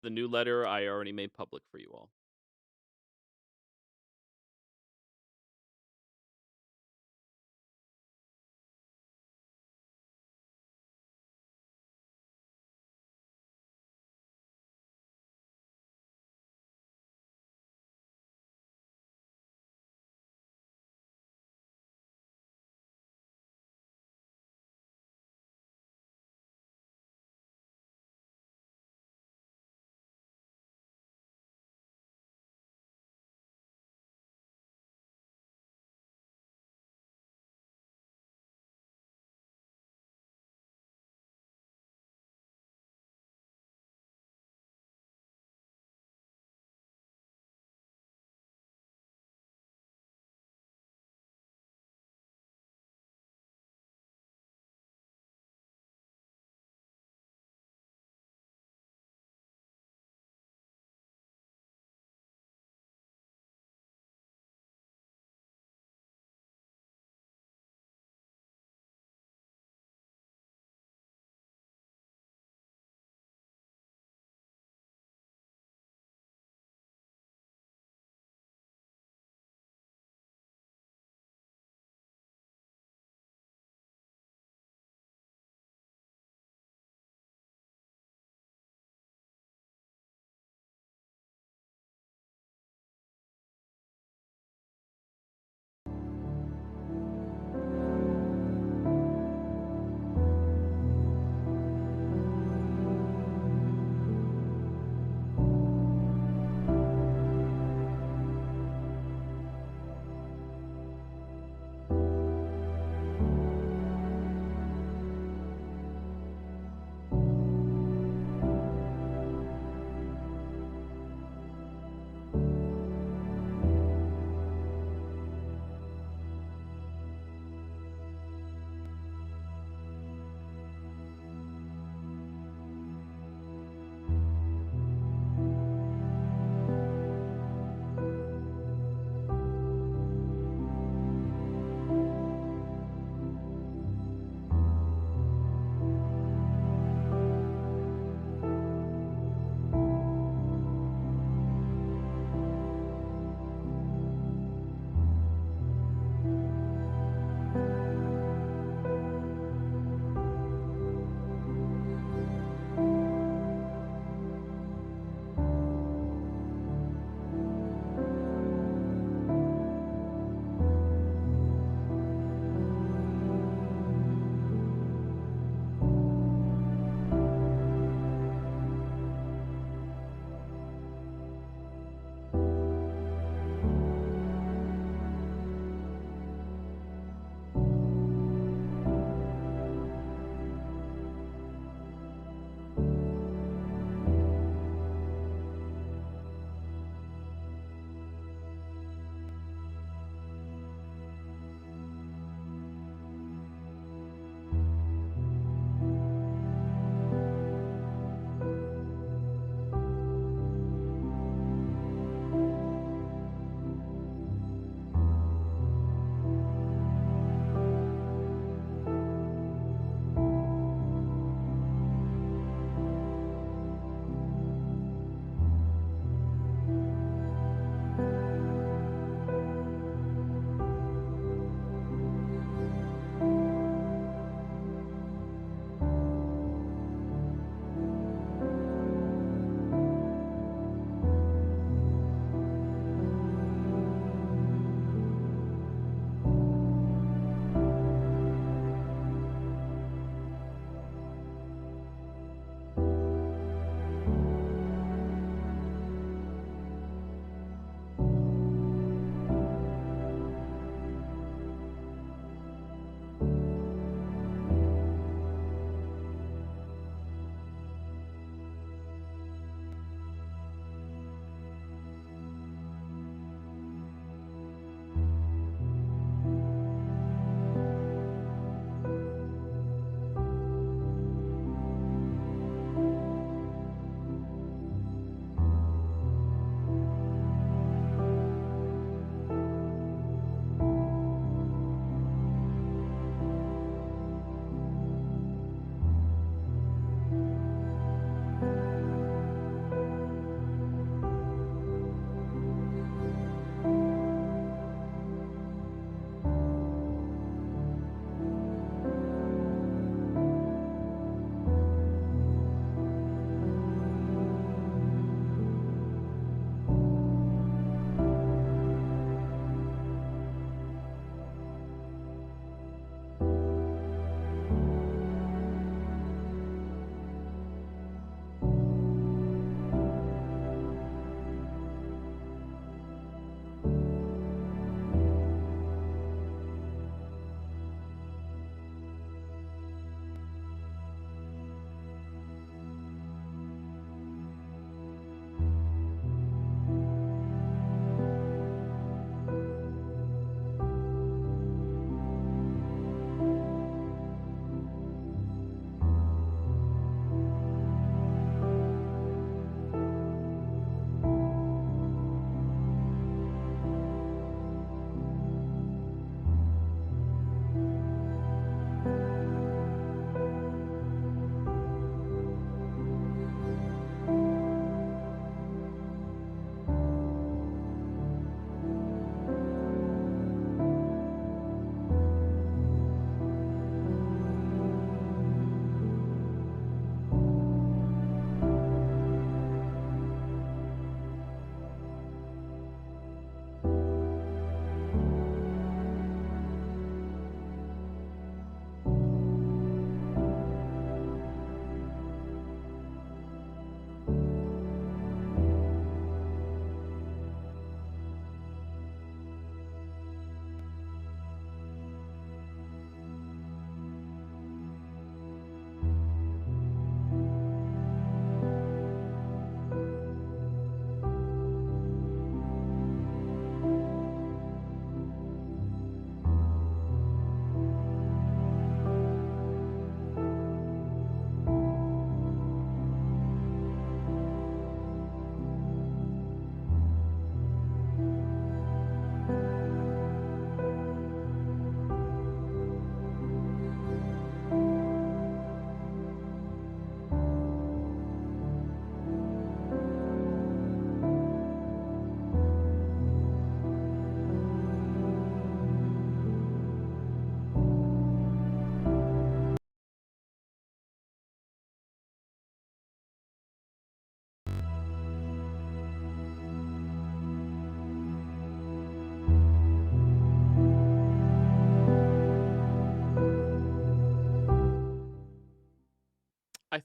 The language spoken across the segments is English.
the new letter I already made public for you all.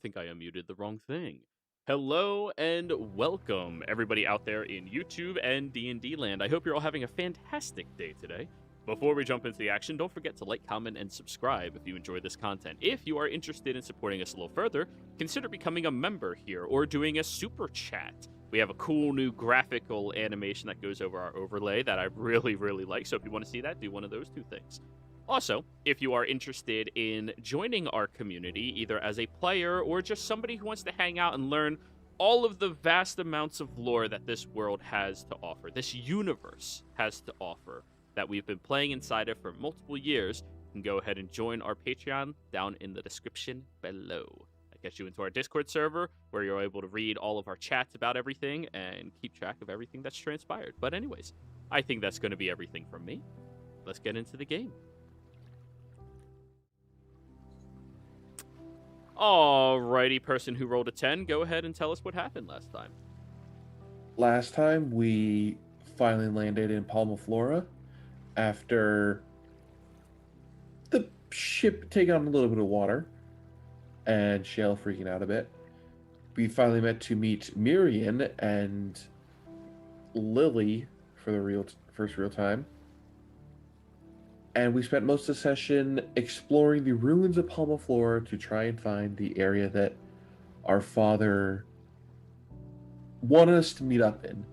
think I unmuted the wrong thing. Hello and welcome, everybody out there in YouTube and D&D land. I hope you're all having a fantastic day today. Before we jump into the action, don't forget to like, comment, and subscribe if you enjoy this content. If you are interested in supporting us a little further, consider becoming a member here or doing a super chat. We have a cool new graphical animation that goes over our overlay that I really, really like. So if you want to see that, do one of those two things. Also, if you are interested in joining our community, either as a player or just somebody who wants to hang out and learn all of the vast amounts of lore that this world has to offer, this universe has to offer, that we've been playing inside of for multiple years, you can go ahead and join our Patreon down in the description below. That gets you into our Discord server, where you're able to read all of our chats about everything and keep track of everything that's transpired. But anyways, I think that's going to be everything from me. Let's get into the game. Alrighty, person who rolled a 10, go ahead and tell us what happened last time. Last time, we finally landed in Palma Flora after the ship taking on a little bit of water and Shale freaking out a bit. We finally met to meet Miriam and Lily for the first real time. And we spent most of the session exploring the ruins of Palma Flora to try and find the area that our father wanted us to meet up in,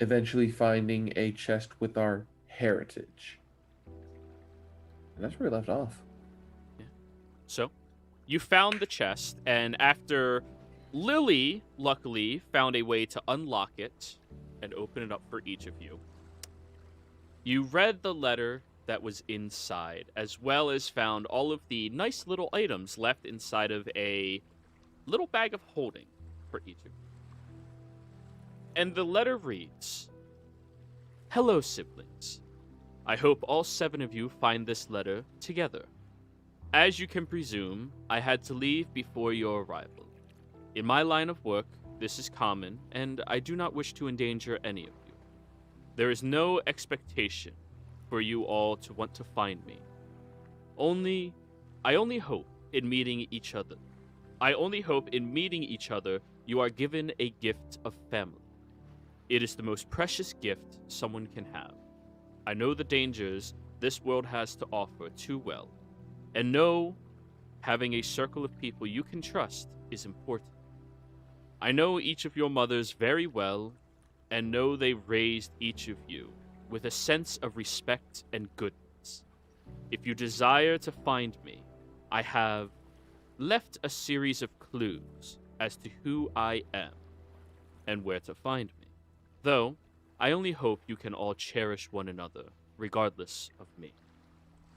eventually finding a chest with our heritage. And that's where we left off. Yeah. So, you found the chest, and after Lily, luckily, found a way to unlock it and open it up for each of you, you read the letter that was inside, as well as found all of the nice little items left inside of a little bag of holding for each of you. And the letter reads, "Hello, siblings. I hope all 7 of you find this letter together. As you can presume, I had to leave before your arrival. In my line of work, this is common, and I do not wish to endanger any of you. There is no expectation for you all to want to find me. I only hope in meeting each other. You are given a gift of family. It is the most precious gift someone can have. I know the dangers this world has to offer too well, and know having a circle of people you can trust is important. I know each of your mothers very well, and know they raised each of you with a sense of respect and goodness. If you desire to find me, I have left a series of clues as to who I am and where to find me. Though, I only hope you can all cherish one another, regardless of me.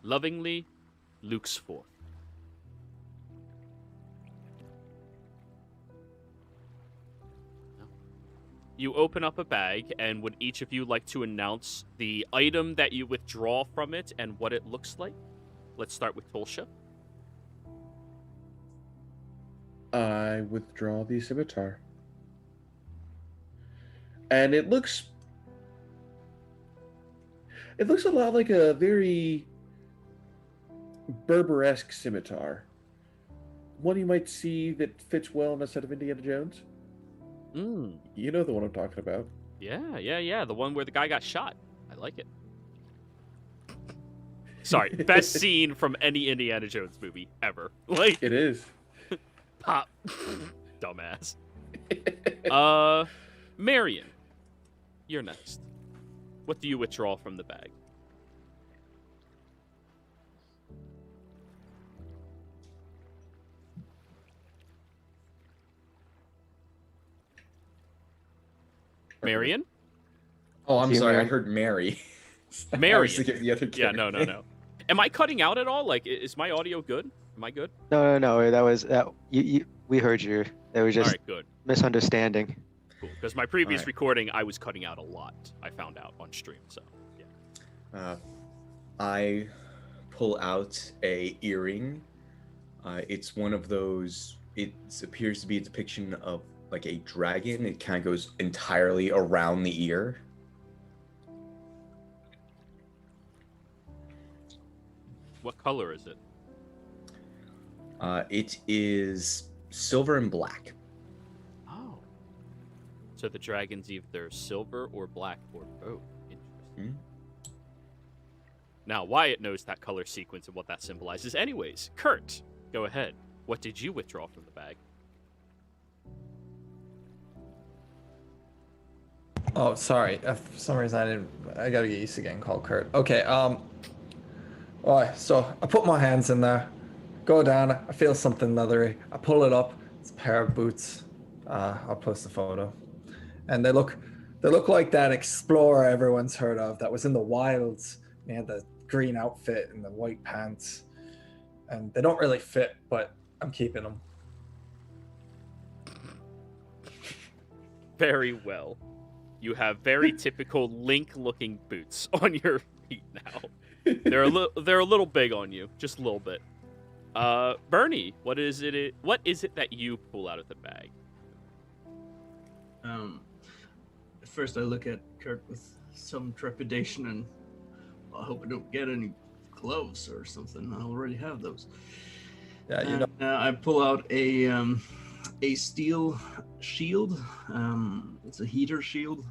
Lovingly, Luke's Fourth." You open up a bag, and would each of you like to announce the item that you withdraw from it and what it looks like? Let's start with Tolsha. I withdraw the scimitar. And it looks a lot like a very Berberesque scimitar. One you might see that fits well on a set of Indiana Jones. You know the one I'm talking about. Yeah. The one where the guy got shot. I like it. Sorry, best scene from any Indiana Jones movie ever. Like, it is. Pop. Dumbass. Marion, you're next. What do you withdraw from the bag? Marion? Oh, I'm sorry. I heard Mary. Marion. The other yeah, no. Am I cutting out at all? Like, is my audio good? Am I good? No. That was we heard you. It was just all right, good. Misunderstanding. Cool. Because my previous recording, I was cutting out a lot. I found out on stream. So yeah. I pull out a earring. It's one of those. It appears to be a depiction of like a dragon. It kind of goes entirely around the ear. What color is it? It is silver and black. Oh. So the dragon's either silver or black or both. Interesting. Now, Wyatt knows that color sequence and what that symbolizes. Anyways, Kurt, go ahead. What did you withdraw from the bag? Oh, sorry. For some reason I gotta get used to getting called Kurt. Okay, alright, so I put my hands in there, go down, I feel something leathery. I pull it up, it's a pair of boots. I'll post the photo. And they look like that explorer everyone's heard of that was in the wilds. He had the green outfit and the white pants. And they don't really fit, but I'm keeping them. Very well. You have very typical Link-looking boots on your feet now. They're a little big on you, just a little bit. Bernie, what is it that you pull out of the bag? At first I look at Kurt with some trepidation, and I hope I don't get any gloves or something. I already have those. Yeah, you know. I pull out a steel shield. It's a heater shield,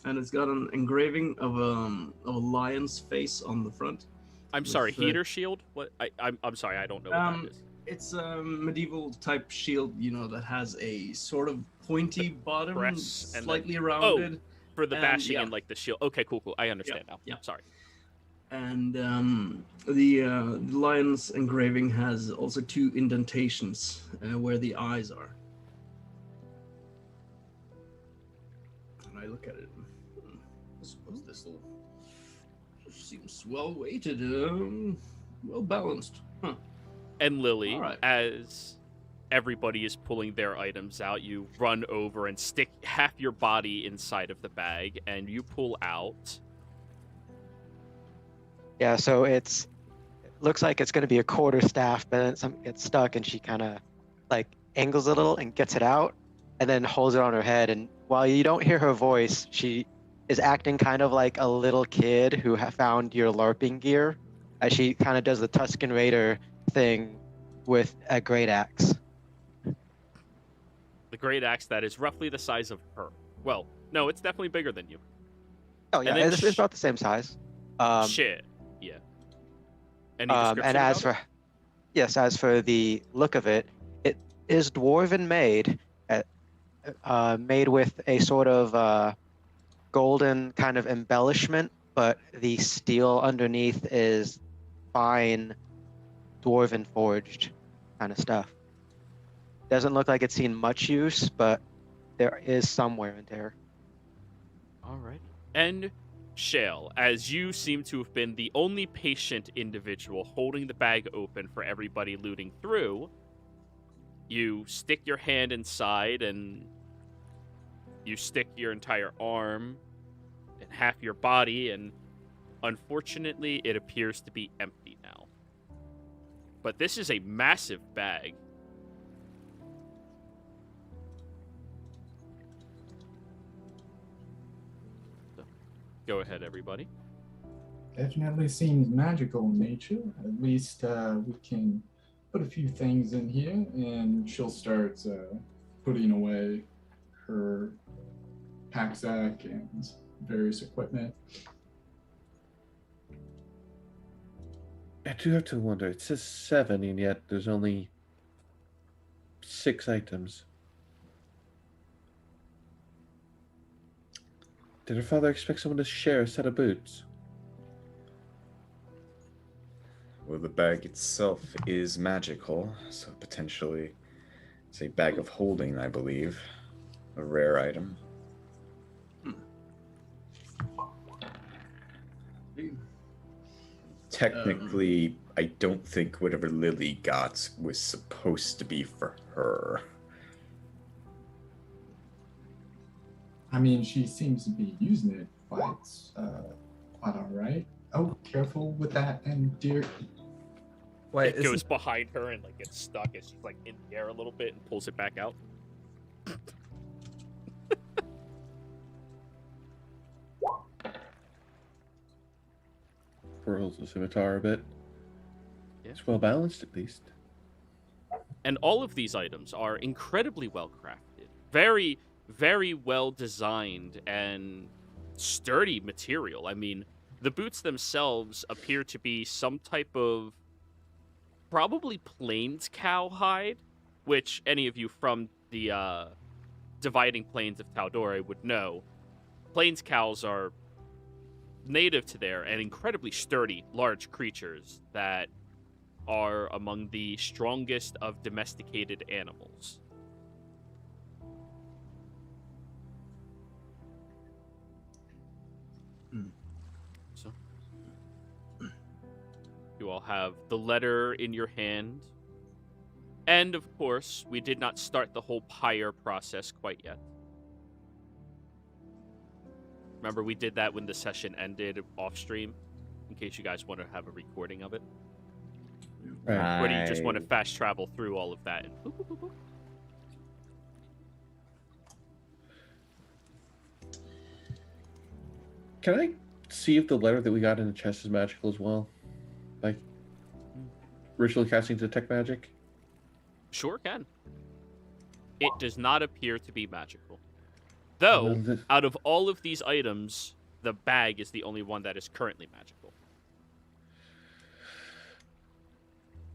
and it's got an engraving of a lion's face on the front. I'm sorry, heater shield? What? I'm sorry, I don't know what that is. It's a medieval type shield, that has a sort of pointy bottom, Press and slightly then, rounded. For the bashing yeah. and like the shield. Okay, cool. I understand now. Yeah. Sorry. And the lion's engraving has also 2 indentations where the eyes are. And I look at it. I suppose this seems well weighted, well balanced. Huh. And Lily, All right. as everybody is pulling their items out, you run over and stick half your body inside of the bag, and you pull out. Yeah, so it looks like it's going to be a quarter staff, but then something gets stuck, and she kind of like angles a little and gets it out, and then holds it on her head. And while you don't hear her voice, she is acting kind of like a little kid who found your LARPing gear, as she kind of does the Tusken Raider thing with a great axe. The great axe that is roughly the size of her. Well, no, it's definitely bigger than you. Oh yeah, And then it's about the same size. Shit. Yeah. Any description And about as it? for the look of it, it is dwarven made, made with a sort of golden kind of embellishment, but the steel underneath is fine dwarven forged kind of stuff. Doesn't look like it's seen much use, but there is some wear and tear. Alright. And Shale, as you seem to have been the only patient individual holding the bag open for everybody looting through, you stick your hand inside and you stick your entire arm and half your body, and unfortunately it appears to be empty now. But this is a massive bag. Go ahead, everybody. Definitely seems magical in nature. At least we can put a few things in here, and she'll start putting away her packsack and various equipment. I do have to wonder. It says 7, and yet there's only 6 items. Did her father expect someone to share a set of boots? Well, the bag itself is magical, so potentially it's a bag of holding, I believe. A rare item. Technically, I don't think whatever Lily got was supposed to be for her. I mean, she seems to be using it quite all right. Oh, careful with that, and dear. Wait, It goes behind her and like gets stuck as she's like in the air a little bit and pulls it back out. Whirls the scimitar a bit. Yeah. It's well balanced, at least. And all of these items are incredibly well crafted, very, very well designed, and sturdy material. I mean, the boots themselves appear to be some type of probably plains cow hide, which any of you from the dividing plains of Tal'Dorei would know. Plains cows are native to there and incredibly sturdy, large creatures that are among the strongest of domesticated animals. So, you all have the letter in your hand. And, of course, we did not start the whole pyre process quite yet. Remember, we did that when the session ended off-stream, in case you guys want to have a recording of it. Right. Or do you just want to fast travel through all of that? And boop, boop, boop, boop? Can I see if the letter that we got in the chest is magical as well? Like, ritual casting detect magic? Sure can. It does not appear to be magical. Though, out of all of these items, the bag is the only one that is currently magical.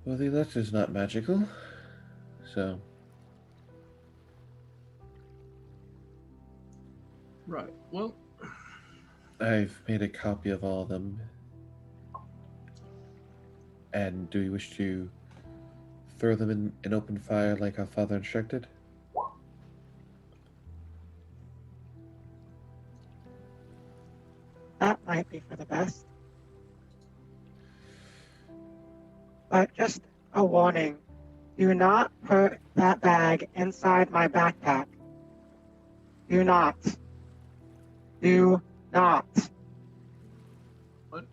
Well, the letter's not magical, so... Right. Well, I've made a copy of all of them. And do you wish to throw them in an open fire like our father instructed? That might be for the best. But just a warning, do not put that bag inside my backpack. Do not. Do not. what?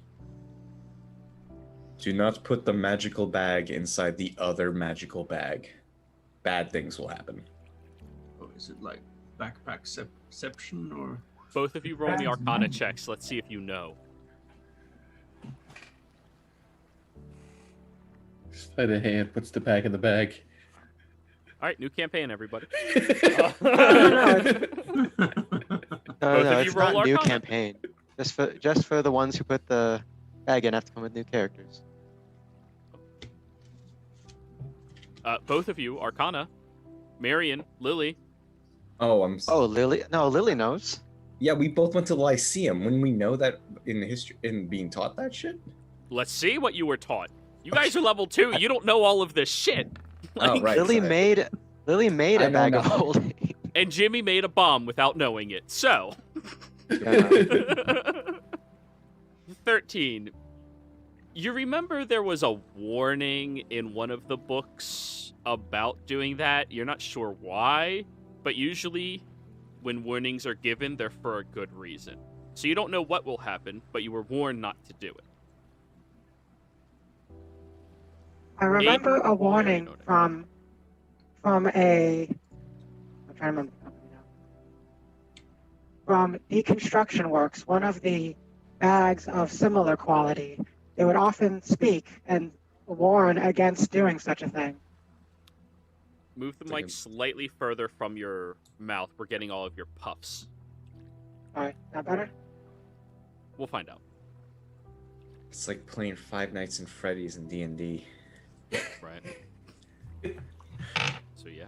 Do not put the magical bag inside the other magical bag. Bad things will happen. Oh, is it like backpack seception or? Both of you roll the Arcana checks. Let's see if you know. Sleight of hand puts the bag in the bag. All right, new campaign, everybody. No, Both no, of you it's roll not a new Arcana. campaign. Just for the ones who put the bag in have to come with new characters. Both of you, Arcana, Marion, Lily. Oh, Oh, Lily? No, Lily knows. Yeah, we both went to the Lyceum. Wouldn't we know that in history, in being taught that shit? Let's see what you were taught. You guys are level 2. You don't know all of this shit. Oh, right. Lily made I a know bag of nothing. holding. And Jimmy made a bomb without knowing it. So, Yeah. 13. You remember there was a warning in one of the books about doing that? You're not sure why, but usually when warnings are given, they're for a good reason. So you don't know what will happen, but you were warned not to do it. I remember a warning from a. I'm trying to remember the company now. From Deconstruction Works, one of the bags of similar quality. They would often speak and warn against doing such a thing. Move the mic slightly further from your mouth. We're getting all of your puffs. All right, that better? We'll find out. It's like playing Five Nights and Freddy's in D&D. Right. So, yeah.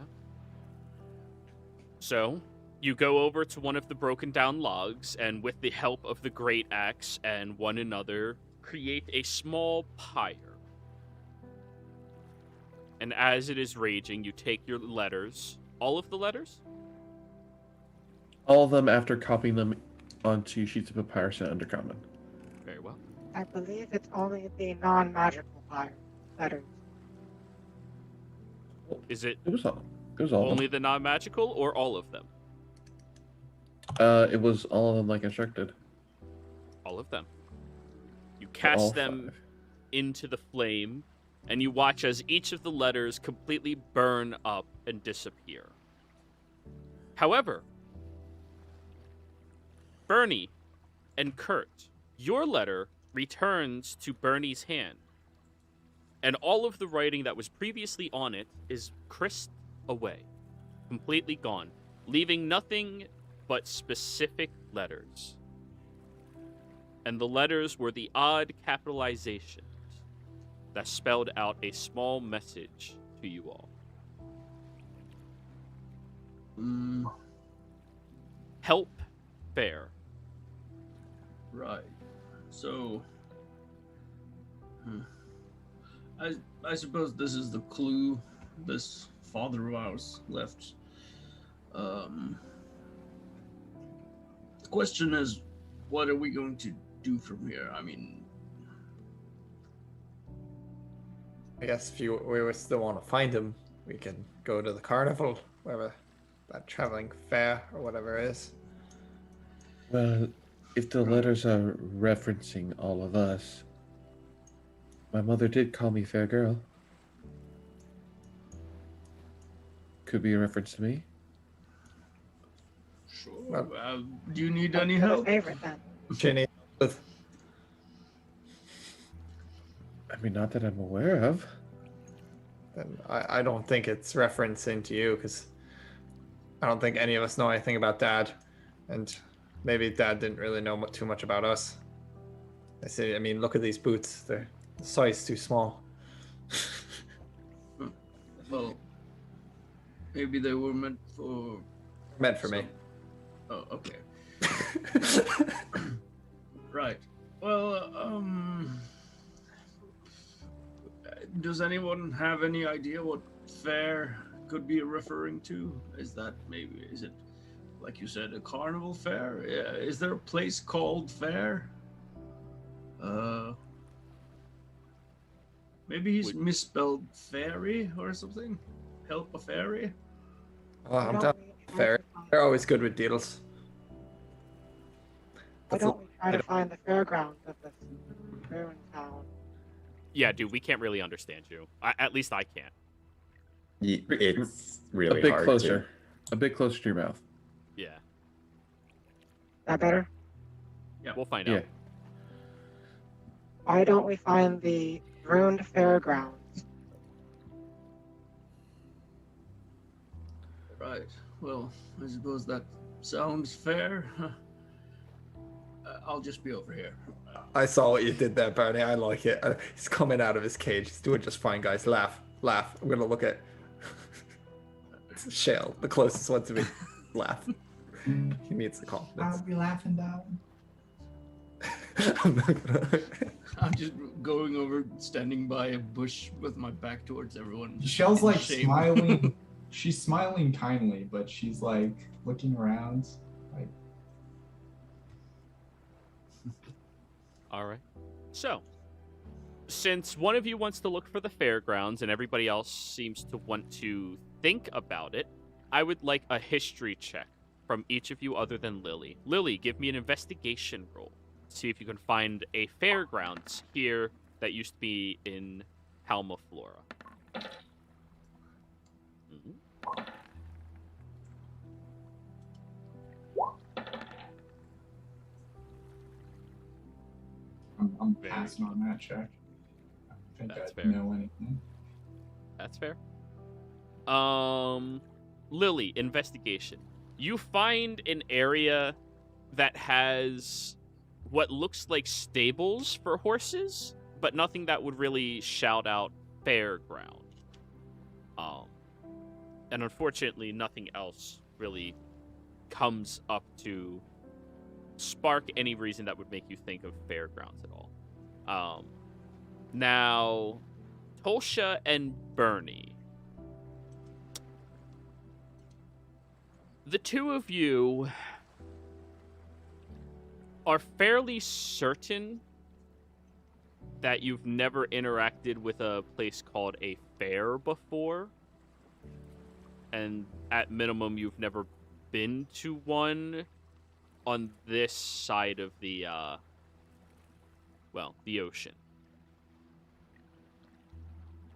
So, you go over to one of the broken down logs, and with the help of the great axe and one another, create a small pyre. And as it is raging, you take your letters. All of the letters? All of them after copying them onto sheets of papyrus and undercommon. Very well. I believe it's only the non-magical letters. Is it It was all. It was all. only the non-magical or all of them? It was all of them like instructed. All of them. You All cast them 5. into the flame, and you watch as each of the letters completely burn up and disappear. However, Bernie and Kurt, your letter returns to Bernie's hand. And all of the writing that was previously on it is crisped away, completely gone, leaving nothing but specific letters. And the letters were the odd capitalizations that spelled out a small message to you all. Help fair. Right. So, I suppose this is the clue this father of ours left. The question is, what are we going to do from here? I mean, I guess if we still want to find him, we can go to the carnival, wherever that traveling fair or whatever it is. Well, if the letters are referencing all of us, my mother did call me fair girl. Could be a reference to me. sure. Well, Do you need any What's your help? favorite then? Ginny, with I mean, not that I'm aware of. then I don't think it's referencing to you, because I don't think any of us know anything about Dad, and maybe Dad didn't really know too much about us. I mean, look at these boots; they're the size too small. Well, maybe they were meant for. Meant for me. Oh, okay. Right. Well, does anyone have any idea what fair could be referring to? Is it, like you said, a carnival fair? Yeah. Is there a place called fair? Maybe he's misspelled fairy or something. Help a fairy? Oh, I'm Why down. don't we Fair. try to find- They're always good with deals. Why That's a- don't we try to find the fairgrounds of this ruined town? Yeah, dude, we can't really understand you. At least I can't. It's really a bit hard closer. A bit closer to your mouth. Yeah, That better? we'll find Yeah. out. Why don't we find the ruined fairgrounds? Right. Well, I suppose that sounds fair. I'll just be over here. I saw what you did there, Bernie. I like it. He's coming out of his cage. He's doing just fine, guys. Laugh. I'm gonna look at Shale, the closest one to me. Laugh. He needs the confidence. I'll be laughing down. I'm not gonna. I'm just going over, standing by a bush with my back towards everyone. just Shell's in like shame. smiling. She's smiling kindly, but she's like looking around. Like, All right. So, since one of you wants to look for the fairgrounds and everybody else seems to want to think about it, I would like a history check from each of you other than Lily. Lily, give me an investigation roll. See if you can find a fairgrounds here that used to be in Palma Flora. Mhm. I'm Very passing on that check. I don't think That's I fair. know anything. That's fair. Lily, investigation. You find an area that has what looks like stables for horses, but nothing that would really shout out fairground. And unfortunately, nothing else really comes up to spark any reason that would make you think of fairgrounds at all. Now, Tolsha and Bernie. The two of you are fairly certain that you've never interacted with a place called a fair before. And at minimum, you've never been to one on this side of the, the ocean.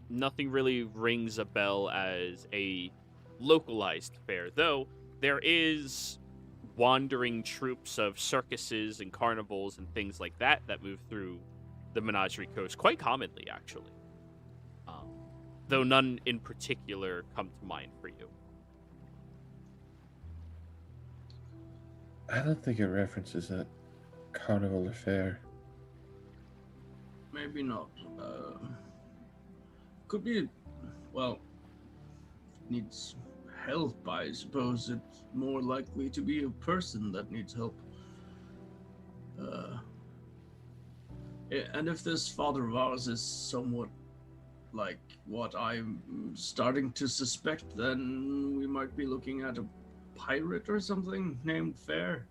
Nothing really rings a bell as a localized fair, though there is wandering troops of circuses and carnivals and things like that that move through the Menagerie Coast quite commonly, actually. though none in particular come to mind for you. I don't think it references that carnival affair. Maybe not. Could be, well, needs help, I suppose. It's more likely to be a person that needs help. And if this father of ours is somewhat like what I'm starting to suspect, then we might be looking at a pirate or something named Fair.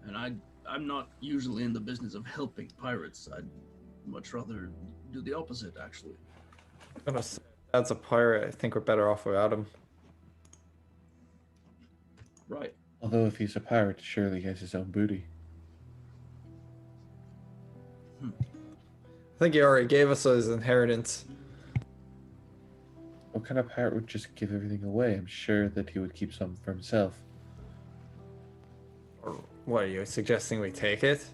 And I'm not usually in the business of helping pirates. I'd much rather do the opposite, actually. I'm gonna say, that's a pirate. I think we're better off without him. Right. Although if he's a pirate, surely he has his own booty. I think he already gave us his inheritance. What kind of pirate would just give everything away? I'm sure that he would keep some for himself. Or what are you suggesting we take it?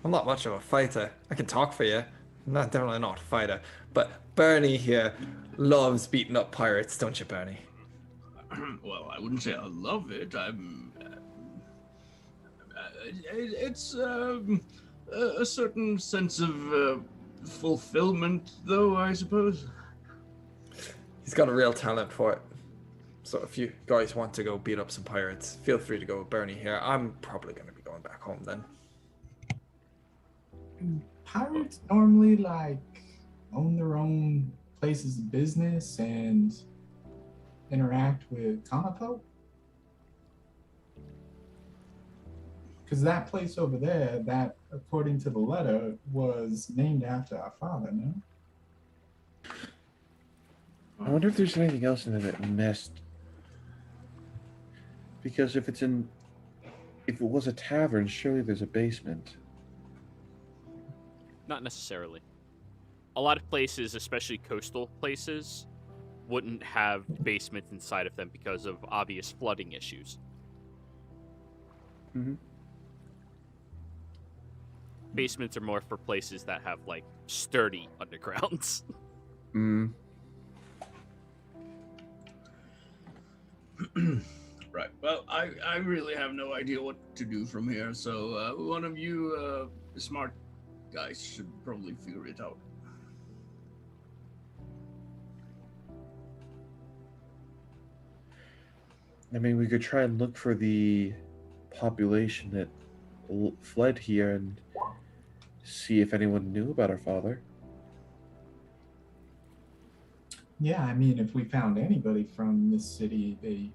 I'm not much of a fighter. I can talk for you. I'm definitely not a fighter. But Bernie here loves beating up pirates, don't you, Bernie? Well, I wouldn't say I love it. It's a certain sense of fulfillment, though, I suppose. He's got a real talent for it. So if you guys want to go beat up some pirates, feel free to go with Bernie here. I'm probably going to be going back home then. Pirates normally like own their own places of business and interact with common folk? Because that place over there, that according to the letter, was named after our father, no? I wonder if there's anything else in there that messed. Because if it was a tavern, surely there's a basement. Not necessarily. A lot of places, especially coastal places, wouldn't have basements inside of them because of obvious flooding issues. Mm-hmm. Basements are more for places that have, like, sturdy undergrounds. Mm. Right. Well, I really have no idea what to do from here, so one of you smart guys should probably figure it out. I mean, we could try and look for the population that fled here and see if anyone knew about our father. Yeah, I mean, if we found anybody from this city, they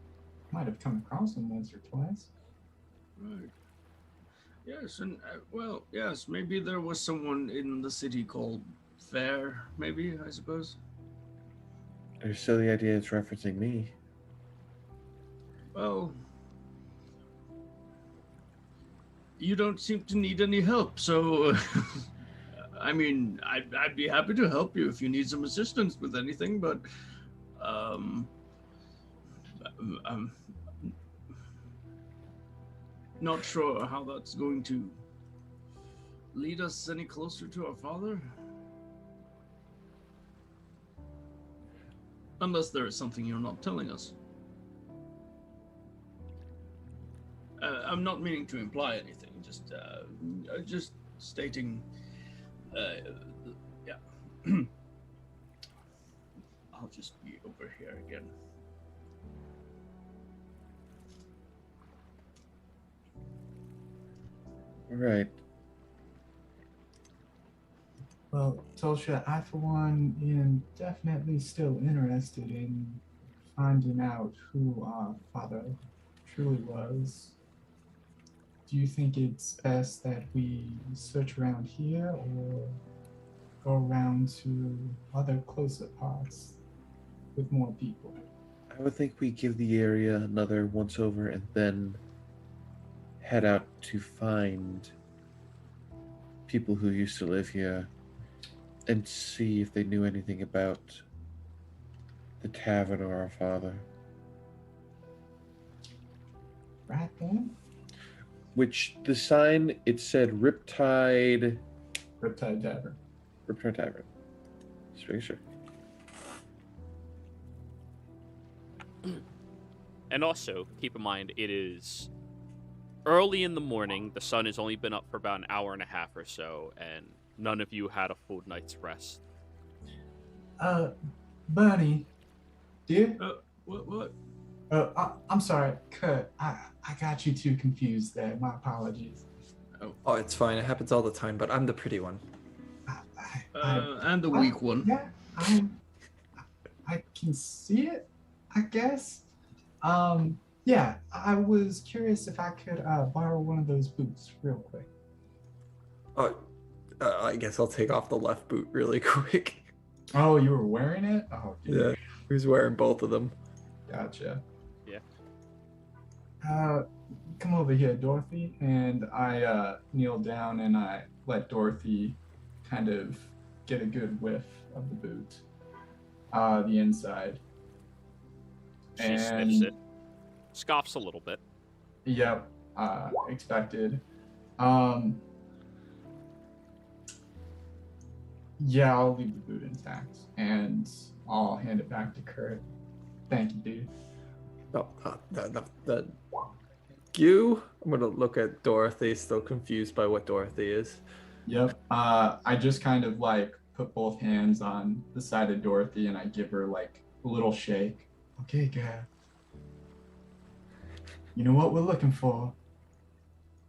might have come across him once or twice. Right. Yes, and well, yes, maybe there was someone in the city called Fair, maybe, I suppose. There's still the idea it's referencing me. Well, you don't seem to need any help, so I mean, I'd be happy to help you if you need some assistance with anything, but I'm not sure how that's going to lead us any closer to our father. Unless there is something you're not telling us. I'm not meaning to imply anything, just stating, yeah. I'll just be over here again. Right. Well, Tulsha, I for one am definitely still interested in finding out who our father truly was. Do you think it's best that we search around here or go around to other closer parts with more people? I would think we give the area another once over and then head out to find people who used to live here and see if they knew anything about the tavern or our father. Right then? Which the sign, it said Riptide Riptide Tavern. Riptide Tavern. Just making sure. And also, keep in mind, it is early in the morning. The sun has only been up for about an hour and a half or so, and none of you had a full night's rest. Bunny, dear. What? I'm sorry, Kurt. I got you two confused there. My apologies. Oh, it's fine. It happens all the time, but I'm the pretty one. And the weak one. Yeah, I can see it, I guess. Yeah, I was curious if I could borrow one of those boots real quick. Oh, I guess I'll take off the left boot really quick. Oh, you were wearing it? Oh, Yeah, who's wearing both of them? Gotcha. Yeah. Come over here, Dorothy. And I kneel down and I let Dorothy kind of get a good whiff of the boot, the inside. She sniffs it, scoffs a little bit. Yep, expected. Yeah, I'll leave the boot intact and I'll hand it back to Kurt. Thank you, dude. Oh, you? I'm gonna look at Dorothy, still confused by what Dorothy is. Yep. I just kind of like put both hands on the side of Dorothy and I give her like a little shake. Okay, girl. You know what we're looking for.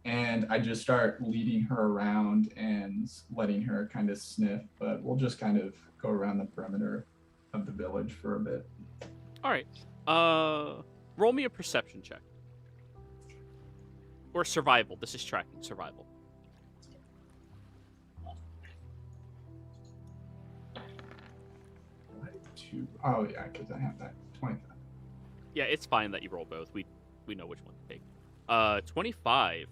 And I just start leading her around and letting her kind of sniff, but we'll just kind of go around the perimeter of the village for a bit. All right. Roll me a perception check. Or survival. This is tracking survival. Oh yeah, because I have that 25. Yeah, it's fine that you roll both. We know which one to take. 25.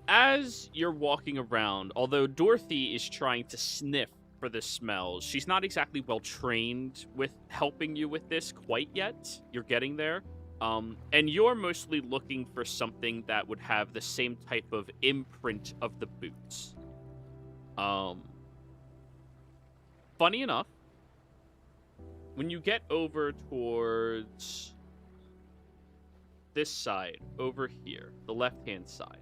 As you're walking around, although Dorothy is trying to sniff for the smells, she's not exactly well trained with helping you with this quite yet. You're getting there. And you're mostly looking for something that would have the same type of imprint of the boots. Funny enough, when you get over towards this side, over here, the left-hand side,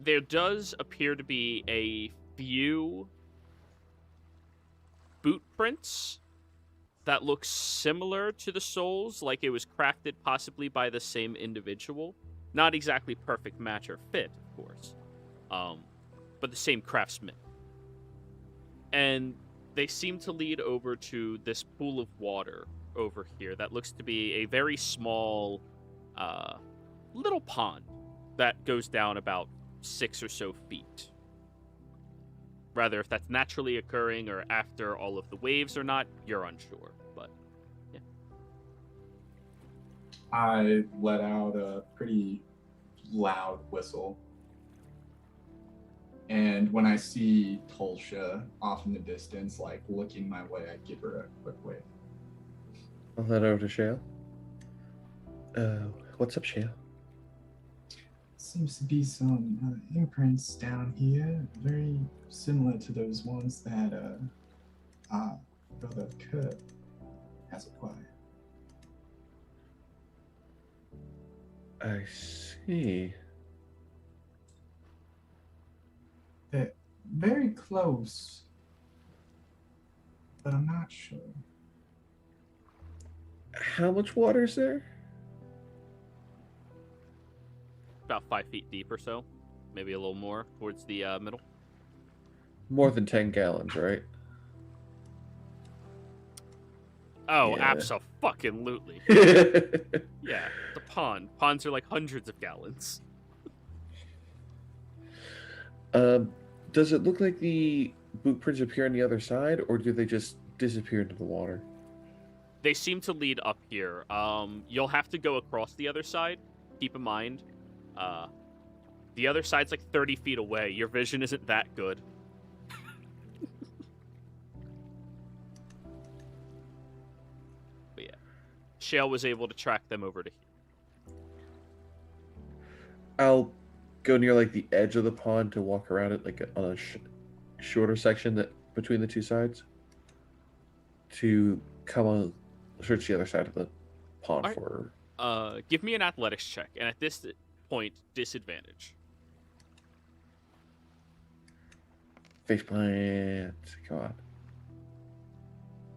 there does appear to be a few boot prints that look similar to the soles, like it was crafted possibly by the same individual. Not exactly perfect match or fit, of course, but the same craftsman. And they seem to lead over to this pool of water over here that looks to be a very small little pond that goes down about 6 or so feet. Rather, if that's naturally occurring or after all of the waves or not, you're unsure, but yeah. I let out a pretty loud whistle. And when I see Tulsha off in the distance, like looking my way, I give her a quick wave. I'll head over to Shale. What's up, Shale? Seems to be some imprints down here, very similar to those ones that Brother Kurt has acquired. I see. They're very close, but I'm not sure. How much water is there? About 5 feet deep or so. Maybe a little more towards the middle. More than 10 gallons, right? Oh, Yeah. abso-fucking-lutely. Yeah, the pond. Ponds are like hundreds of gallons. Does it look like the boot prints appear on the other side, or do they just disappear into the water? They seem to lead up here. You'll have to go across the other side. Keep in mind, the other side's like 30 feet away. Your vision isn't that good. But yeah, Shale was able to track them over to here. I'll go near like the edge of the pond to walk around it, like on a shorter section that between the two sides, to come on search the other side of the pond Alright. for. Give me an athletics check, and at this point, disadvantage. Face plant. Come on.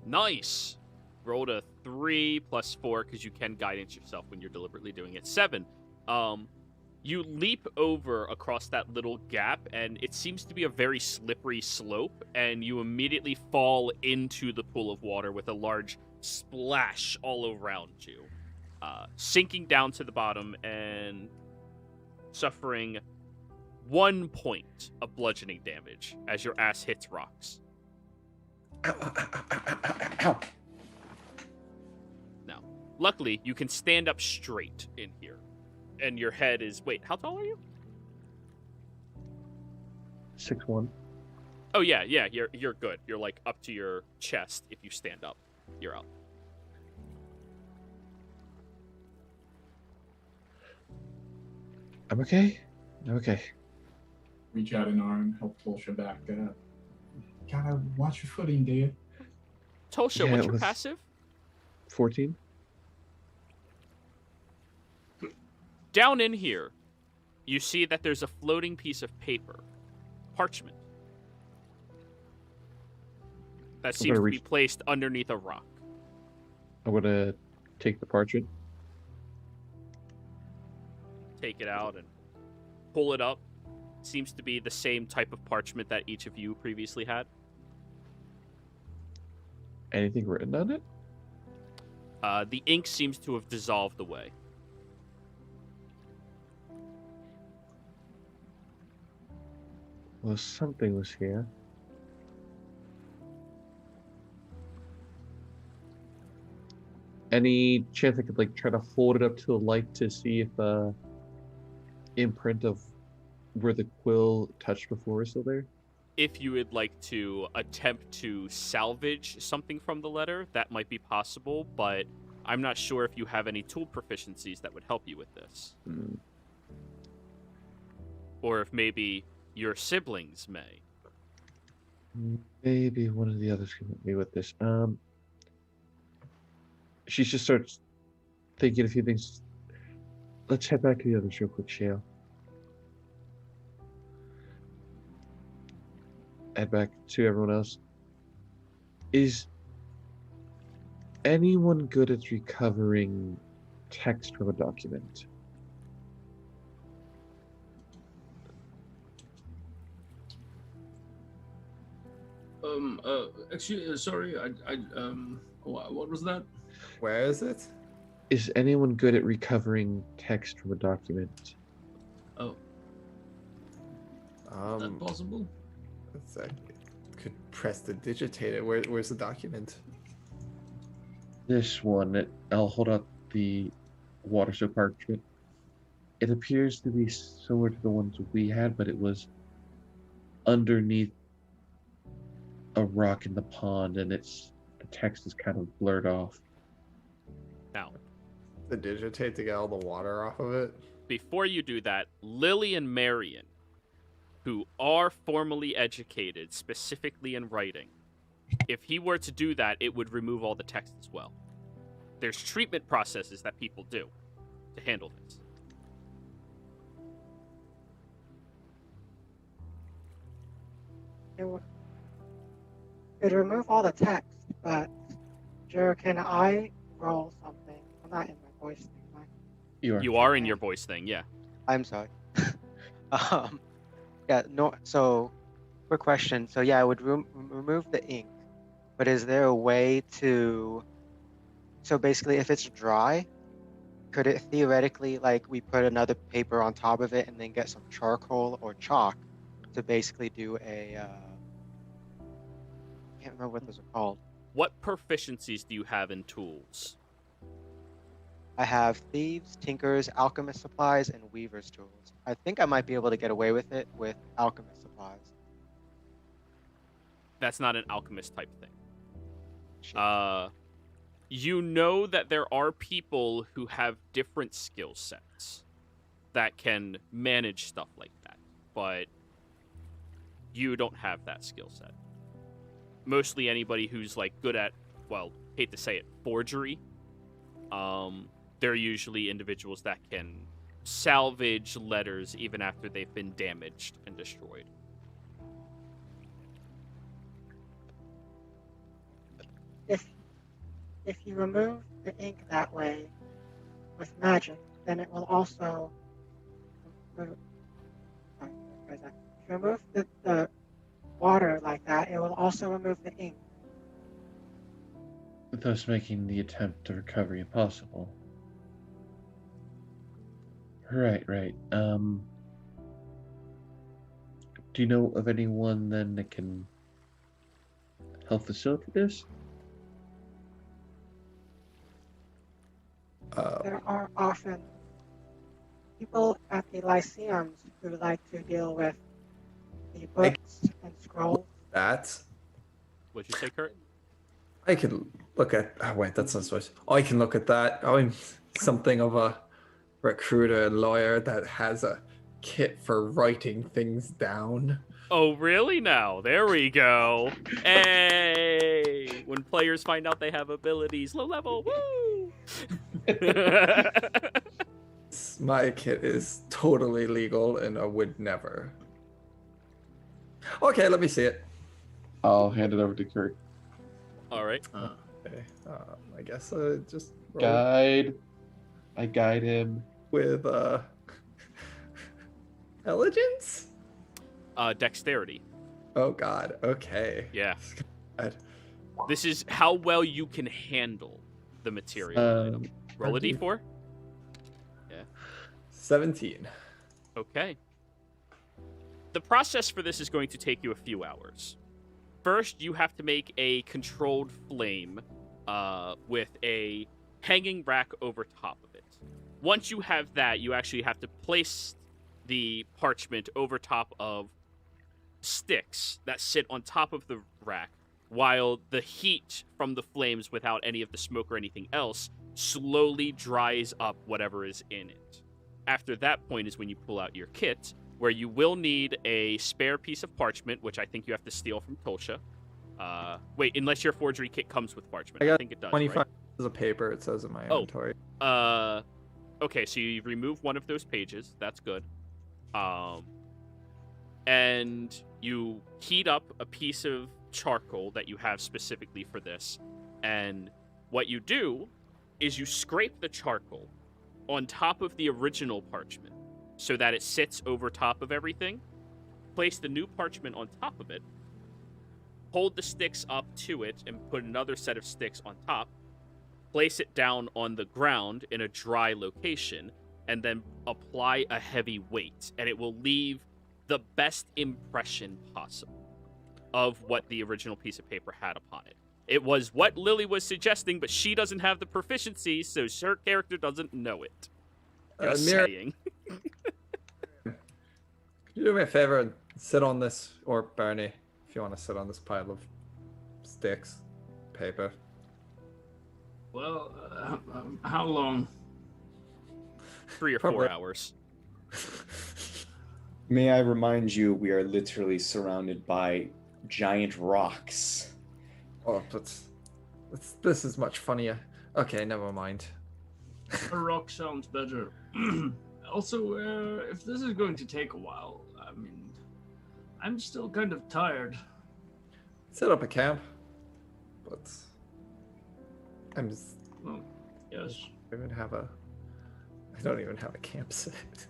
Nice. Rolled a 3 plus 4 because you can guidance yourself when you're deliberately doing it. 7. You leap over across that little gap, and it seems to be a very slippery slope, and you immediately fall into the pool of water with a large splash all around you, sinking down to the bottom and suffering 1 point of bludgeoning damage as your ass hits rocks. Ow, ow, ow, ow, ow, ow, ow. Now, luckily, you can stand up straight in here. And your head is... Wait, how tall are you? 6'1". Oh, yeah, you're good. You're, like, up to your chest. If you stand up, you're out. I'm okay. I'm okay. Reach out an arm, help Tulsha back up. Gotta watch your footing, dude. Tulsha, Yeah, what's it your was- passive? 14. Down in here, you see that there's a floating piece of paper. Parchment. That seems to be reach- placed underneath a rock. I'm gonna take the parchment. Take it out and pull it up. Seems to be the same type of parchment that each of you previously had. Anything written on it? The ink seems to have dissolved away. Well, something was here. Any chance I could like try to hold it up to the light to see if imprint of where the quill touched before is still there? If you would like to attempt to salvage something from the letter, that might be possible, but I'm not sure if you have any tool proficiencies that would help you with this. Or if maybe your siblings may. Maybe one of the others can help me with this. She just starts thinking a few things. Let's head back to the others real quick, Shale. Head back to everyone else. Is anyone good at recovering text from a document? Excuse, sorry, what was that? Where is it? Is anyone good at recovering text from a document? Oh, is that possible? Let's could press the digitator. Where's the document? This one, I'll hold out the water soap parchment. It appears to be similar to the ones we had, but it was underneath a rock in the pond, and the text is kind of blurred off. Now, The digitate to get all the water off of it? before you do that, Lily and Marion, who are formally educated specifically in writing, if he were to do that, it would remove all the text as well. There's treatment processes that people do to handle this. It'd remove all the text, but Jer, can I roll something? I'm not in my voice thing, am I? You are in your voice thing, yeah. I'm sorry. Yeah, no, so, quick question. So, yeah, I would remove the ink, but is there a way to... So, basically, if it's dry, could it theoretically, like, we put another paper on top of it and then get some charcoal or chalk to basically do a... I can't remember what those are called. What proficiencies do you have in tools? I have thieves, tinkers, alchemist supplies, and weaver's tools. I think I might be able to get away with it with alchemist supplies. That's not an alchemist type thing. Shit. You know that there are people who have different skill sets that can manage stuff like that, but you don't have that skill set. Mostly anybody who's like good at, well, hate to say it, forgery. They're usually individuals that can salvage letters even after they've been damaged and destroyed. If you remove the ink that way with magic, then it will also if you remove the water like that, it will also remove the ink. Thus making the attempt of recovery impossible. Right. Do you know of anyone then that can help facilitate this? There are often people at the lyceums who like to deal with the books and scrolls. That What'd you say, Kurt? I can look at. Oh wait, that's not supposed. I can look at that. I'm something of a recruiter, lawyer that has a kit for writing things down. Oh, really now? There we go. Hey! When players find out they have abilities, low level, woo! My kit is totally legal, and I would never. Okay, let me see it. I'll hand it over to Kurt. All right. Okay, I guess I just roll Guide. I guide him. with intelligence. Dexterity. Oh God. Okay. Yeah. God. This is how well you can handle the material. Roll a d4. 17. Okay. The process for this is going to take you a few hours. First, you have to make a controlled flame with a hanging rack over top of it. Once you have that, you actually have to place the parchment over top of sticks that sit on top of the rack, while the heat from the flames, without any of the smoke or anything else, slowly dries up whatever is in it. After that point is when you pull out your kit, where you will need a spare piece of parchment, which I think you have to steal from Tolsha. Wait, unless your forgery kit comes with parchment. I think it does, 25 right? pieces of paper, it says in my inventory. Okay, so you remove one of those pages. That's good. And you heat up a piece of charcoal that you have specifically for this. And what you do is you scrape the charcoal on top of the original parchment so that it sits over top of everything. Place the new parchment on top of it. Hold the sticks up to it and put another set of sticks on top. Place it down on the ground in a dry location, and then apply a heavy weight, and it will leave the best impression possible of what the original piece of paper had upon it. It was what Lily was suggesting, but she doesn't have the proficiency, so her character doesn't know it. Just saying. Could you do me a favor and sit on this, or Bernie, if you want to sit on this pile of sticks, paper? Well, how long? 3 or 4 hours. May I remind you, we are literally surrounded by giant rocks. Oh, but this is much funnier. Okay, never mind. A rock sounds better. Also, if this is going to take a while, I mean, I'm still kind of tired. Set up a camp, but I'm just. Well, yes. I don't even have a campsite.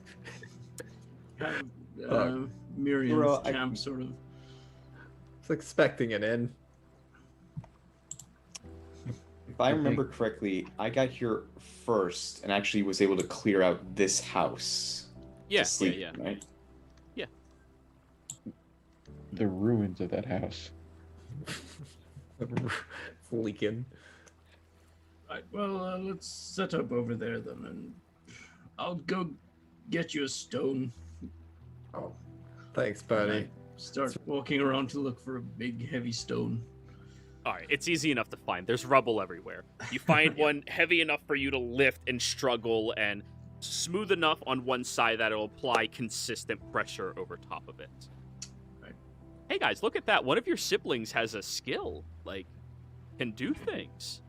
Kind of Miriam's camp, sort of. I was expecting an inn. If I remember correctly, I got here first and actually was able to clear out this house. Yeah, to sleep, yeah. Right? Yeah. The ruins of that house. It's leaking. Right, well, let's set up over there then, and I'll go get you a stone. Oh, thanks, Bernie. Start walking around to look for a big, heavy stone. All right, it's easy enough to find. There's rubble everywhere. You find one heavy enough for you to lift and struggle, and smooth enough on one side that it'll apply consistent pressure over top of it. Right. Hey guys, look at that. One of your siblings has a skill, like, can do things.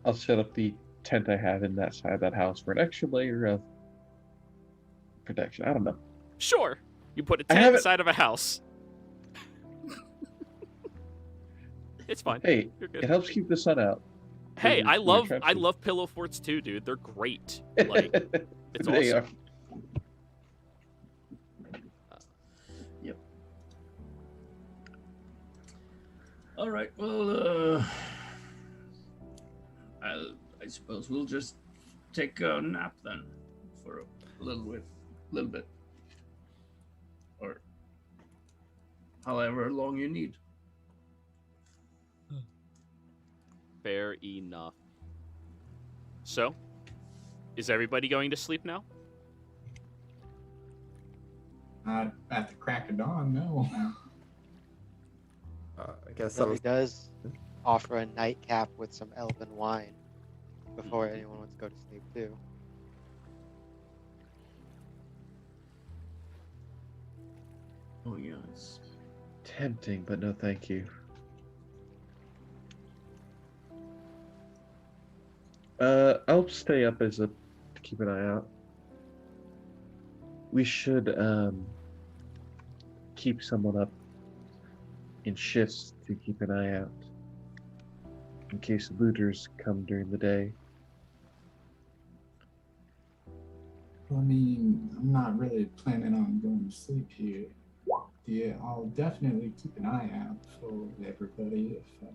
I'll set up the tent I have in that side of that house for an extra layer of protection. I don't know. Sure. You put a I tent haven't- inside of a house. It's fine. Hey, You're good. it helps keep the sun out. Hey, When I you're love trapped I in- love pillow forts too, dude. They're great. Like, it's They awesome. are. Yep. All right. Well, I suppose we'll just take a nap then for a little bit, or however long you need. Fair enough. So, is everybody going to sleep now? Not at the crack of dawn, no. I guess that So he was does offer a nightcap with some elven wine before anyone wants to go to sleep too. Oh yes. Tempting, but no thank you. I'll stay up to keep an eye out. We should keep someone up in shifts to keep an eye out in case looters come during the day. I mean, I'm not really planning on going to sleep here. Yeah, I'll definitely keep an eye out for everybody if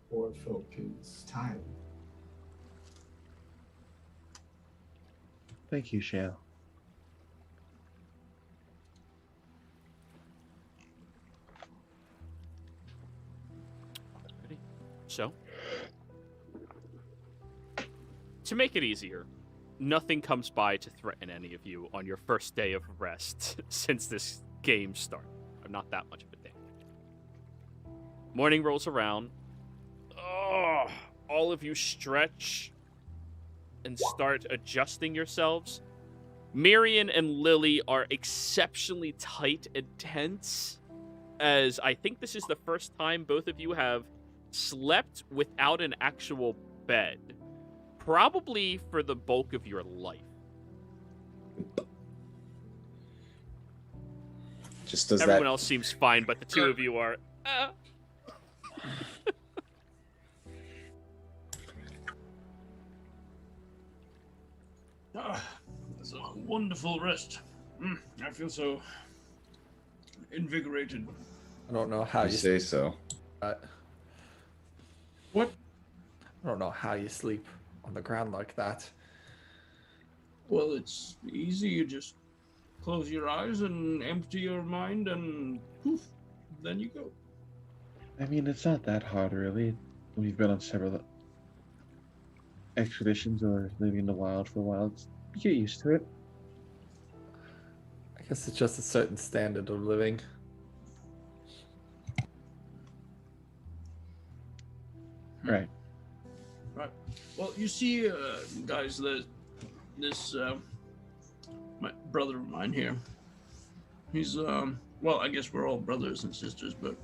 poor folk is tired. Thank you, Shale. Ready? So, to make it easier, nothing comes by to threaten any of you on your first day of rest since this game started. I'm not that much of a dick. Morning rolls around. Oh, all of you stretch and start adjusting yourselves. Miriam and Lily are exceptionally tight and tense, as I think this is the first time both of you have slept without an actual bed. Probably for the bulk of your life. Just does Everyone that. else seems fine, but the two of you are... It's a wonderful rest. I feel so invigorated. I don't know how You you say so. What? I don't know how you sleep on the ground like that. Well, it's easy. You just close your eyes and empty your mind, and poof, then you go. I mean, it's not that hard, really. We've been on several expeditions or living in the wild for a while. You get used to it. I guess it's just a certain standard of living. Right. Right. Well, you see, guys, this my brother of mine here. He's well, I guess we're all brothers and sisters, but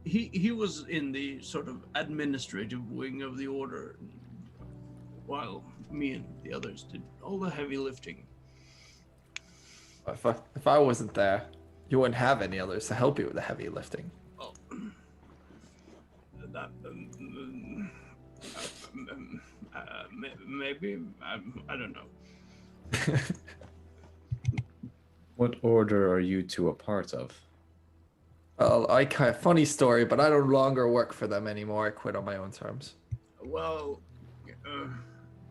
he was in the sort of administrative wing of the order, while me and the others did all the heavy lifting. If I wasn't there, you wouldn't have any others to help you with the heavy lifting. Well, that maybe I don't know. What order are you two a part of? Well, funny story, but I no longer work for them anymore. I quit on my own terms. Well,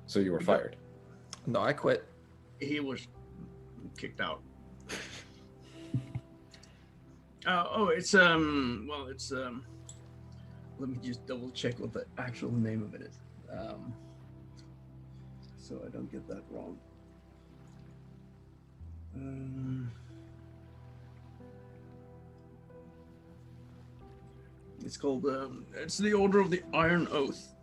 So you were fired. No, I quit. he was kicked out. It's well, it's let me just double check what the actual name of it is, so I don't get that wrong. It's called it's the Order of the Iron Oath.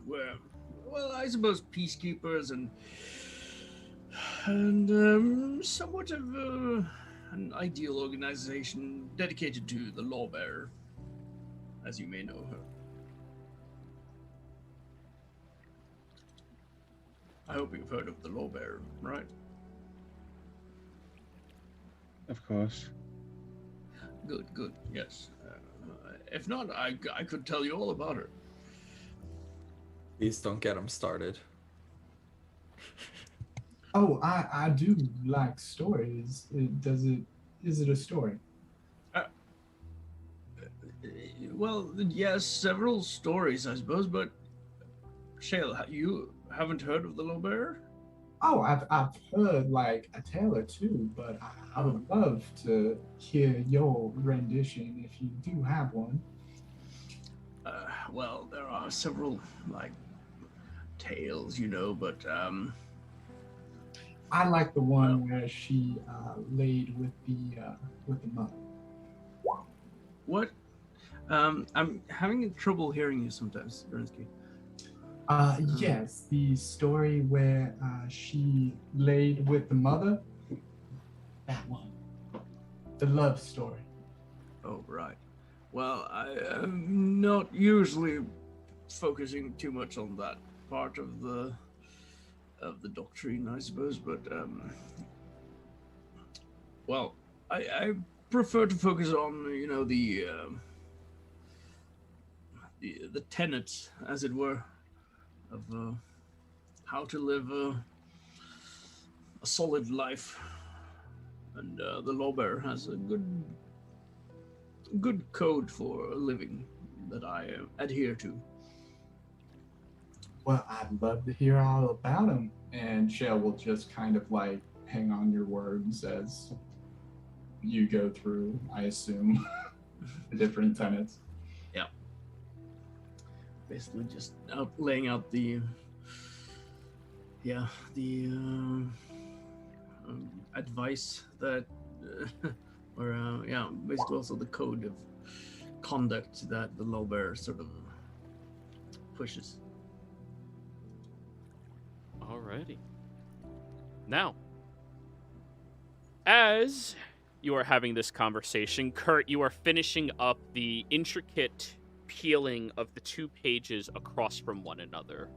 we're, well, I suppose peacekeepers and somewhat of an ideal organization dedicated to the lawbearer, as you may know her. I hope you've heard of the lawbearer, right? Of course. Good, good, yes. If not, I could tell you all about her. Please don't get him started. Oh, I do like stories. Is it a story? Well, yes, several stories, I suppose, but Shale, you haven't heard of the lawbearer? Oh, I've heard like a tale or two, but I would love to hear your rendition if you do have one. Well, there are several like tales, but I like the one where she laid with the mother. what? I'm having trouble hearing you sometimes, Bernsky. Yes, the story where she laid with the mother. That one. The love story. Oh, right. Well, I am not usually focusing too much on that part of the doctrine, I suppose, but well, I prefer to focus on the tenets, as it were, of how to live a solid life, and the lawbearer has a good code for living that I adhere to. Well, I'd love to hear all about him. And Shell will just kind of like hang on your words as you go through, I assume, the different tenets. Yeah. Basically just laying out the advice that or basically also the code of conduct that the lawbearer sort of pushes. Alrighty. Now, as you are having this conversation, Kurt, you are finishing up the intricate peeling of the 2 pages across from one another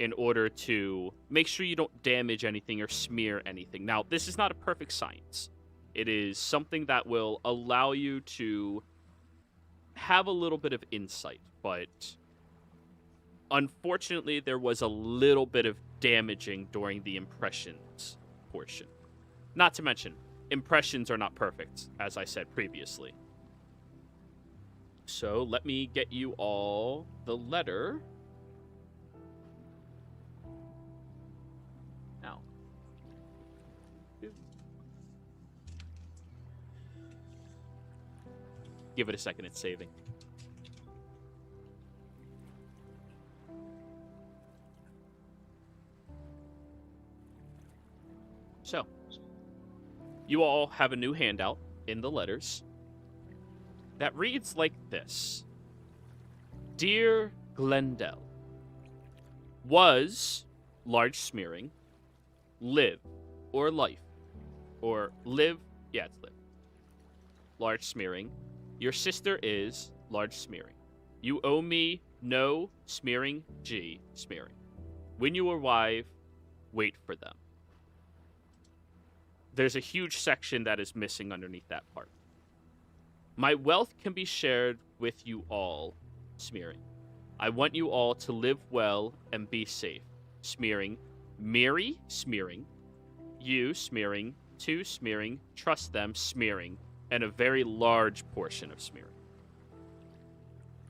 in order to make sure you don't damage anything or smear anything. Now, this is not a perfect science. It is something that will allow you to have a little bit of insight, but unfortunately, there was a little bit of damaging during the impressions portion. Not to mention, impressions are not perfect, as I said previously. So let me get you all the letter. Now. Give it a second, it's saving. So, you all have a new handout in the letters that reads like this. Dear Glendale, was large smearing, live, or life, or live, yeah, it's live. Large smearing. Your sister is large smearing. You owe me no smearing, G, smearing. When you arrive, wait for them. There's a huge section that is missing underneath that part. My wealth can be shared with you all, smearing. I want you all to live well and be safe, smearing. Mary, smearing. You, smearing. 2, smearing. Trust them, smearing. And a very large portion of smearing.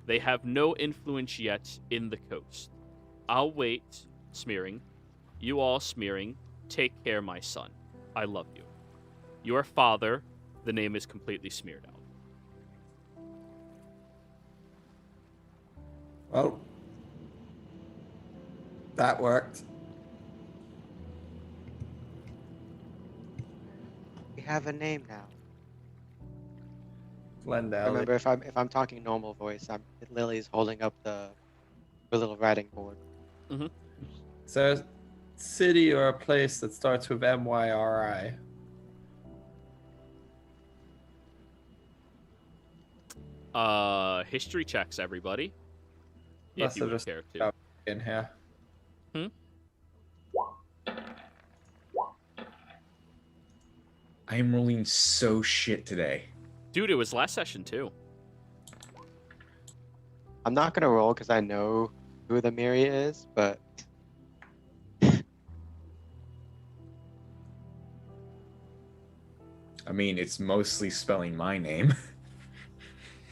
They have no influence yet in the coast. I'll wait, smearing. You all, smearing. Take care, my son. I love you. Your father, the name is completely smeared out. Well, that worked. We have a name now. Glendale. Remember, if I'm talking normal voice, Lily's holding up the A little writing board. Is there a city or a place that starts with MYRI? History checks, everybody. Must If you have would just care to. got in here. I am rolling so shit today. Dude, it was last session too. I'm not gonna roll because I know who the Miri is, but I mean, it's mostly spelling my name.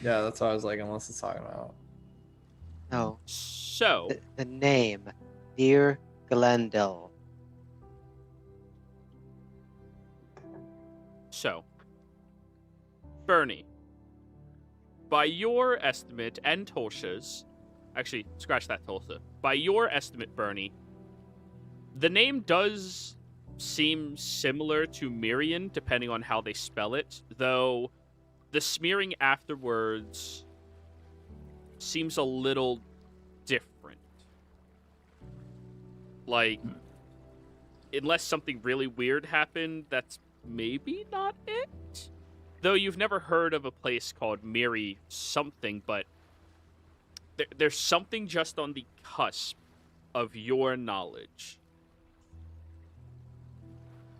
Yeah, that's what I was like, unless it's talking about. no. So, The name, Dear Glendale. Bernie, by your estimate and Tolsha's, actually, scratch that, Tulsa. By your estimate, Bernie, the name does seem similar to Mirian, depending on how they spell it, though the smearing afterwards seems a little different. Like, unless something really weird happened, that's maybe not it? Though you've never heard of a place called Miri something, but there's something just on the cusp of your knowledge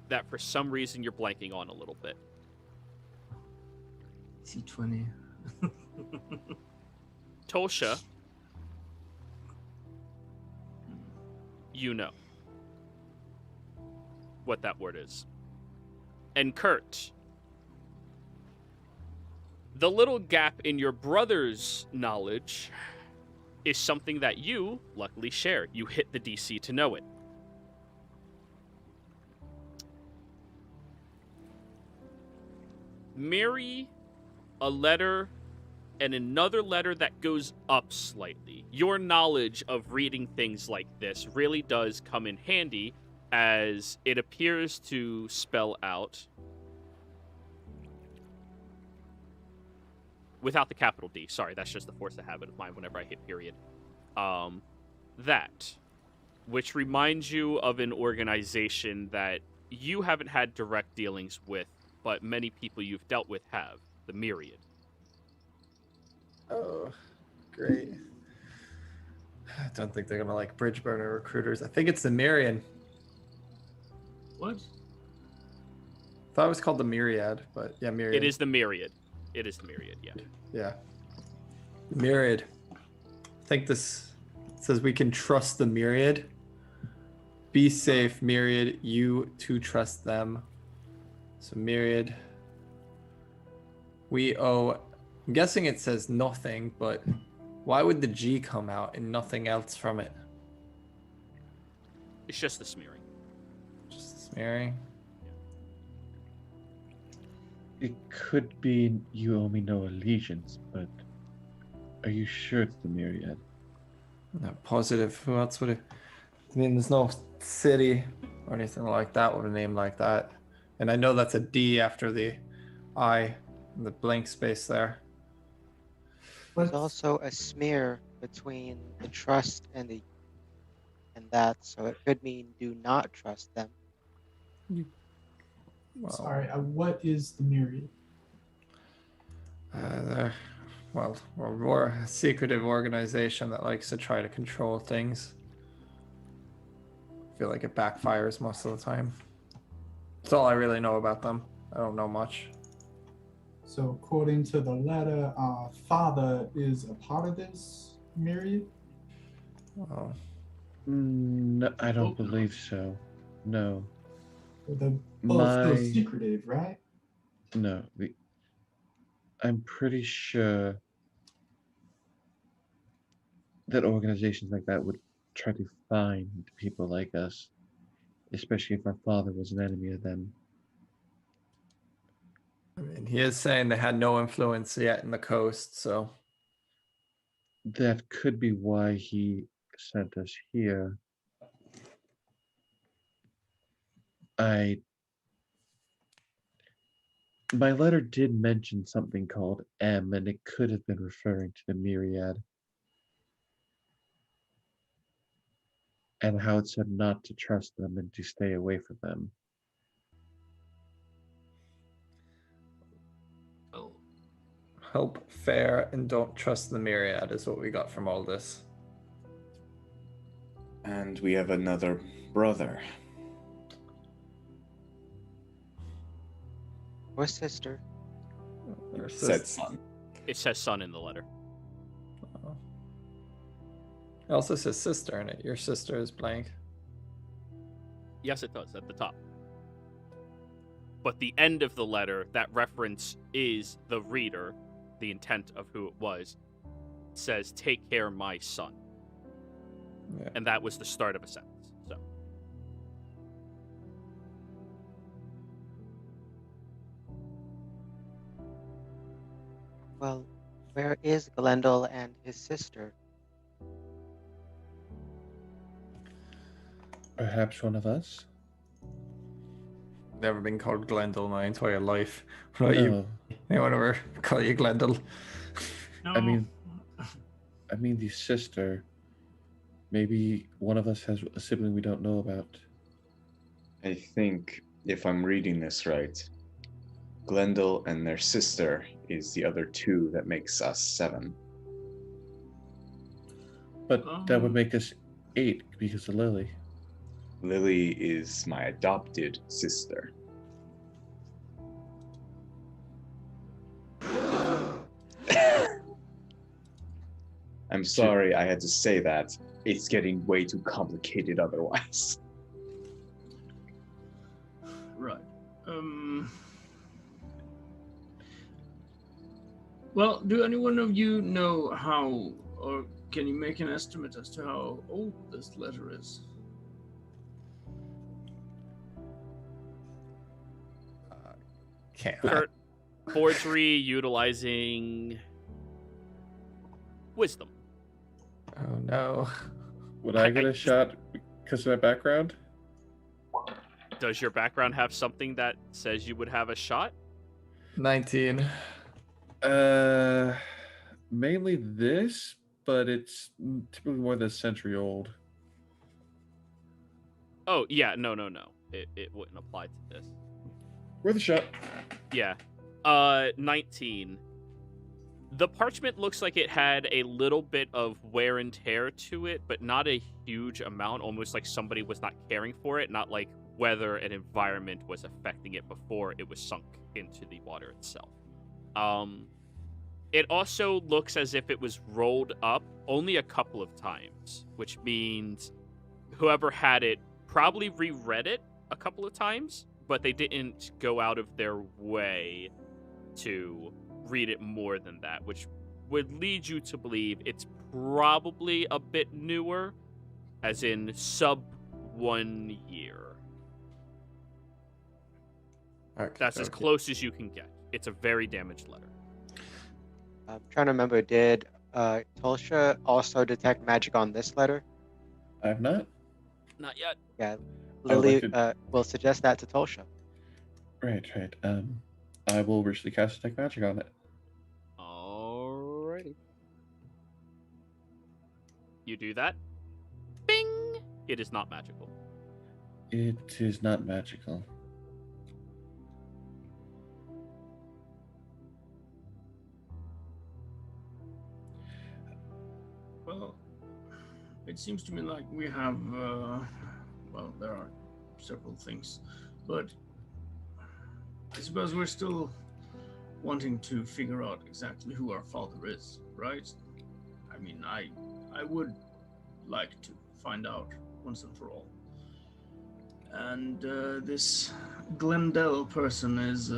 that for some reason you're blanking on a little bit. C20. Tolsha, you know what that word is. And Kurt, the little gap in your brother's knowledge is something that you luckily share. You hit the DC to know it. Mary, a letter, and another letter that goes up slightly. Your knowledge of reading things like this really does come in handy, as it appears to spell out, without the capital D, sorry, that's just the force of habit of mine whenever I hit period. That, which reminds you of an organization that you haven't had direct dealings with, but many people you've dealt with have, the Myriad. Oh, great. I don't think they're gonna like bridge burner recruiters. I think it's the Myriad. What? Thought it was called the Myriad, but yeah, Myriad. It is the Myriad. It is the Myriad, yeah. Yeah. Myriad. I think this says we can trust the Myriad. Be safe, Myriad. You too trust them. So Myriad. We owe. I'm guessing it says nothing, but why would the G come out and nothing else from it? It's just the smearing. Just smearing. It could be you owe me no allegiance, but are you sure it's the Myriad? Not positive. Who else would it? I mean, there's no city or anything like that with a name like that. And I know that's a D after the I, and the blank space there. There's also a smear between the trust and that, so it could mean do not trust them. Well, Sorry, what is the Myriad? We're a secretive organization that likes to try to control things. I feel like it backfires most of the time. That's all I really know about them. I don't know much. So according to the letter, our father is a part of this Myriad? Oh, No, I don't believe so. No. They're both still secretive, right? No. I'm pretty sure that organizations like that would try to find people like us, especially if our father was an enemy of them. I mean, he is saying they had no influence yet in the coast, so That could be why he sent us here. My letter did mention something called M, and it could have been referring to the Myriad. and how it said not to trust them and to stay away from them. Oh, Hope, fair, and don't trust the myriad is what we got from all this. And we have another brother. Or sister. Or Said son. It says son in the letter. Oh. It also says sister in it. Your sister is blank. Yes, it does, at the top. But the end of the letter, that reference is the reader, the intent of who it was, says, "Take care, my son." Yeah. And that was the start of a sentence. So Well, where is Glendale and his sister? Perhaps one of us? Never been called Glendale my entire life. What about you? No. Anyone ever call you Glendale? no. I mean, the sister. Maybe one of us has a sibling we don't know about. I think, if I'm reading this right, Glendale and their sister is the other two that makes us 7. But that would Um. make us 8 because of Lily. Lily is my adopted sister. I'm sorry I had to say that. It's getting way too complicated otherwise. Right. Well, do any one of you know how, or can you make an estimate as to how old this letter is? Can't. Kurt, forgery utilizing wisdom. Oh no. Would I get a shot because of my background? Does your background have something that says you would have a shot? 19. Mainly this, but it's typically more than a century old. Oh, yeah, no. It wouldn't apply to this. Worth a shot. Yeah. 19. The parchment looks like it had a little bit of wear and tear to it, but not a huge amount, almost like somebody was not caring for it, not like whether an environment was affecting it before it was sunk into the water itself. It also looks as if it was rolled up only a couple of times, which means whoever had it probably reread it a couple of times, but they didn't go out of their way to read it more than that, which would lead you to believe it's probably a bit newer, as in sub 1 year. Okay, That's as close as you can get. It's a very damaged letter. I'm trying to remember, did Tulsha also detect magic on this letter? I have not. Not yet. Yeah, I would Lily like will suggest that to Tulsha. Right. I will richly cast Detect Magic on it. Alrighty. You do that. Bing! It is not magical. It is not magical. Well, it seems to me like we have, well, there are several things, but I suppose we're still wanting to figure out exactly who our father is, right? I mean, I would like to find out once and for all. And this Glendale person is,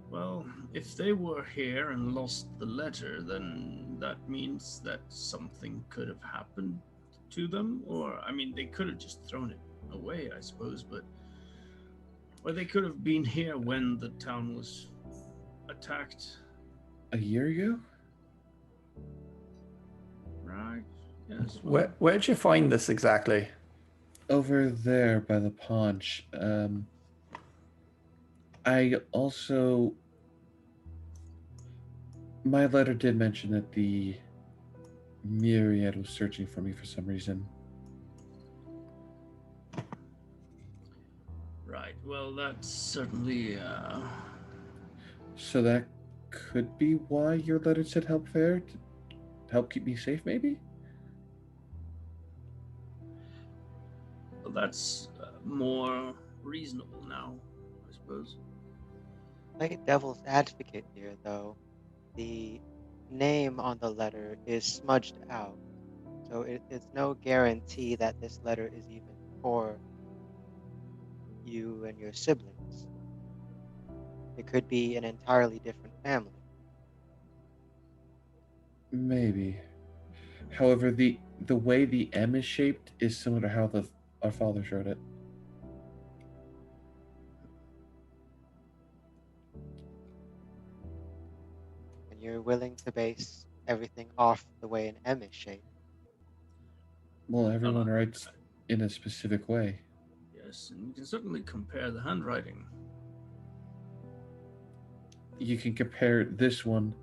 well, if they were here and lost the letter, then that means that something could have happened to them, or, I mean, they could have just thrown it away, I suppose, but, or they could have been here when the town was attacked. A year ago? Right, yes. Well, Where'd you find this exactly? Over there by the paunch. I also... My letter did mention that the Myriad was searching for me for some reason. Right. Well, that's certainly. So that could be why your letter said help there? To help keep me safe, maybe? Well, that's more reasonable now, I suppose. Play devil's advocate here, though. The name on the letter is smudged out, so it's no guarantee that this letter is even for you and your siblings. It could be an entirely different family. Maybe. However, the way the M is shaped is similar to how our fathers wrote it. And you're willing to base everything off the way an M is shaped. Well, everyone writes in a specific way. Yes, and you can certainly compare the handwriting. You can compare this one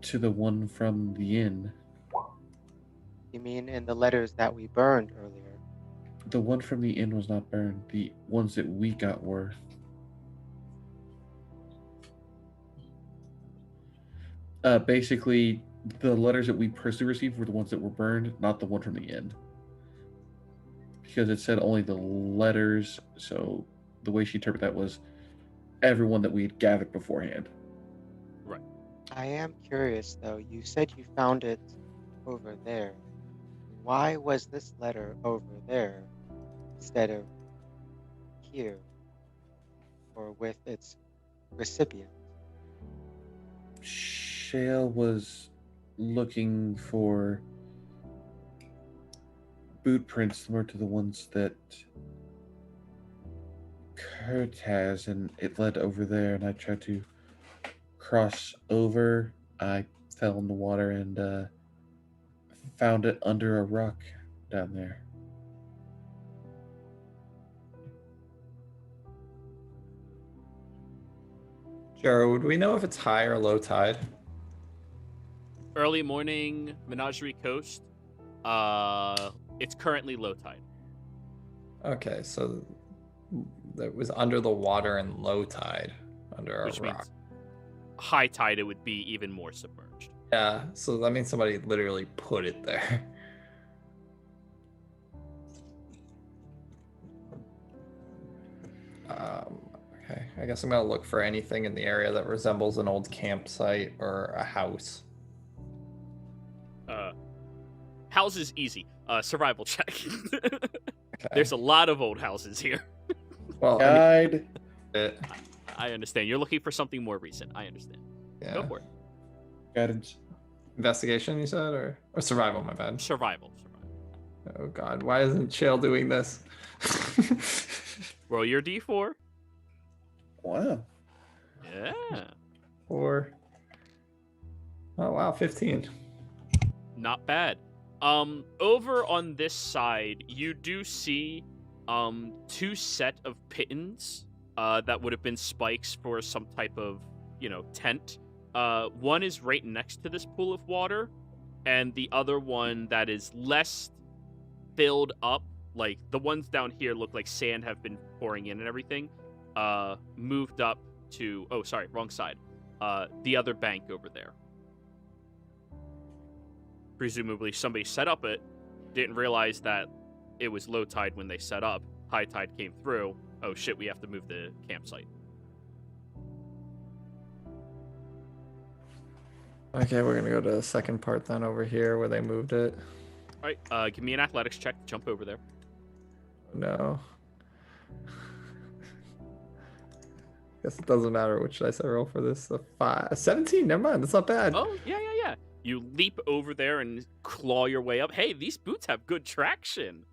to the one from the inn. You mean in the letters that we burned earlier? The one from the inn was not burned. The ones that we got were. Basically, the letters that we personally received were the ones that were burned, not the one from the inn. Because it said only the letters, so the way she interpreted that was everyone that we had gathered beforehand. Right. I am curious, though. You said you found it over there. Why was this letter over there instead of here or with its recipient? Shale was looking for boot prints similar to the ones that Kurt has, and it led over there, and I tried to cross over. I fell in the water and found it under a rock down there. Jared, would we know if it's high or low tide? Early morning, Menagerie Coast. It's currently low tide. Okay, so that was under the water and low tide under a Which rock. means high tide, it would be even more submerged. Yeah, so that means somebody literally put it there. Okay, I guess I'm gonna look for anything in the area that resembles an old campsite or a house. House is easy. Survival check. Okay. There's a lot of old houses here. Well, Guide. I understand. You're looking for something more recent. I understand. yeah. Go for it. Guidance. Investigation, you said, or survival? My bad. Survival. Oh God, why isn't Shale doing this? Roll your D4. Wow. Yeah. 4. Oh wow, 15. Not bad. Over on this side, you do see two set of pittons that would have been spikes for some type of, tent. One is right next to this pool of water, and the other one that is less filled up, like the ones down here look like sand have been pouring in and everything, moved up to, oh, sorry, wrong side. The other bank over there. Presumably somebody set up it, didn't realize that it was low tide when they set up. High tide came through. Oh shit, we have to move the campsite. Okay, we're gonna go to the second part then over here where they moved it. All right, give me an athletics check to jump over there. No. Guess it doesn't matter which dice I roll for this. A 17, never mind, that's not bad. Oh, yeah. You leap over there and claw your way up. Hey, these boots have good traction.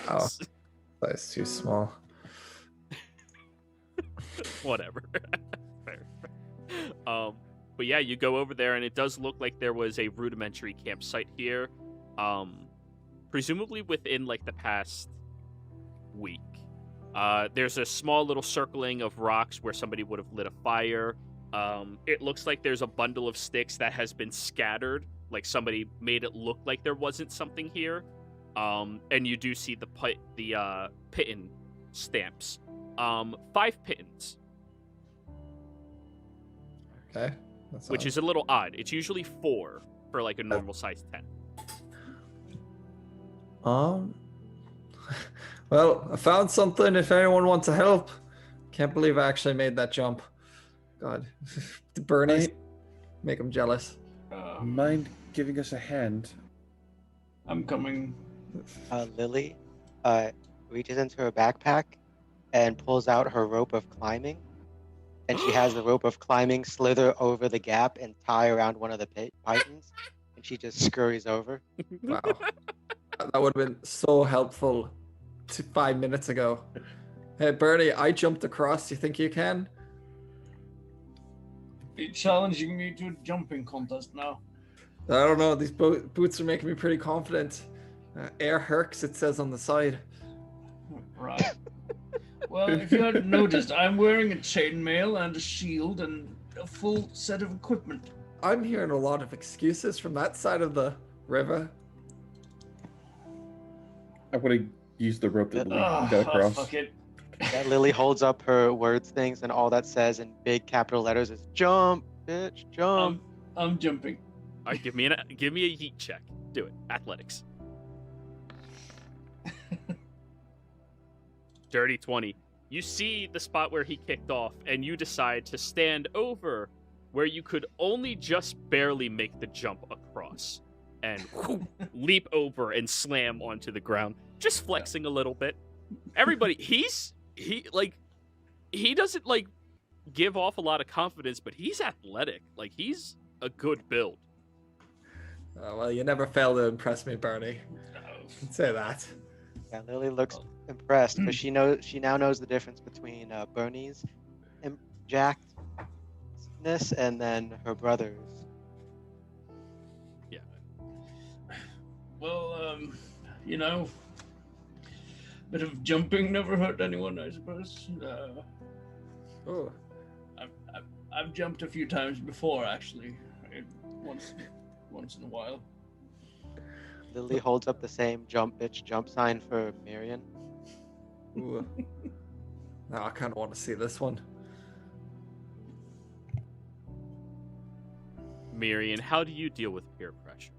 Oh, size too small. Whatever. Fair. But yeah, you go over there, and it does look like there was a rudimentary campsite here. Presumably within, like, the past week. There's a small little circling of rocks where somebody would have lit a fire. It looks like there's a bundle of sticks that has been scattered like somebody made it look like there wasn't something here. And you do see the piton stamps. 5 pitons. Okay. Which is a little odd. It's usually 4 for like a normal size tent. Well, I found something if anyone wants to help. Can't believe I actually made that jump. God. Bernie, make him jealous. Mind giving us a hand? I'm coming. Lily reaches into her backpack and pulls out her rope of climbing. And she has the rope of climbing slither over the gap and tie around one of the pythons. And she just scurries over. Wow. That would have been so helpful 5 minutes ago. Hey, Bernie, I jumped across. You think you can? You're challenging me to a jumping contest now. I don't know. These boots are making me pretty confident. Air Hercs, it says on the side. Right. Well, if you hadn't noticed, I'm wearing a chainmail and a shield and a full set of equipment. I'm hearing a lot of excuses from that side of the river. I would have used the rope that we got across. Fuck it. Yeah, Lily holds up her words things, and all that says in big capital letters is "Jump, bitch, jump." I'm jumping. All right, give me a yeet check. Do it. Athletics. Dirty 20. You see the spot where he kicked off, and you decide to stand over where you could only just barely make the jump across, and leap over and slam onto the ground, just flexing a little bit. Everybody, he doesn't like give off a lot of confidence, but he's athletic. Like, he's a good build. Well, you never fail to impress me, Bernie. I'd say that. Yeah, Lily looks impressed, but she now knows the difference between Bernie's jackedness and then her brother's. Yeah. Well, you know, bit of jumping never hurt anyone, I suppose. Oh. I've jumped a few times before, actually. Once in a while. Lily holds up the same "Jump, bitch, jump" sign for Marion. Ooh. Now I kind of want to see this one. Marion, how do you deal with peer pressure?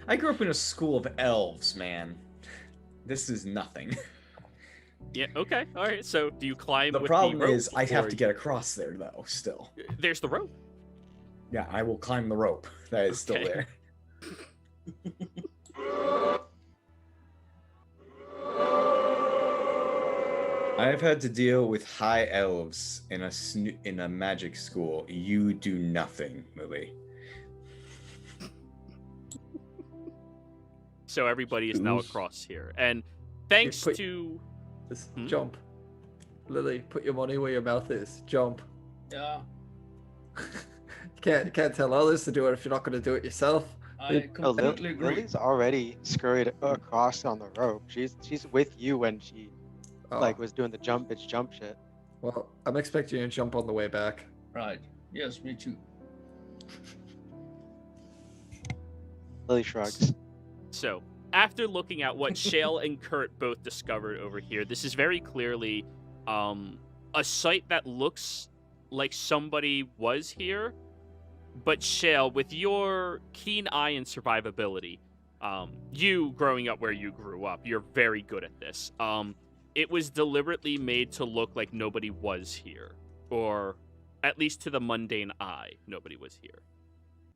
I grew up in a school of elves, man. This is nothing. Yeah, okay, all right. So do you climb The with problem the rope? is I have or to get across there, though, still. There's the rope. Yeah, I will climb the rope. That is still Okay. there. I have had to deal with high elves in a magic school. You do nothing, Lily. So everybody is now Oof. across here, and thanks put- to Just jump. Lily, put your money where your mouth is. Jump. Yeah, You can't tell others to do it if you're not going to do it yourself. I Oh, completely agree. Lily's already scurried across on the rope. She's with you when she Oh, was doing the "Jump, bitch, jump" shit. well, I'm expecting you to jump on the way back. Right. Yes, me too. Lily shrugs. So, after looking at what Shale and Kurt both discovered over here, this is very clearly a site that looks like somebody was here. But Shale, with your keen eye and survivability, you growing up where you grew up, you're very good at this. It was deliberately made to look like nobody was here, or at least to the mundane eye, nobody was here.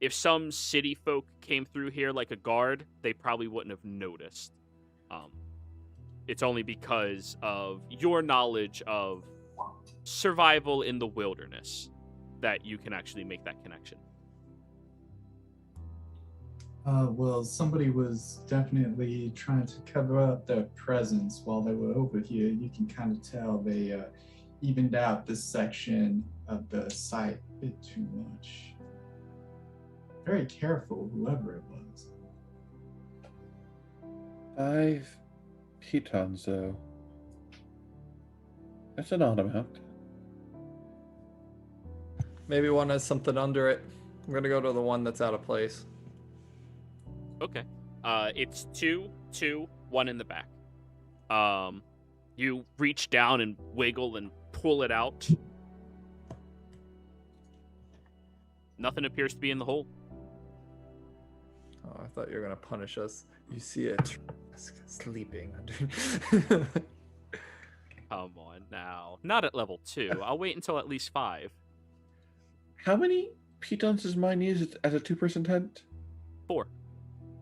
If some city folk came through here like a guard, they probably wouldn't have noticed. It's only because of your knowledge of survival in the wilderness that you can actually make that connection. Well, somebody was definitely trying to cover up their presence while they were over here. You can kind of tell they evened out this section of the site a bit too much. Very careful, whoever it was. 5 pitons, though. That's an odd amount. Maybe one has something under it. I'm gonna go to the one that's out of place. Okay. It's 2, 2, 1 in the back. You reach down and wiggle and pull it out. Nothing appears to be in the hole. Oh, I thought you were gonna punish us. You see it sleeping under. Come on now. Not at level 2. I'll wait until at least 5. How many pitons does mine use as a two-person tent? 4.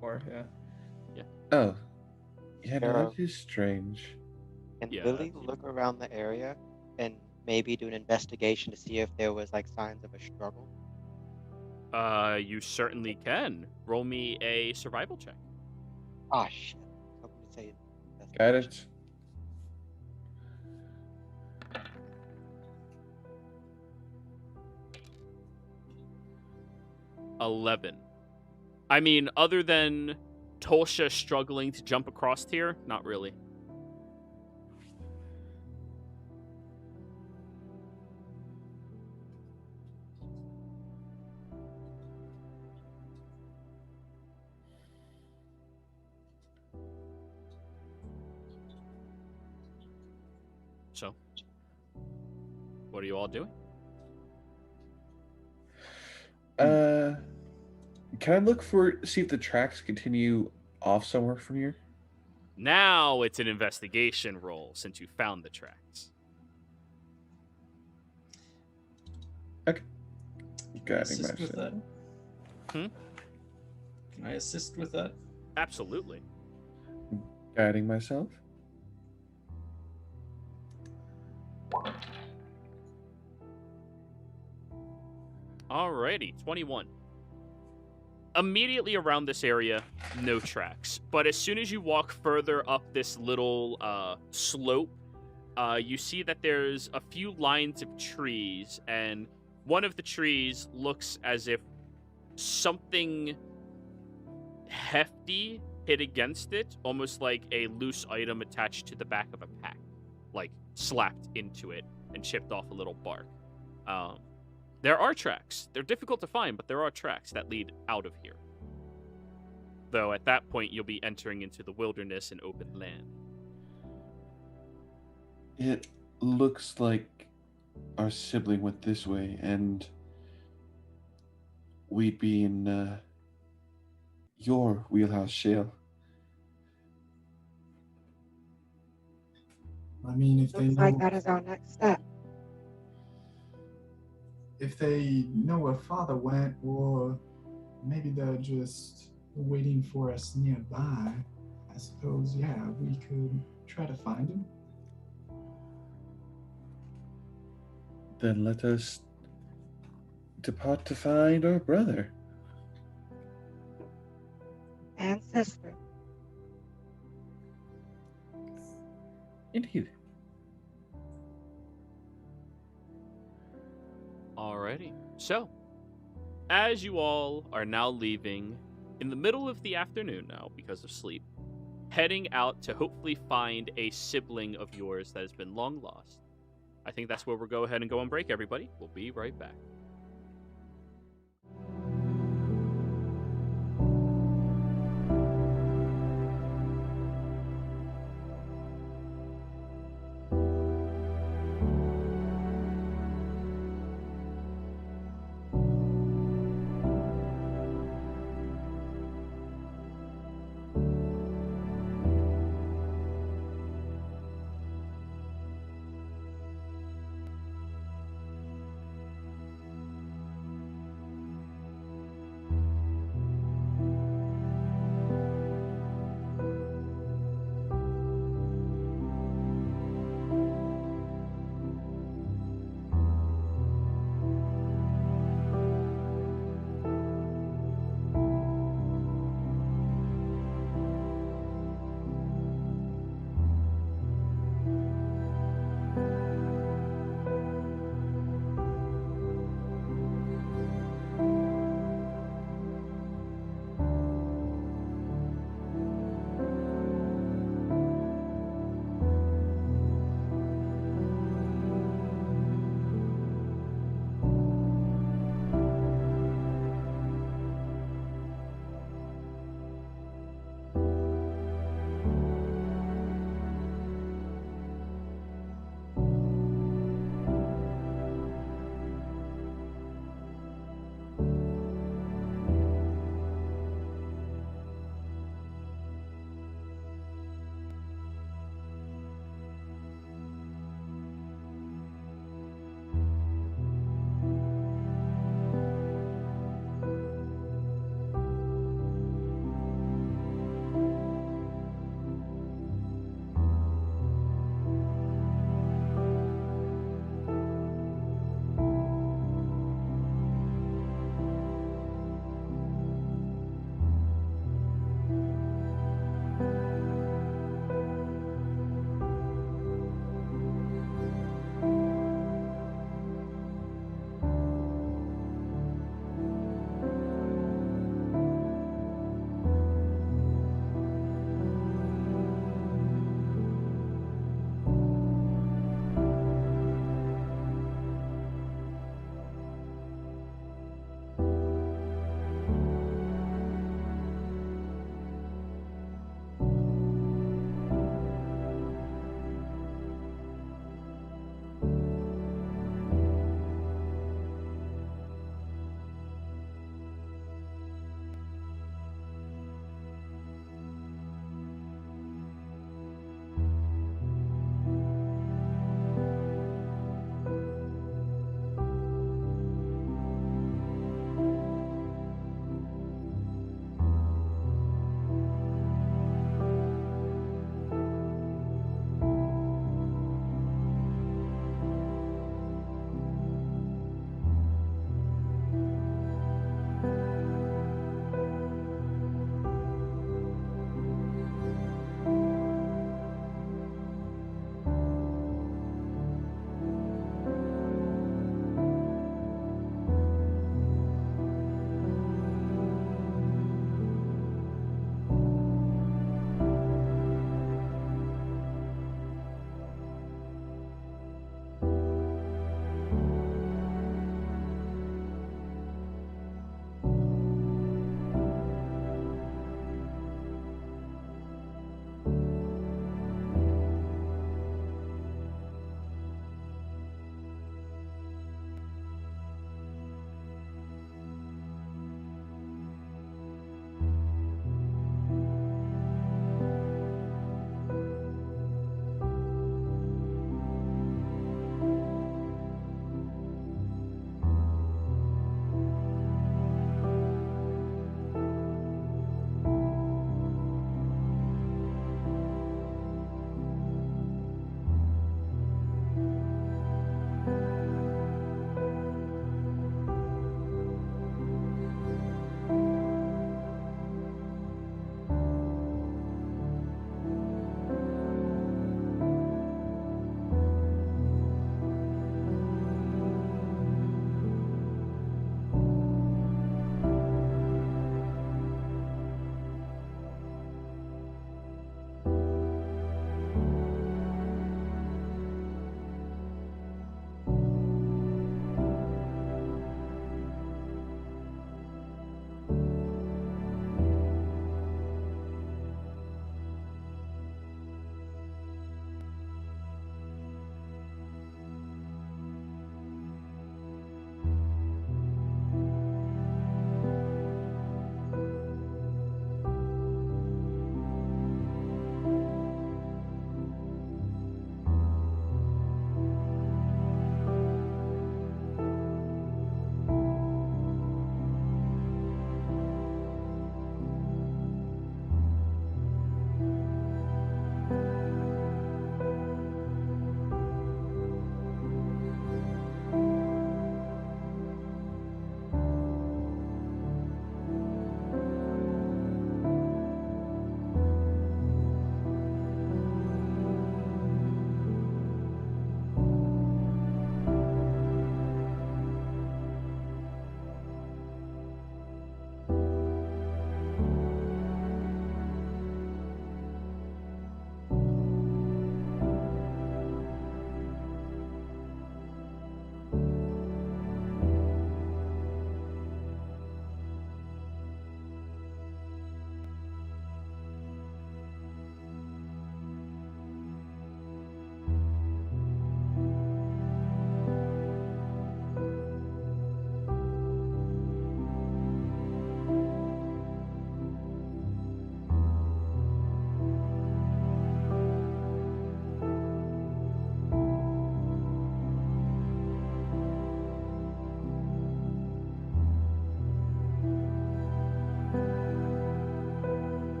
Or yeah. Oh. Yeah, no, There that is strange. Can Yeah, Lily that's- look around the area and maybe do an investigation to see if there was like signs of a struggle? You certainly can. Roll me a survival check. Ah, shit. I was hoping to say Got investigation. it. 11. I mean, other than Tolsha struggling to jump across here, not really. So, what are you all doing? Can I look see if the tracks continue off somewhere from here? Now it's an investigation roll since you found the tracks. Can I Guiding assist with that? myself. Hmm? Can I assist with that? Absolutely. Guiding myself. Alrighty, 21. Immediately around this area, no tracks. But as soon as you walk further up this little slope, you see that there's a few lines of trees, and one of the trees looks as if something hefty hit against it, almost like a loose item attached to the back of a pack, like slapped into it and chipped off a little bark. There are tracks. They're difficult to find, but there are tracks that lead out of here. Though at that point, you'll be entering into the wilderness and open land. It looks like our sibling went this way, and we'd be in your wheelhouse, Shale. I mean, if they Looks know, like that is our next step. if they know where father went, or maybe they're just waiting for us nearby, I suppose, yeah, we could try to find him. Then let us depart to find our brother. And sister. Indeed. Alrighty. So, as you all are now leaving in the middle of the afternoon now because of sleep, heading out to hopefully find a sibling of yours that has been long lost, I think that's where we'll go ahead and go on break, everybody. We'll be right back.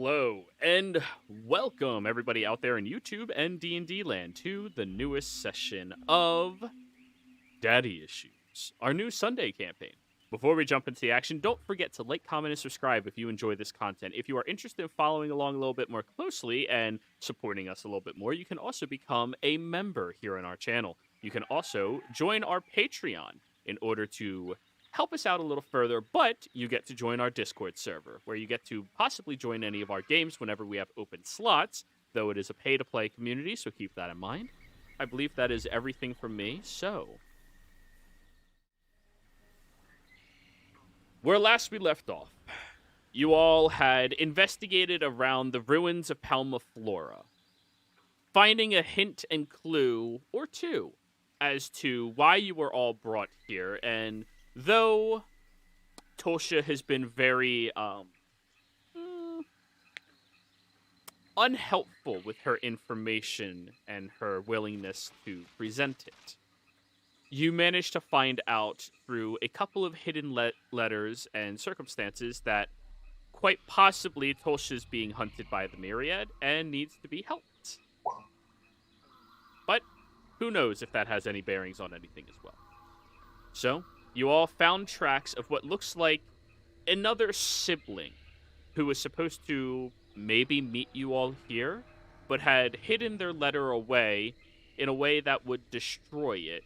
Hello, and welcome everybody out there in YouTube and D&D land to the newest session of Daddy Issues, our new Sunday campaign. Before we jump into the action, don't forget to like, comment, and subscribe if you enjoy this content. If you are interested in following along a little bit more closely and supporting us a little bit more, you can also become a member here on our channel. You can also join our Patreon in order to help us out a little further, but you get to join our Discord server, where you get to possibly join any of our games whenever we have open slots, though it is a pay-to-play community, so keep that in mind. I believe that is everything from me, so... Where last we left off, you all had investigated around the ruins of Palma Flora, finding a hint and clue, or two, as to why you were all brought here, and though Tosha has been very unhelpful with her information and her willingness to present it, you managed to find out through a couple of hidden letters and circumstances that quite possibly Tosha's being hunted by the Myriad and needs to be helped. But who knows if that has any bearings on anything as well. So, you all found tracks of what looks like another sibling who was supposed to maybe meet you all here, but had hidden their letter away in a way that would destroy it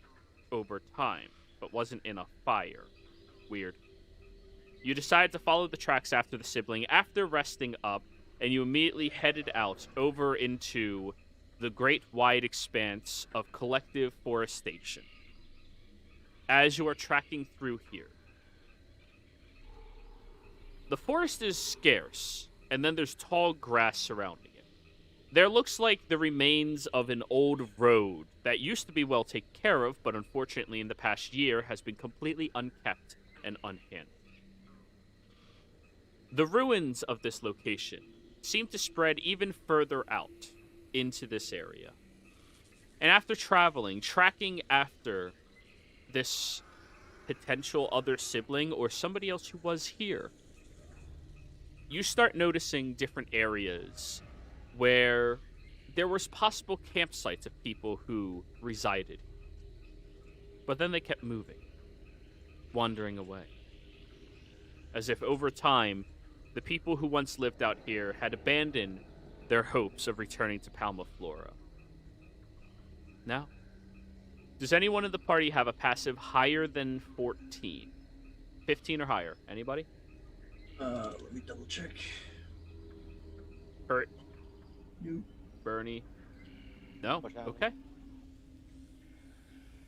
over time, but wasn't in a fire. Weird. You decided to follow the tracks after the sibling after resting up, and you immediately headed out over into the great wide expanse of collective forestation. As you are tracking through here, the forest is scarce, and then there's tall grass surrounding it. There looks like the remains of an old road that used to be well taken care of, but unfortunately in the past year has been completely unkept and unhandled. The ruins of this location seem to spread even further out into this area. And after tracking after this potential other sibling or somebody else who was here, you start noticing different areas where there was possible campsites of people who resided. But then they kept moving, wandering away. As if over time, the people who once lived out here had abandoned their hopes of returning to Palma Flora. Now, does anyone in the party have a passive higher than 14? 15 or higher? Anybody? Let me double check. Hurt? You. Bernie? No? Watch out. Okay.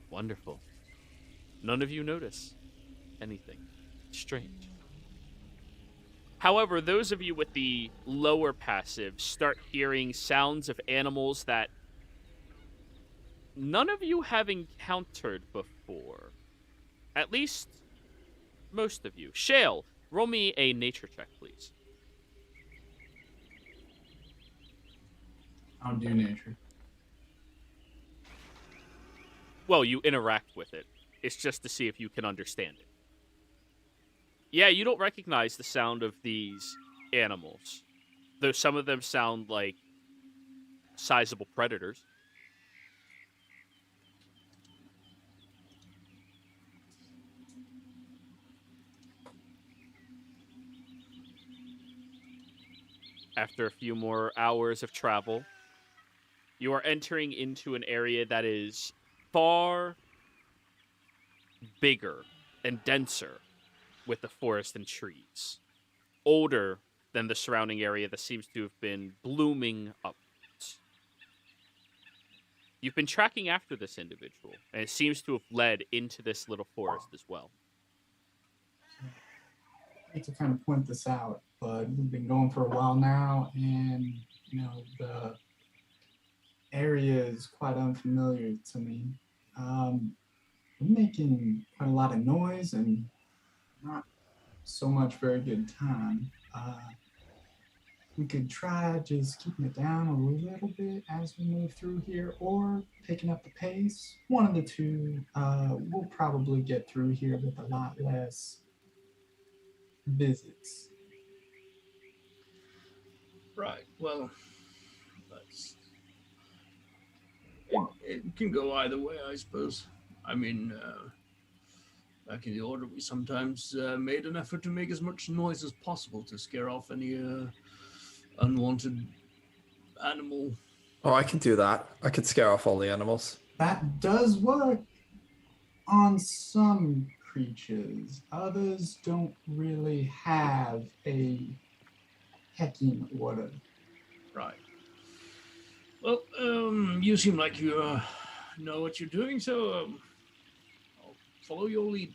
Wonderful. None of you notice anything strange. However, those of you with the lower passive start hearing sounds of animals that none of you have encountered before. At least, most of you. Shale, roll me a nature check, please. I'll do nature. Well, you interact with it. It's just to see if you can understand it. Yeah, you don't recognize the sound of these animals, though some of them sound like sizable predators. After a few more hours of travel, you are entering into an area that is far bigger and denser with the forest and trees. Older than the surrounding area that seems to have been blooming upwards. You've been tracking after this individual, and it seems to have led into this little forest as well. I hate to kind of point this out, but we've been going for a while now, and the area is quite unfamiliar to me. We're making quite a lot of noise and not so much very good time. We could try just keeping it down a little bit as we move through here, or picking up the pace. One of the two. We'll probably get through here with a lot less visits. Right. Well, that's it can go either way, I suppose. I mean, back in the order, we sometimes made an effort to make as much noise as possible to scare off any unwanted animal. Oh, I can do that. I can scare off all the animals. That does work on some creatures. Others don't really have a hecking order. Right. Well, you seem like you know what you're doing, so I'll follow your lead.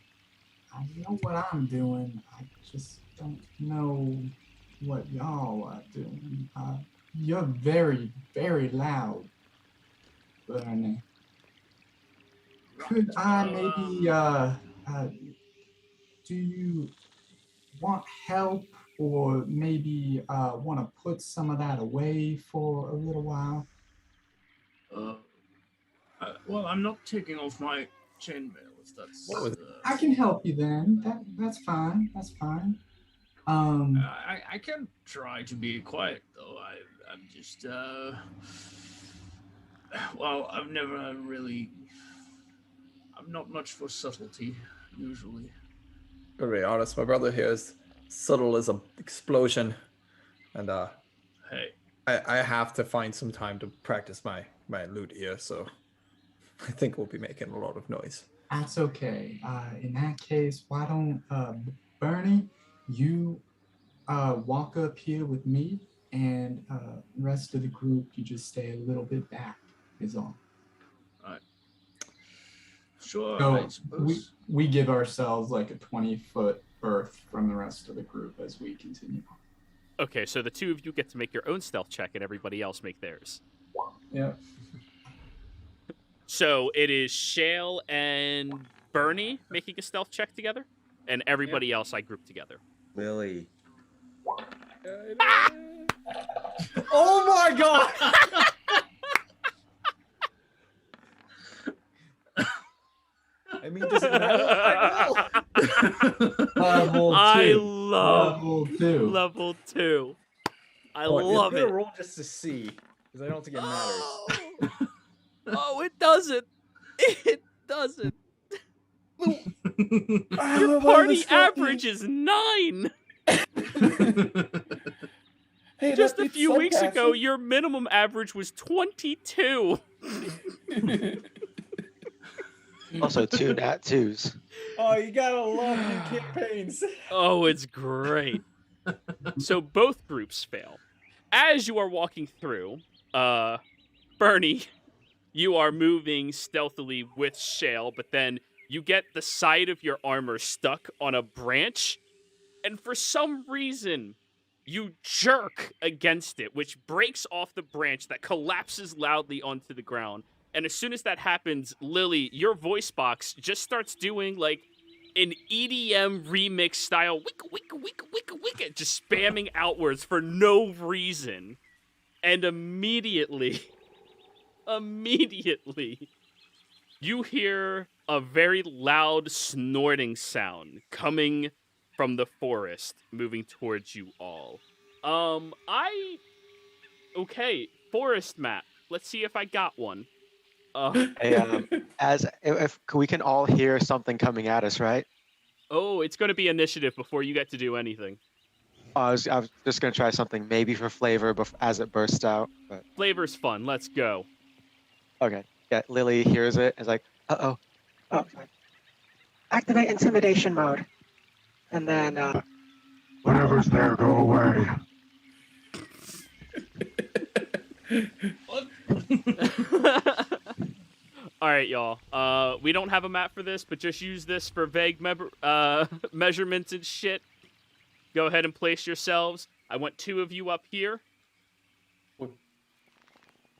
I know what I'm doing. I just don't know what y'all are doing. You're very, very loud, Bernie. Could I maybe, do you want help or maybe want to put some of that away for a little while? Well, I'm not taking off my chainmail if that's... I can help you then. That's fine. That's fine. I can try to be quiet, though. I'm just, well, I've never really... I'm not much for subtlety, usually. To be honest, my brother here is subtle as an explosion. And Hey. I have to find some time to practice my lute here, so I think we'll be making a lot of noise. That's okay. In that case, why don't Bernie, you walk up here with me, and rest of the group, you just stay a little bit back, is all. All right. Sure, So I suppose. we give ourselves like a 20-foot berth from the rest of the group as we continue on. Okay, so the two of you get to make your own stealth check, and everybody else make theirs. Yeah. So it is Shale and Bernie making a stealth check together, and everybody else I group together. Lily. Ah! Oh my god! I mean, does it matter? Level 2. I love Level 2. I love I'm it. gonna roll just to see, because I don't think it matters. Oh, it doesn't. It doesn't. Your party average is 9. Hey, Just a few weeks ago, your minimum average was 22. Also, 2 nat 2s. Oh, you gotta love new campaigns. Oh, it's great. So both groups fail. As you are walking through, Bernie, you are moving stealthily with Shale, but then you get the side of your armor stuck on a branch, and for some reason, you jerk against it, which breaks off the branch that collapses loudly onto the ground. And as soon as that happens, Lily, your voice box just starts doing like an EDM remix style wicka wicka wicka wicka wicka, just spamming outwards for no reason. And immediately, you hear a very loud snorting sound coming from the forest, moving towards you all. Okay, forest map. Let's see if I got one. Hey, if we can all hear something coming at us, right? Oh, it's going to be initiative before you get to do anything. I was just gonna try something maybe for flavor, as it bursts out. But Flavor's fun. Let's go. okay, yeah. Lily hears it. Is like, uh-oh. Oh, sorry. Activate intimidation mode. And then, Whatever's there, go away. All right, y'all. We don't have a map for this, but just use this for vague measurements and shit. Go ahead and place yourselves. I want 2 of you up here.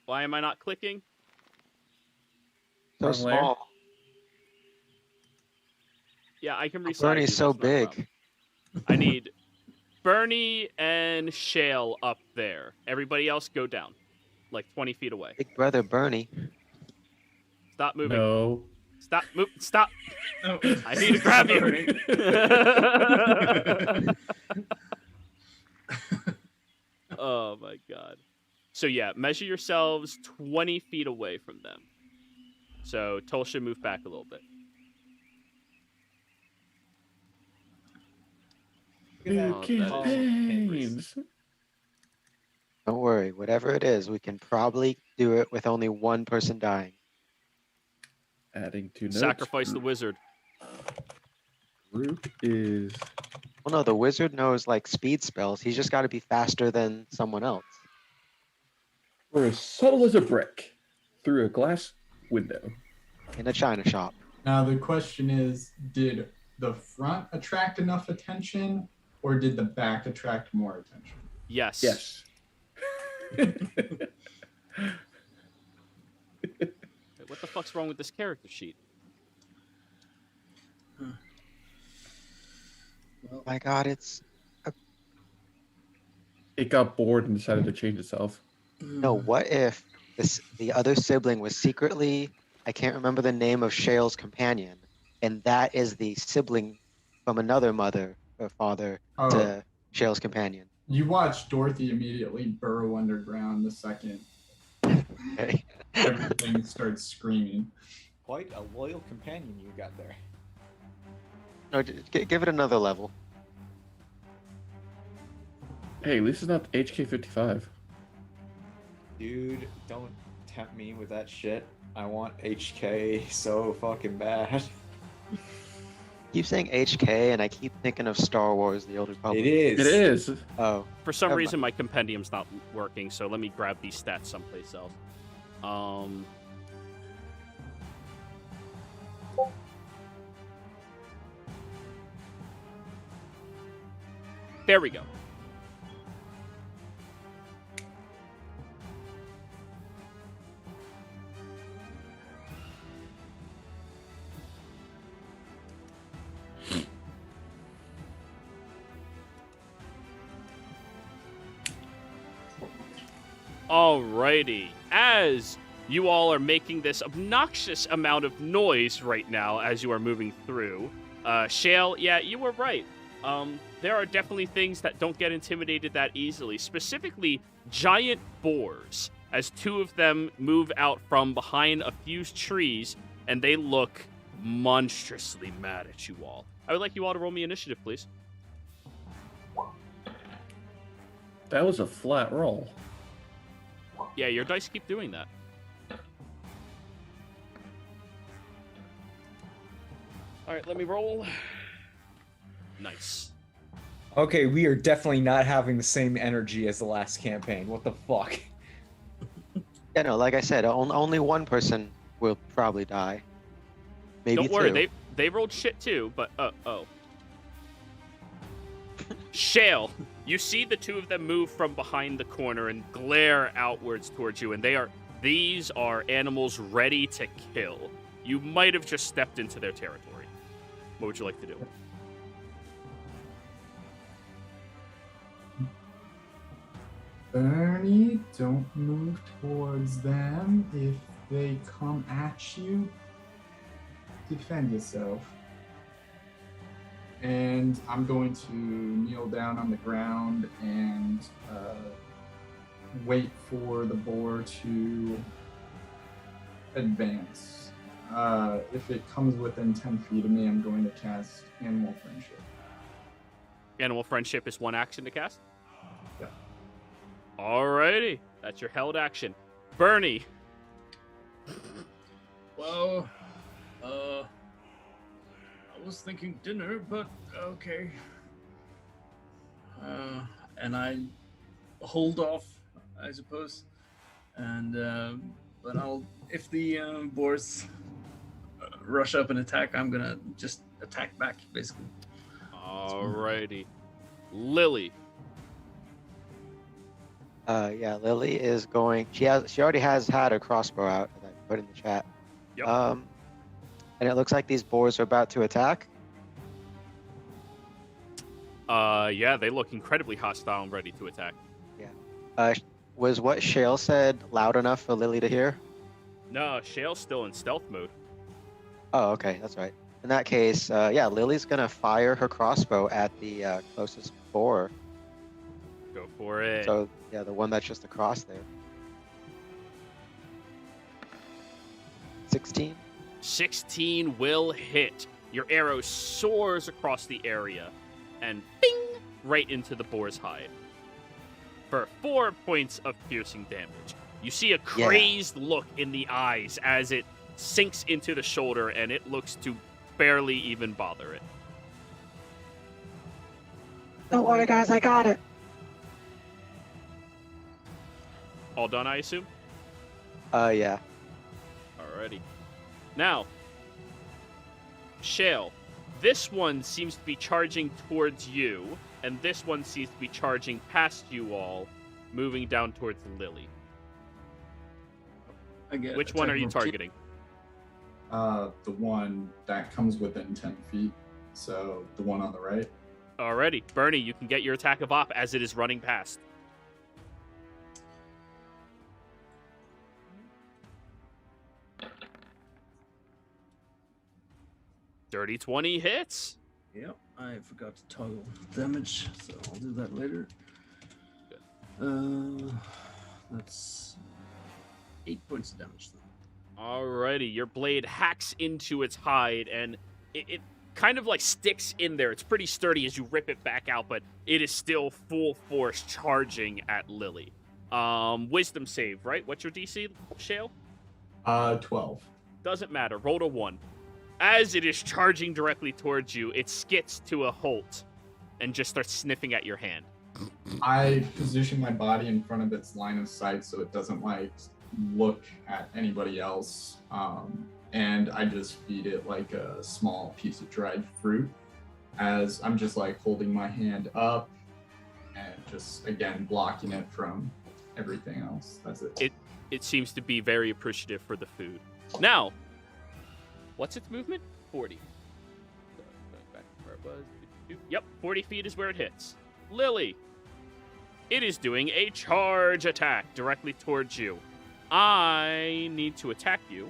Why am I not clicking? So small. Yeah, I can resize. Bernie's you, so that's not a big. problem. I need Bernie and Shale up there. Everybody else go down, like 20 feet away. Big brother Bernie. Stop moving. No. Stop. Move. Stop. Oh. I need to grab you. Oh my my god. So yeah, measure yourselves 20 feet away from them. So Tulsha, move back a little bit. New Oh, that is campaigns. Don't worry, whatever it is, we can probably do it with only one person dying. Adding to notes. Sacrifice the wizard. Group is Well, no, the wizard knows like speed spells. He's just got to be faster than someone else. we're as subtle as a brick through a glass window. In a china shop. Now the question is, did the front attract enough attention, or did the back attract more attention? Yes. Yes. What the fuck's wrong with this character sheet? Oh my god, it's... It got bored and decided to change itself. No, what if the other sibling was secretly... I can't remember the name of Shale's companion, and that is the sibling from another mother or father to Shale's companion. You watch Dorothy immediately burrow underground the second Okay. everything starts screaming. Quite a loyal companion you got there. No, give it another level. Hey, at least it's not HK55. Dude, don't tempt me with that shit. I want HK so fucking bad. Keep saying HK, and I keep thinking of Star Wars: The Old Republic. It is. It is. Oh, For some Never reason, my compendium's not working, so let me grab these stats someplace else. There we go. Alrighty. As you all are making this obnoxious amount of noise right now as you are moving through, Shale, yeah, you were right. There are definitely things that don't get intimidated that easily, specifically giant boars, as two of them move out from behind a few trees, and they look monstrously mad at you all. I would like you all to roll me initiative, please. That was a flat roll. Yeah, your dice keep doing that. All right, let me roll. Nice. Okay, we are definitely not having the same energy as the last campaign. What the fuck? yeah, no, like I said, only one person will probably die. Maybe Don't worry, two. they rolled shit too, but Shale, you see the two of them move from behind the corner and glare outwards towards you, and these are animals ready to kill. You might have just stepped into their territory. What would you like to do? Bernie, don't move towards them. If they come at you, defend yourself. And I'm going to kneel down on the ground and wait for the boar to advance. If it comes within 10 feet of me, I'm going to cast Animal Friendship. Animal Friendship is one action to cast? Yeah. Alrighty. That's your held action. Bernie. Well, I was thinking dinner, but okay. And I hold off, I suppose. And but if the boars rush up and attack, I'm gonna just attack back, basically. Alrighty. Lily. Yeah, Lily is going. She already has had her crossbow out that I put in the chat. Yep. And it looks like these boars are about to attack. Yeah, they look incredibly hostile and ready to attack. Was what Shale said loud enough for Lily to hear? No, Shale's still in stealth mode. Oh, okay, that's right. In that case, yeah, Lily's gonna fire her crossbow at the closest boar. Go for it. So yeah, the one that's just across there. 16. 16 will hit. Your arrow soars across the area and bing, right into the boar's hide. For 4 points of piercing damage. You see a crazed look in the eyes as it sinks into the shoulder, and it looks to barely even bother it. Don't worry, guys, I got it. All done, I assume? Yeah. Alrighty. Now, Shale, this one seems to be charging towards you, and this one seems to be charging past you all, moving down towards Lily. Which one are you targeting? The one that comes within 10 feet. So the one on the right. Alrighty. Bernie, you can get your attack of op as it is running past. Dirty 20 hits. Yep, I forgot to toggle damage, so I'll do that later. That's 8 points of damage then. Alrighty, your blade hacks into its hide, and it kind of like sticks in there. It's pretty sturdy as you rip it back out, but it is still full force charging at Lily. Wisdom save, right? What's your DC, Shale? 12. Doesn't matter. Roll a 1. As it is charging directly towards you, it skits to a halt and just starts sniffing at your hand. I position my body in front of its line of sight so it doesn't like look at anybody else, and I just feed it like a small piece of dried fruit as I'm just like holding my hand up and just again blocking it from everything else. That's it. It seems to be very appreciative for the food. Now, what's its movement? 40. So, going back to where it was. Yep, 40 feet is where it hits. Lily, it is doing a charge attack directly towards you. I need to attack you.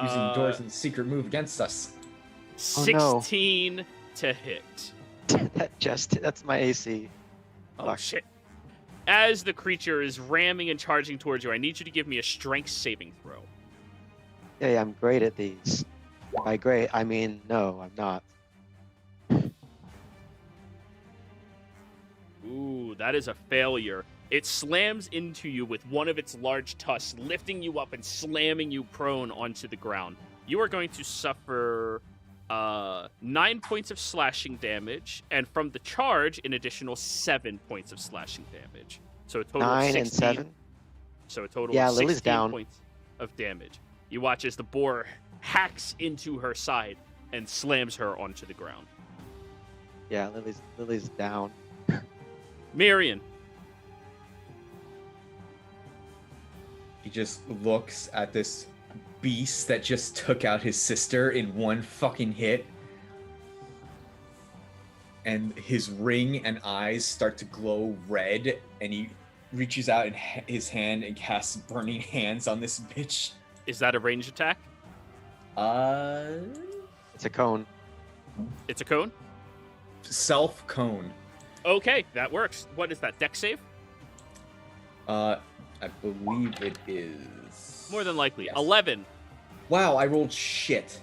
Using Dorsey's secret move against us. 16 to hit. That's my AC. Oh, shit. As the creature is ramming and charging towards you, I need you to give me a strength saving throw. Yeah, I'm great at these. By great, I mean, no, I'm not. Ooh, that is a failure. It slams into you with one of its large tusks, lifting you up and slamming you prone onto the ground. You are going to suffer 9 points of slashing damage, and from the charge, an additional 7 points of slashing damage. So a total 9 of 16, and 7? So a total Yeah, of Lily's 16 down. points of damage. You watch as the boar hacks into her side and slams her onto the ground. Yeah, Lily's down. Marion. He just looks at this beast that just took out his sister in one fucking hit. And his ring and eyes start to glow red, and he reaches out in his hand and casts Burning Hands on this bitch. Is that a ranged attack? It's a cone. It's a cone? Self-cone. Okay, that works. What is that, dex save? I believe it is... More than likely. Yes. 11. Wow, I rolled shit.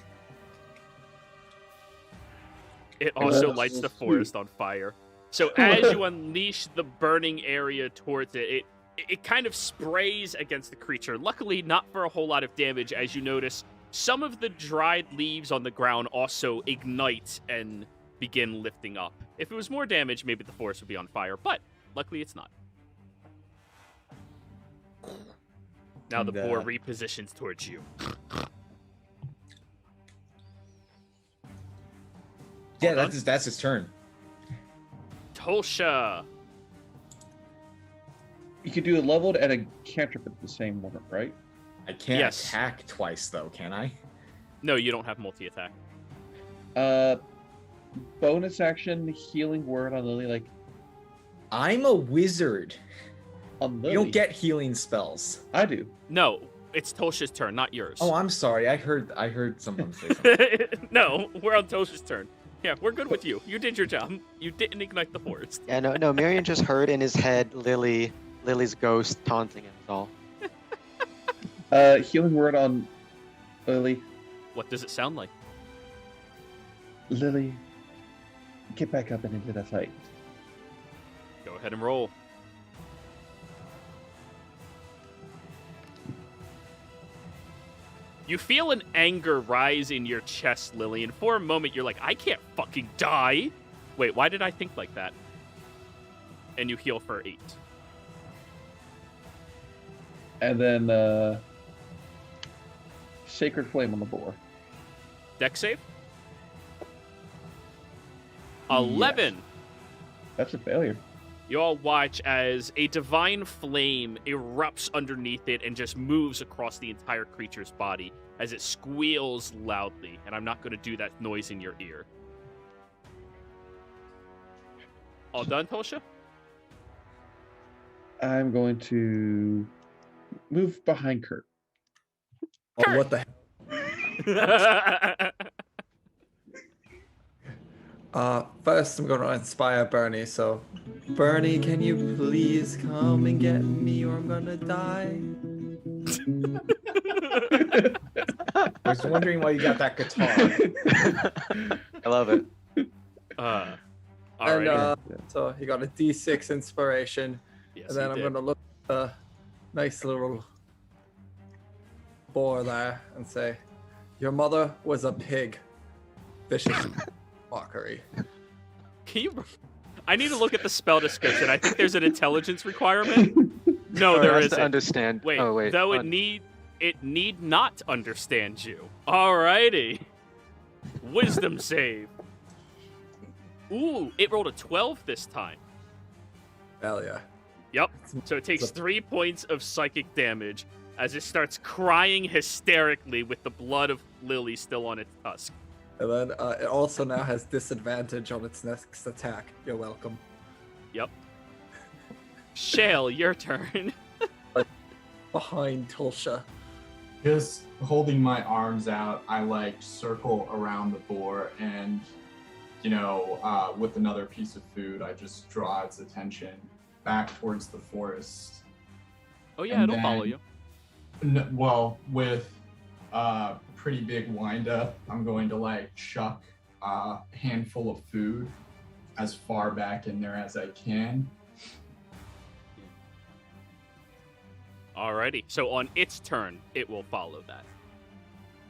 It also lights the forest on fire. So as you unleash the burning area towards it, it kind of sprays against the creature. Luckily, not for a whole lot of damage, as you notice some of the dried leaves on the ground also ignite and begin lifting up. If it was more damage, maybe the forest would be on fire, but luckily it's not. Now the boar repositions towards you. Yeah, that's his turn. Tolsha. You could do a leveled and a cantrip at the same moment, right? I can't attack twice, though, can I? No, you don't have multi-attack. Bonus action, healing word on Lily, like... I'm a wizard. On Lily? You don't get healing spells. I do. No, it's Tolsha's turn, not yours. Oh, I'm sorry. I heard someone say something. No, we're on Tolsha's turn. Yeah, we're good with you. You did your job. You didn't ignite the forest. Yeah, no, Miriam just heard in his head Lily's ghost taunting him, all. Healing word on Lily. What does it sound like? Lily, get back up and into the fight. Go ahead and roll. You feel an anger rise in your chest, Lily, and for a moment you're like, I can't fucking die. Wait, why did I think like that? And you heal for 8. And then, Sacred Flame on the boar. Dex save? 11. Yes. That's a failure. You all watch as a divine flame erupts underneath it and just moves across the entire creature's body as it squeals loudly. And I'm not going to do that noise in your ear. All done, Tosha? I'm going to move behind Kurt. Oh, what the heck? First I'm going to inspire Bernie, so Bernie, can you please come and get me or I'm gonna die? I was wondering why you got that guitar. I love it. All And right. so he got a D6 inspiration, Yes, and then he I'm did. gonna look at the nice little boar there and say, your mother was a pig. Vicious mockery. Can you... I need to look at the spell description. I think there's an intelligence requirement. No, Or there has to isn't. understand. Wait, oh, wait. though it need not understand you. Alrighty. Wisdom save. Ooh, it rolled a 12 this time. Hell yeah. Yep. So it takes 3 points of psychic damage as it starts crying hysterically with the blood of Lily still on its tusk. And then it also now has disadvantage on its next attack. You're welcome. Yep. Shale, your turn. Behind Tulsha. Just holding my arms out, I like circle around the boar and, with another piece of food, I just draw its attention back towards the forest. Oh yeah, And it'll follow then- you. Well, with a pretty big wind-up, I'm going to chuck a handful of food as far back in there as I can. Alrighty. So on its turn, it will follow that.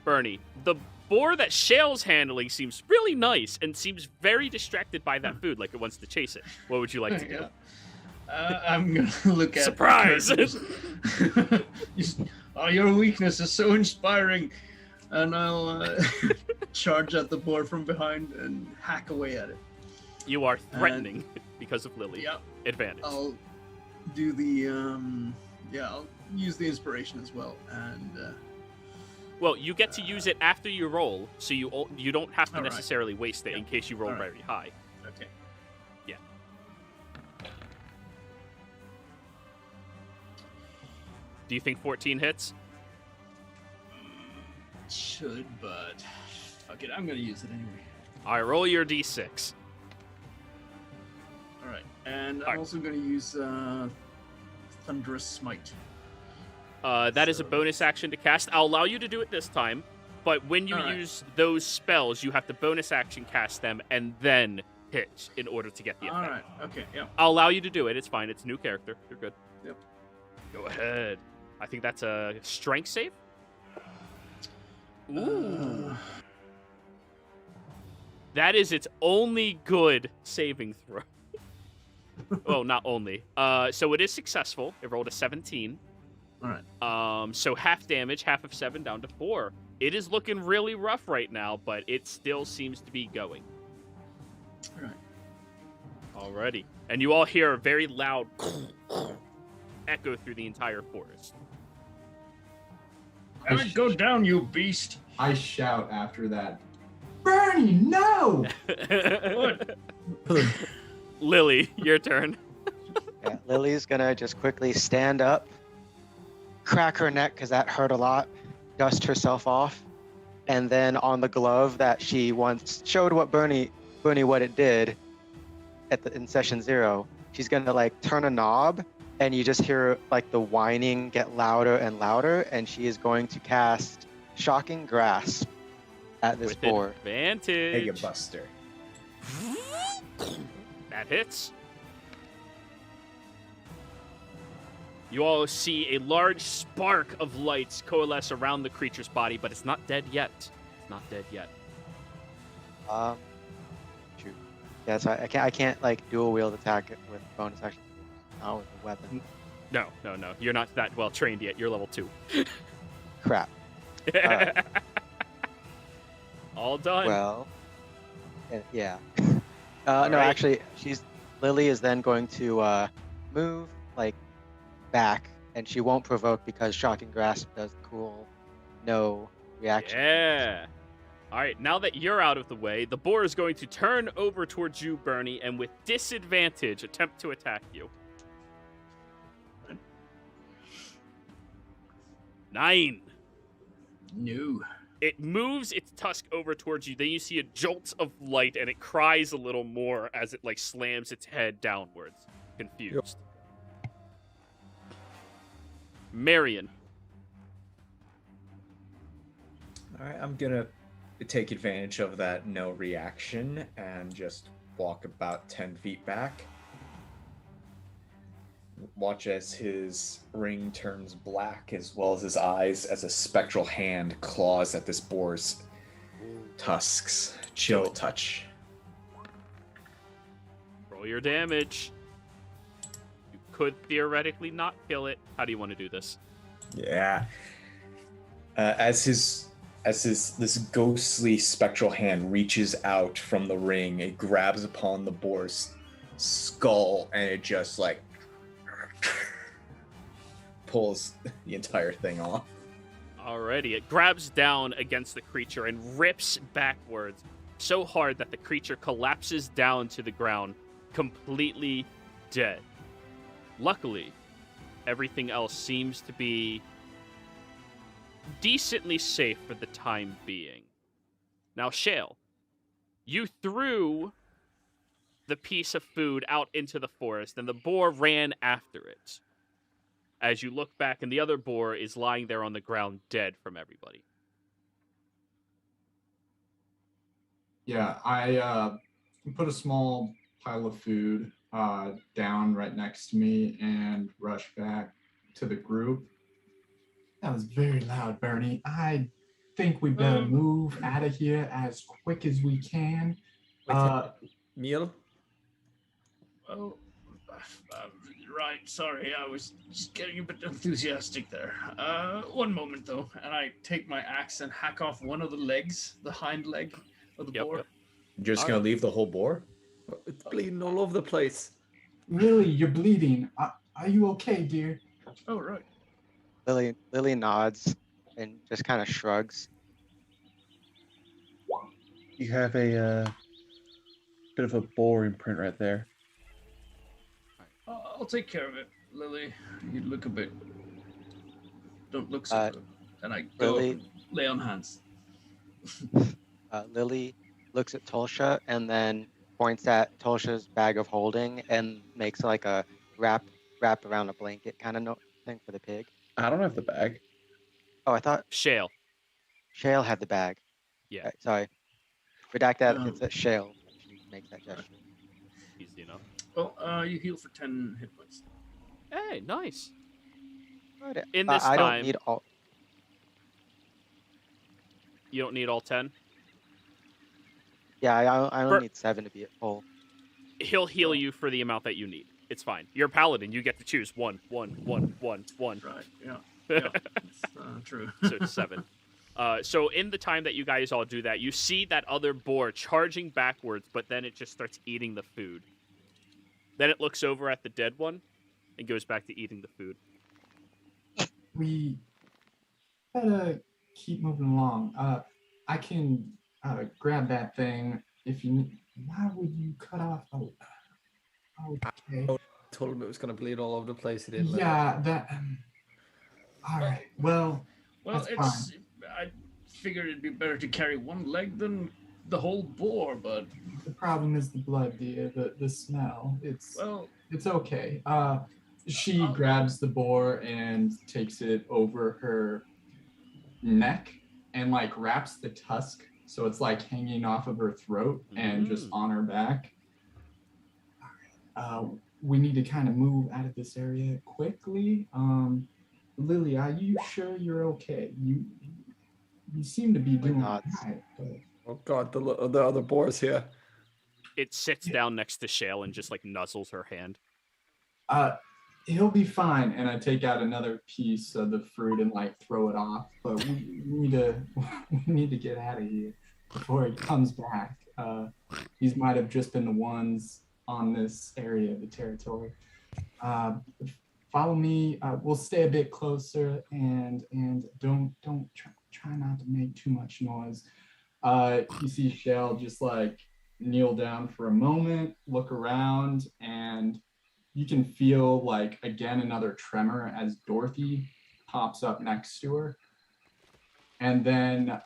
Bernie, the boar that Shale's handling seems really nice and seems very distracted by that food, like it wants to chase it. What would you like to do? I'm gonna look at Surprise! Your weakness is so inspiring, and I'll charge at the boar from behind and hack away at it. You are threatening because of Lily. Yep. Advantage. I'll do the I'll use the inspiration as well, and Well, you get to use it after you roll, so you don't have to All right. necessarily waste it in case you roll All right. very high. okay. Yeah. Do you think 14 hits? Should, but fuck it, I'm gonna use it anyway. All right, roll your d6. All right, and All I'm right. also gonna use Thunderous Smite. That is a So- bonus action to cast. I'll allow you to do it this time, but when you All right. use those spells, you have to bonus action cast them and then hit in order to get the effect. All right, okay, yeah. I'll allow you to do it. It's fine. It's a new character. You're good. Yep. Go ahead. I think that's a strength save. Ooh. That is its only good saving throw. Well, not only. So it is successful. It rolled a 17. All right. So half damage, half of 7 down to 4. It is looking really rough right now, but it still seems to be going. All right. Alrighty. And you all hear a very loud echo through the entire forest. Go down, you beast! I shout after that, Bernie, no! Lily, your turn. Yeah, Lily's gonna just quickly stand up, crack her neck because that hurt a lot, dust herself off, and then on the glove that she once showed what Bernie Bernie what it did in session 0. She's gonna like turn a knob, and you just hear like the whining get louder and louder, and she is going to cast Shocking Grasp at this With boar. advantage. Mega Buster. That hits. You all see a large spark of lights coalesce around the creature's body, but it's not dead yet. It's not dead yet. Shoot. Yeah, so I can't like dual wield attack it with bonus action. Not with a weapon. No. You're not that well trained yet. You're level 2. Crap. All done. Well, yeah. All No, right. actually, Lily is then going to move like back, and she won't provoke because Shocking Grasp does cool no reaction. Yeah. All right, now that you're out of the way, the boar is going to turn over towards you, Bernie, and with disadvantage attempt to attack you. 9. No. It moves its tusk over towards you. Then you see a jolt of light, and it cries a little more as it like slams its head downwards, confused. Marion. All right, I'm gonna take advantage of that no reaction and just walk about 10 feet back. Watch as his ring turns black, as well as his eyes, as a spectral hand claws at this boar's tusks. Chill touch. Roll your damage. You could theoretically not kill it. How do you want to do this? Yeah. As this ghostly spectral hand reaches out from the ring, it grabs upon the boar's skull, and it just like pulls the entire thing off. Alrighty, it grabs down against the creature and rips backwards so hard that the creature collapses down to the ground, completely dead. Luckily, everything else seems to be decently safe for the time being. Now, Shale, you threw the piece of food out into the forest, and the boar ran after it. As you look back, and the other boar is lying there on the ground, dead from everybody. Yeah, I put a small pile of food down right next to me and rush back to the group. That was very loud, Bernie. I think we better move out of here as quick as we can. Meal? Oh, right. Sorry, I was just getting a bit enthusiastic there. One moment, though, and I take my axe and hack off one of the legs, the hind leg of the boar. Yep. You're just gonna leave the whole boar? It's bleeding all over the place. Lily, you're bleeding. Are you okay, dear? Oh, right. Lily nods and just kind of shrugs. You have a bit of a boar imprint right there. I'll take care of it, Lily. You look a bit. Don't look so good. And I go Lily- up and lay on hands. Lily looks at Tulsha and then points at Tulsha's bag of holding and makes like a wrap around a blanket kind of thing for the pig. I don't have the bag. Oh, I thought Shale. Shale had the bag. Yeah. Sorry. Redact that. Oh. It's at Shale. She makes that gesture. Easy enough. Well, you heal for 10 hit points. Hey, nice. Alright, In this I time- don't need all. You don't need all 10? Yeah, I only For- need 7 to be at full. He'll heal you for the amount that you need. It's fine. You're a paladin. You get to choose 1, 1, 1, 1, 1. Right, yeah. Yeah, that's true. So it's 7. So in the time that you guys all do that, you see that other boar charging backwards, but then it just starts eating the food. Then it looks over at the dead one and goes back to eating the food. We better keep moving along. I can grab that thing if you need. Why would you cut off? Oh, okay. Told him it was going to bleed all over the place. He didn't. let Yeah, that. All right. Well, Well, that's I figured it'd be better to carry one leg than the whole boar, but The problem is the blood, dear. The smell. It's okay. She grabs the boar and takes it over her neck and like wraps the tusk so it's like hanging off of her throat and just on her back. We need to kind of move out of this area quickly. Lily, are you sure you're okay? You seem to be doing all right, but... Oh god, the other boar's here. It sits down next to Shale and just like nuzzles her hand. He'll be fine. And I take out another piece of the fruit and like throw it off. But we need to get out of here before he comes back. These might have just been the ones on this area of the territory. Follow me. We'll stay a bit closer and don't try not to make too much noise. You see Shell just like kneel down for a moment, look around, and you can feel like again another tremor as Dorothy pops up next to her. And then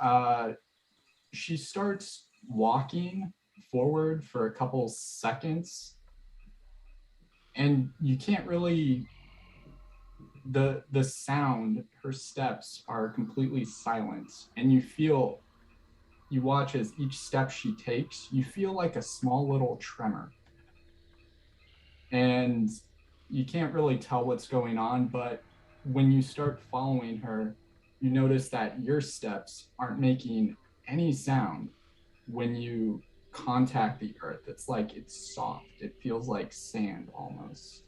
she starts walking forward for a couple seconds, and you can't really, the sound, her steps are completely silent, and you watch as each step she takes, you feel like a small little tremor. And you can't really tell what's going on, but when you start following her, you notice that your steps aren't making any sound when you contact the earth. It's like it's soft. It feels like sand almost.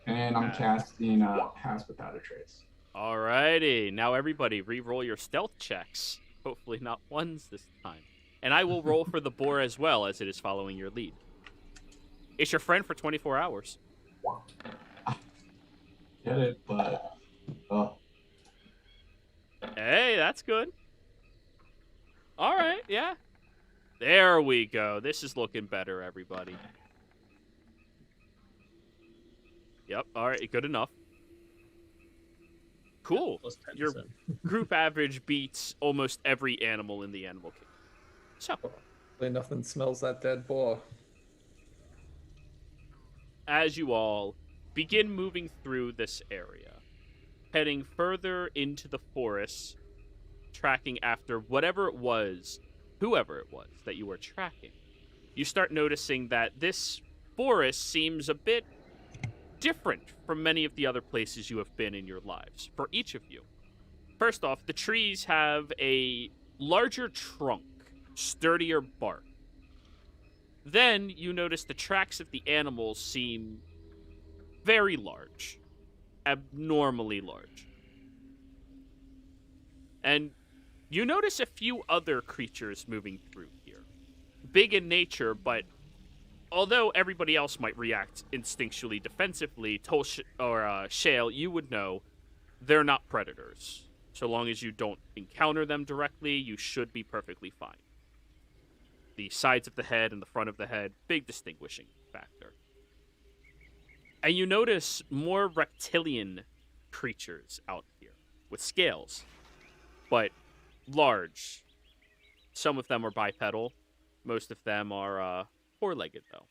And I'm casting Pass Without a Trace. Alrighty, now everybody re-roll your stealth checks. Hopefully not ones this time. And I will roll for the boar as well, as it is following your lead. It's your friend for 24 hours. Get it, but... Oh. Hey, that's good. Alright, yeah. There we go. This is looking better, everybody. Yep, alright, good enough. Cool. Your group average beats almost every animal in the animal kingdom. So, nothing smells that dead boar. As you all begin moving through this area, heading further into the forest, tracking after whoever it was that you were tracking, you start noticing that this forest seems a bit different from many of the other places you have been in your lives, for each of you. First off, the trees have a larger trunk, sturdier bark. Then you notice the tracks of the animals seem very large, abnormally large. And you notice a few other creatures moving through here. Big in nature, but although everybody else might react instinctually defensively, Shale, you would know they're not predators. So long as you don't encounter them directly, you should be perfectly fine. The sides of the head and the front of the head, big distinguishing factor. And you notice more reptilian creatures out here with scales, but large. Some of them are bipedal. Most of them are four-legged, though.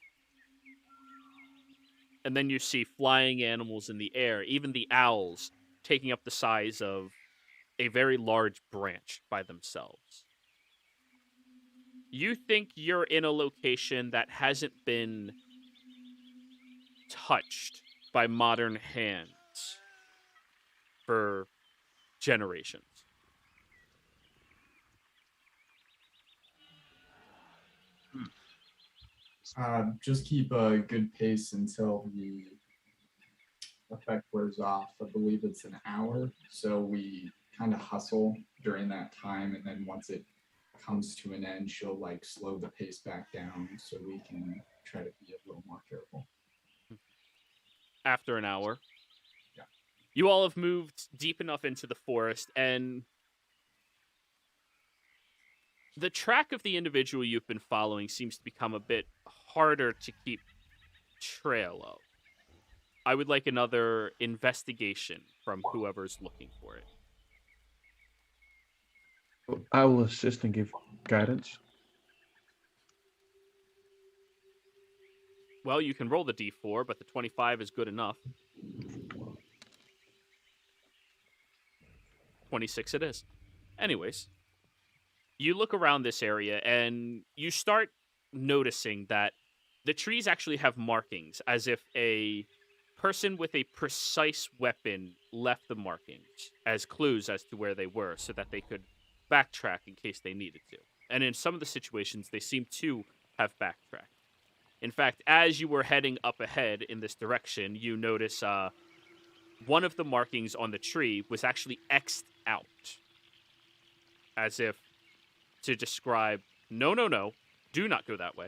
And then you see flying animals in the air, even the owls taking up the size of a very large branch by themselves. You think you're in a location that hasn't been touched by modern hands for generations. Just keep a good pace until the effect wears off. I believe it's an hour, so we kind of hustle during that time, and then once it comes to an end, she'll like slow the pace back down so we can try to be a little more careful. After an hour, yeah, you all have moved deep enough into the forest, and the track of the individual you've been following seems to become a bit harder to keep trail of. I would like another investigation from whoever's looking for it. I will assist and give Guidance. Well, you can roll the d4, but the 25 is good enough. 26 it is. Anyways, you look around this area and you start noticing that the trees actually have markings, as if a person with a precise weapon left the markings as clues as to where they were so that they could backtrack in case they needed to. And in some of the situations, they seem to have backtracked. In fact, as you were heading up ahead in this direction, you notice one of the markings on the tree was actually X'd out, as if to describe, no, no, no, do not go that way.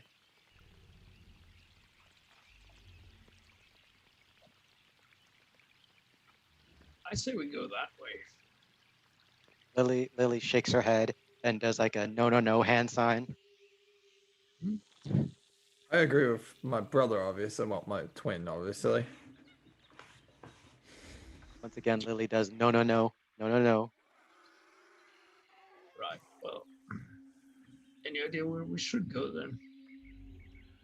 I say we go that way. Lily shakes her head and does like a no, no, no hand sign. I agree with my brother, obviously. Well, my twin, obviously. Once again, Lily does no, no, no, no, no, no. Right. Well, any idea where we should go then?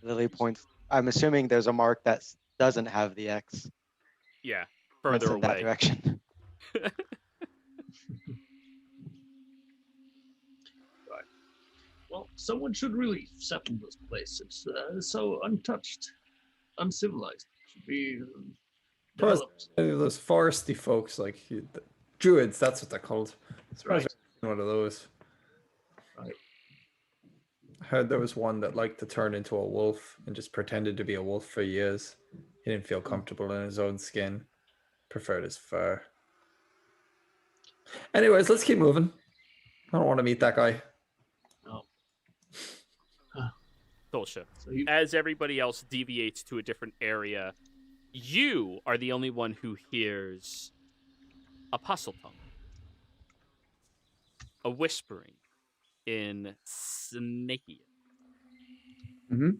Lily points. I'm assuming there's a mark that doesn't have the X. Yeah, Points further in that away. direction. Right. Well, someone should really settle this place. It's so untouched, uncivilized. Should be Plus, developed. those foresty folks, like the druids, that's what they're called. Right. One of those. Right. I heard there was one that liked to turn into a wolf and just pretended to be a wolf for years. He didn't feel comfortable in his own skin. Preferred his fur. Anyways, let's keep moving. I don't want to meet that guy. No. Bullshit. So you, As everybody else deviates to a different area, you are the only one who hears a puzzle tongue. A whispering in Snakian. Mm-hmm.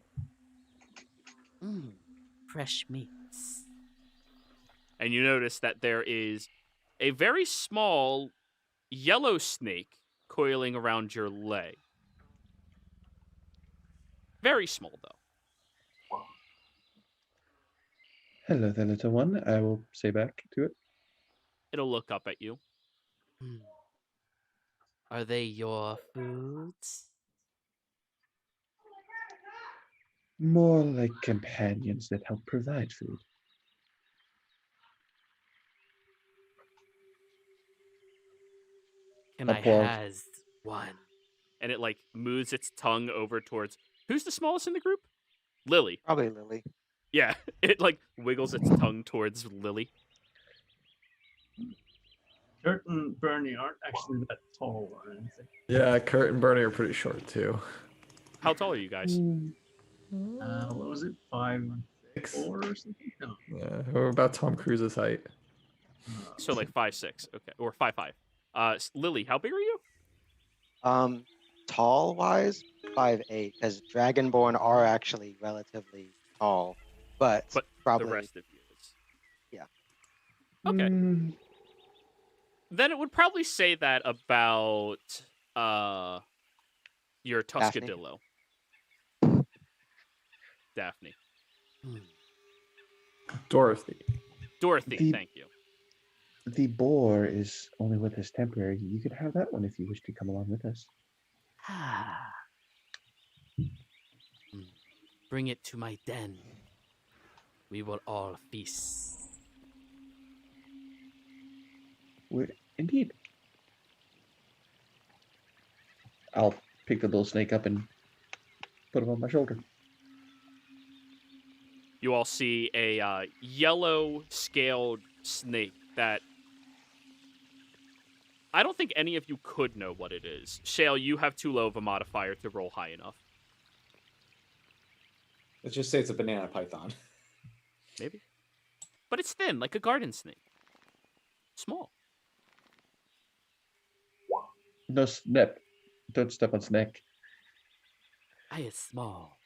Fresh meats. And you notice that there is a very small yellow snake coiling around your leg. Very small, though. Hello there, little one. I will say back to it. It'll look up at you. Are they your foods? More like companions that help provide food. Can I Applause. has one? And it, like, moves its tongue over towards... Who's the smallest in the group? Lily. Probably Lily. Yeah, it, like, wiggles its tongue towards Lily. Kurt and Bernie aren't actually that tall or anything. Yeah, Kurt and Bernie are pretty short too. How tall are you guys? What was it? 5'4" 6. or something? No. Yeah, we're about Tom Cruise's height. So, like, 5'6". Okay, or 5'5". Lily, how big are you? Tall wise, 5'8", because Dragonborn are actually relatively tall, but probably The rest of you is... Yeah. Okay. Then it would probably say that about your Tuscadillo. Daphne. Dorothy. Dorothy, thank you. The boar is only with us temporary. You could have that one if you wish to come along with us. Bring it to my den. We will all feast. Indeed. I'll pick the little snake up and put him on my shoulder. You all see a yellow scaled snake that I don't think any of you could know what it is. Shale, you have too low of a modifier to roll high enough. Let's just say it's a banana python. Maybe. But it's thin, like a garden snake. Small. No snap. Don't step on snake. I is small.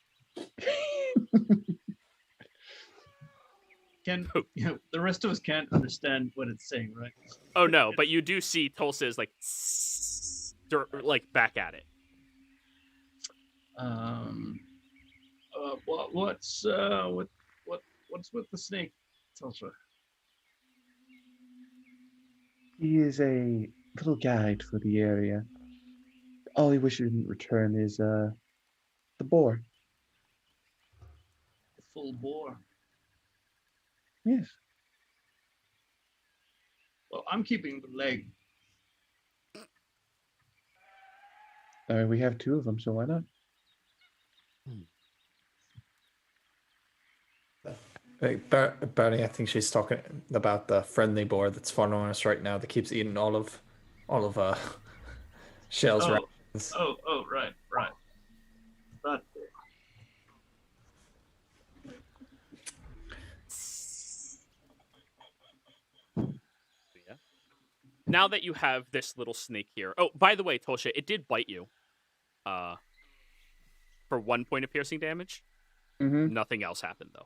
The rest of us can't understand what it's saying, right? Oh no, but you do see Tulsa is like back at it. What's what's with the snake, Tulsa? He is a little guide for the area. All he wishes in return is the boar. Full bore. Yes. Well, I'm keeping the leg. We have two of them, so why not? Bernie, I think she's talking about the friendly boar that's following us right now that keeps eating all of Shell's rations. Right. That boar. Yeah. Now that you have this little snake here. Oh, by the way, Tosha, it did bite you. For 1 point of piercing damage. Mm-hmm. Nothing else happened though.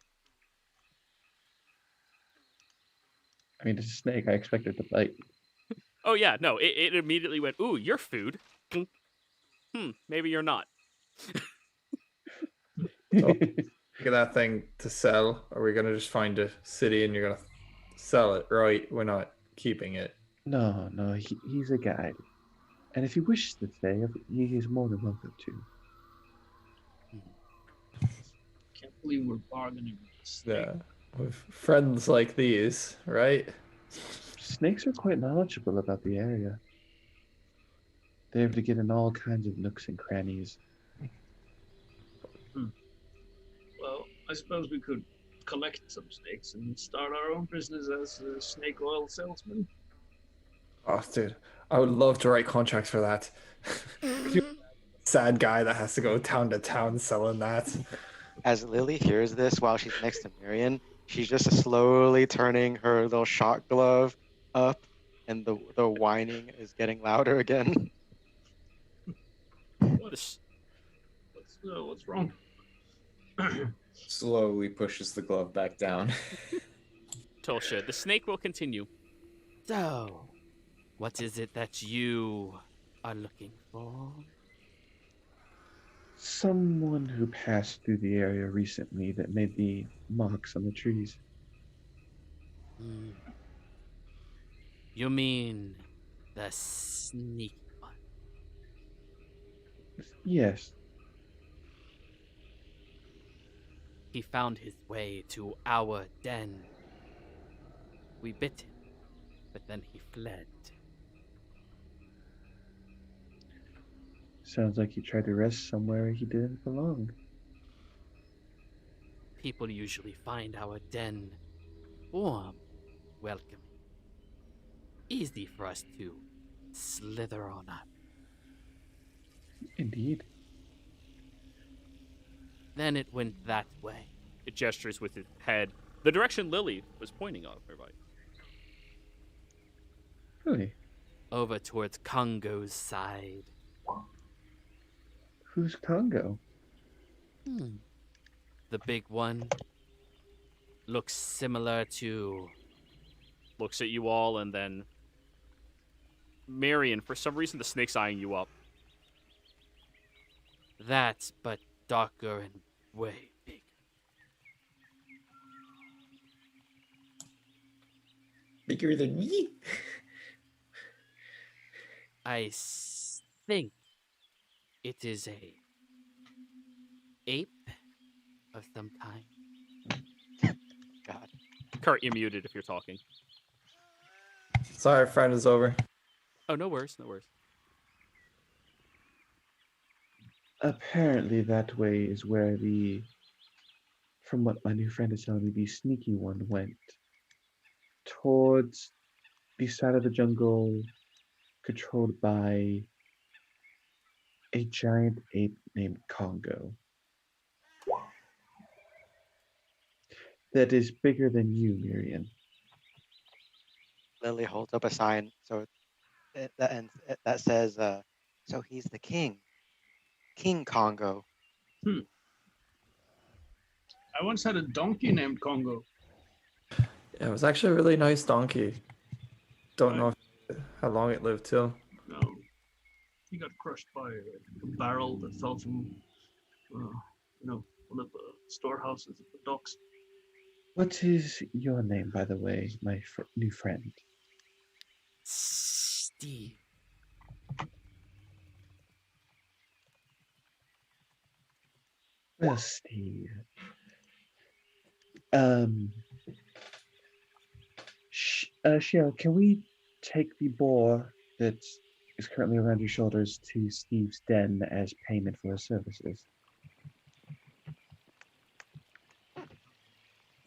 I mean, it's a snake. I expect it to bite. Oh yeah, no, it immediately went, ooh, you're food. Maybe you're not. So, get that thing to sell. Or are we gonna just find a city and you're gonna sell it? Right? We're not keeping it. No, he's a guide. And if he wishes to stay, he is more than welcome to. Can't believe we're bargaining with this snake. Yeah. With friends like these, right? Snakes are quite knowledgeable about the area. They're able to get in all kinds of nooks and crannies. Well, I suppose we could collect some snakes and start our own business as a snake oil salesman. Oh, dude, I would love to write contracts for that. Sad guy that has to go town to town selling that. As Lily hears this while she's next to Marion, she's just slowly turning her little shot glove up, and the whining is getting louder again. What's wrong? Slowly pushes the glove back down. Tosha, the snake will continue. So, what is it that you are looking for? Someone who passed through the area recently that made the marks on the trees. You mean the sneaky one? Yes. He found his way to our den. We bit him, but then he fled. Sounds like he tried to rest somewhere he didn't belong. People usually find our den warm, welcoming, easy for us to slither on up. Indeed. Then it went that way. It gestures with his head, the direction Lily was pointing of everybody. Really? Over towards Congo's side. Who's Congo? The big one looks similar to... Looks at you all, and then... Marion, for some reason the snake's eyeing you up. That, but darker and way bigger. Bigger than me? I think it is a ape of some kind. God. Kurt, you're muted if you're talking. Sorry, friend is over. Oh, no worries, no worries. Apparently that way is where from what my new friend is telling me, the sneaky one went. Towards the side of the jungle controlled by a giant ape named Congo. That is bigger than you, Miriam. Lily holds up a sign that says, so he's the king. King Congo. I once had a donkey named Congo. Yeah, it was actually a really nice donkey. Don't know how long it lived till. No. He got crushed by a barrel that fell from one of the storehouses at the docks. What is your name, by the way, my new friend? Steve. Well, Steve. Shell, can we take the boar that is currently around your shoulders to Steve's den as payment for his services?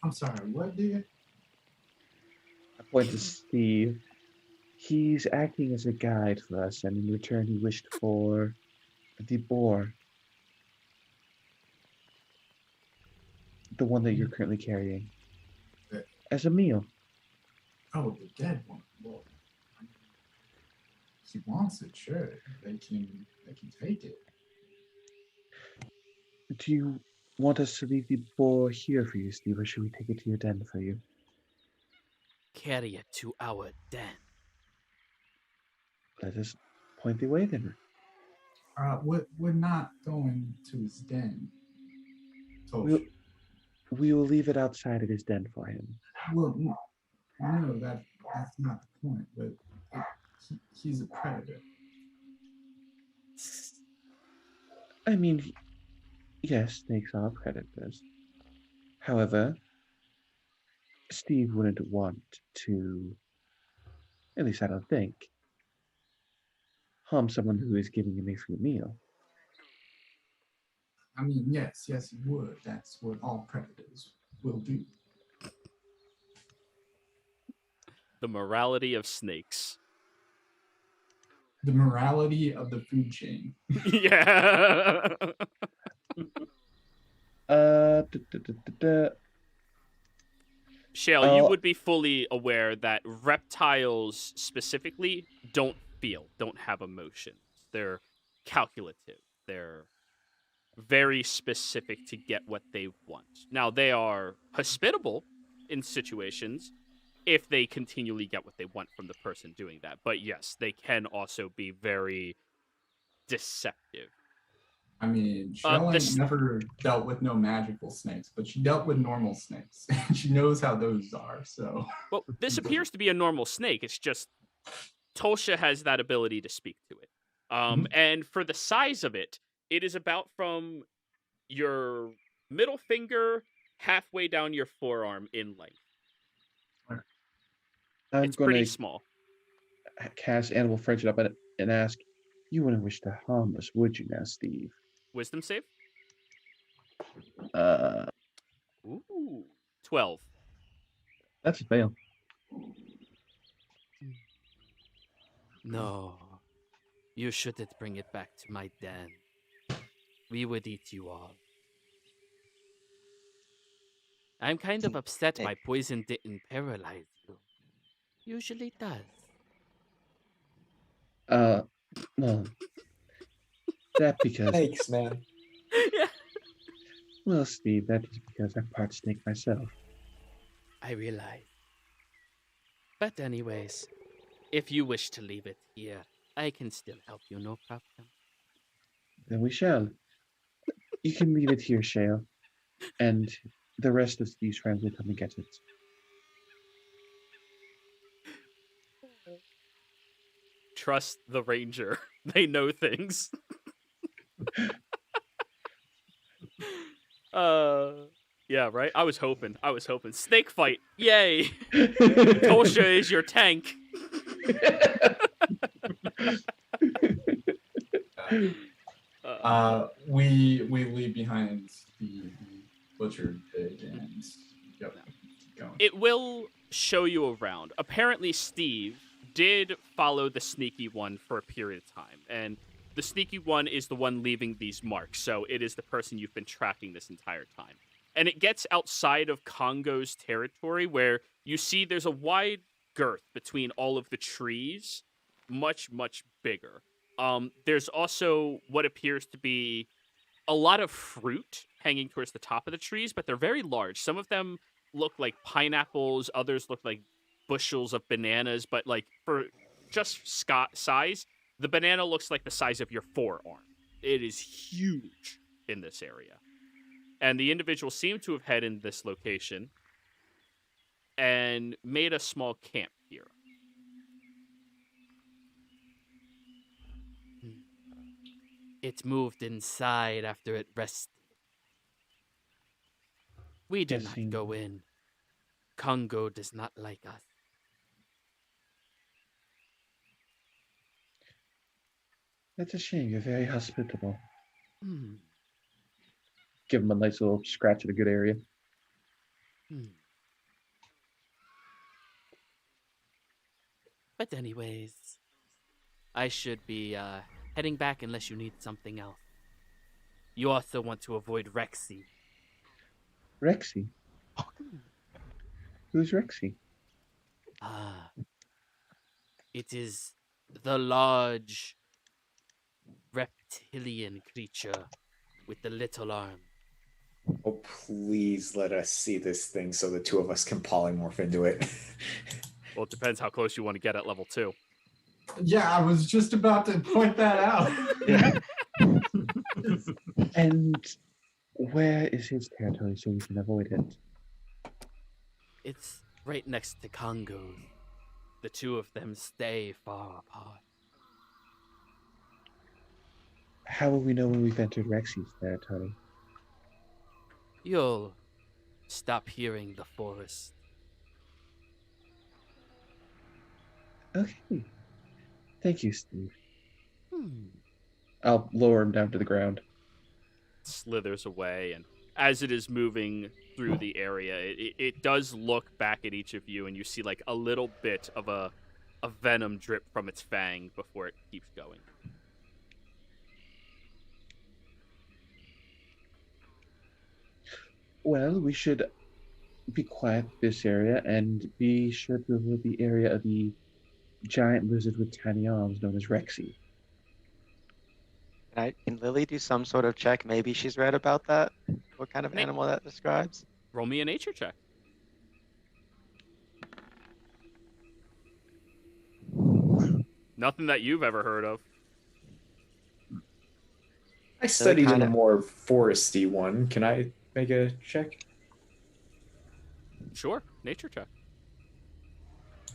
I'm sorry, what, dude? I point to Steve. He's acting as a guide for us, and in return, he wished for the boar. The one that you're currently carrying. As a meal. Oh, the dead one. Well, he wants it, sure. They can take it. Do you want us to leave the boar here for you, Steve, or should we take it to your den for you? Carry it to our den. Let us point the way then. We're not going to his den. We will leave it outside of his den for him. Well, no, that's not the point. But he's a predator. I mean, yes, snakes are predators. However, Steve wouldn't want to, at least I don't think, harm someone who is giving him a free meal. I mean, yes, he would. That's what all predators will do. The morality of snakes. The morality of the food chain. Yeah. Shale, you would be fully aware that reptiles specifically don't have emotions. They're calculative. They're very specific to get what they want. Now, they are hospitable in situations if they continually get what they want from the person doing that. But yes, they can also be very deceptive. I mean, Shell ain't never dealt with no magical snakes, but she dealt with normal snakes. She knows how those are, so... Well, this appears to be a normal snake. It's just Tolsha has that ability to speak to it. And for the size of it, it is about from your middle finger halfway down your forearm in length. It's pretty small. Cast animal friendship up and ask, you wouldn't wish to harm us, would you now, Steve? Wisdom save? Ooh. 12. That's a fail. No. You shouldn't bring it back to my den. We would eat you all. I'm kind of upset my poison didn't paralyze you. Usually does. Well, that because... Thanks, man. Yeah. Well, Steve, that is because I'm part snake myself. I realize. But anyways, if you wish to leave it here, I can still help you, no problem. Then we shall. You can leave it here, Shale. And the rest of Steve's friends will come and get it. Trust the ranger. They know things. Yeah, right? I was hoping. Snake fight. Yay. Tolsha is your tank. We leave behind the butchered pig and keep going. It will show you around. Apparently, Steve did follow the sneaky one for a period of time, and the sneaky one is the one leaving these marks, so it is the person you've been tracking this entire time. And it gets outside of Congo's territory, where you see there's a wide girth between all of the trees, much, much bigger. There's also what appears to be a lot of fruit hanging towards the top of the trees, but they're very large. Some of them look like pineapples, others look like bushels of bananas, but like for just size, the banana looks like the size of your forearm. It is huge. in this area. And the individual seemed to have headed in this location and made a small camp here. It moved inside after it rested. We do not go in. Congo does not like us. That's a shame. You're very hospitable. Hmm. Give him a nice little scratch at a good area. But anyways, I should be heading back unless you need something else. You also want to avoid Rexy. Rexy? Who's Rexy? It is the large reptilian creature with the little arm. Oh, please let us see this thing so the two of us can polymorph into it. Well, it depends how close you want to get at level 2. Yeah, I was just about to point that out. Yeah. And where is his territory so we can avoid it? It's right next to Congo's. The two of them stay far apart. How will we know when we've entered Rexy's territory? You'll stop hearing the forest. Okay. Thank you, Steve. I'll lower him down to the ground. Slithers away, and as it is moving through the area, it does look back at each of you, and you see like a little bit of a venom drip from its fang before it keeps going. Well, we should be quiet this area and be sure to avoid the area of the giant lizard with tiny arms known as Rexy. Can Lily do some sort of check? Maybe she's read about that. What kind of animal that describes? Roll me a nature check. Nothing that you've ever heard of. I studied in kinda- a more foresty one. Can I make a check? Sure, nature check.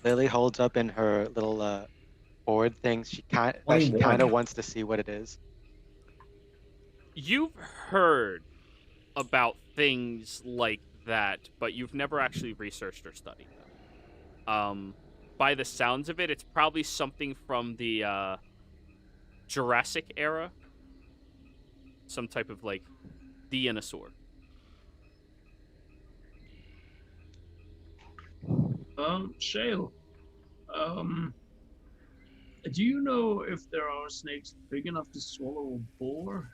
Lily holds up in her little board things. She kind 21. of wants to see what it is. You've heard about things like that, but you've never actually researched or studied them. By the sounds of it, it's probably something from the Jurassic era. Some type of, like, dinosaur. Shale, do you know if there are snakes big enough to swallow a boar?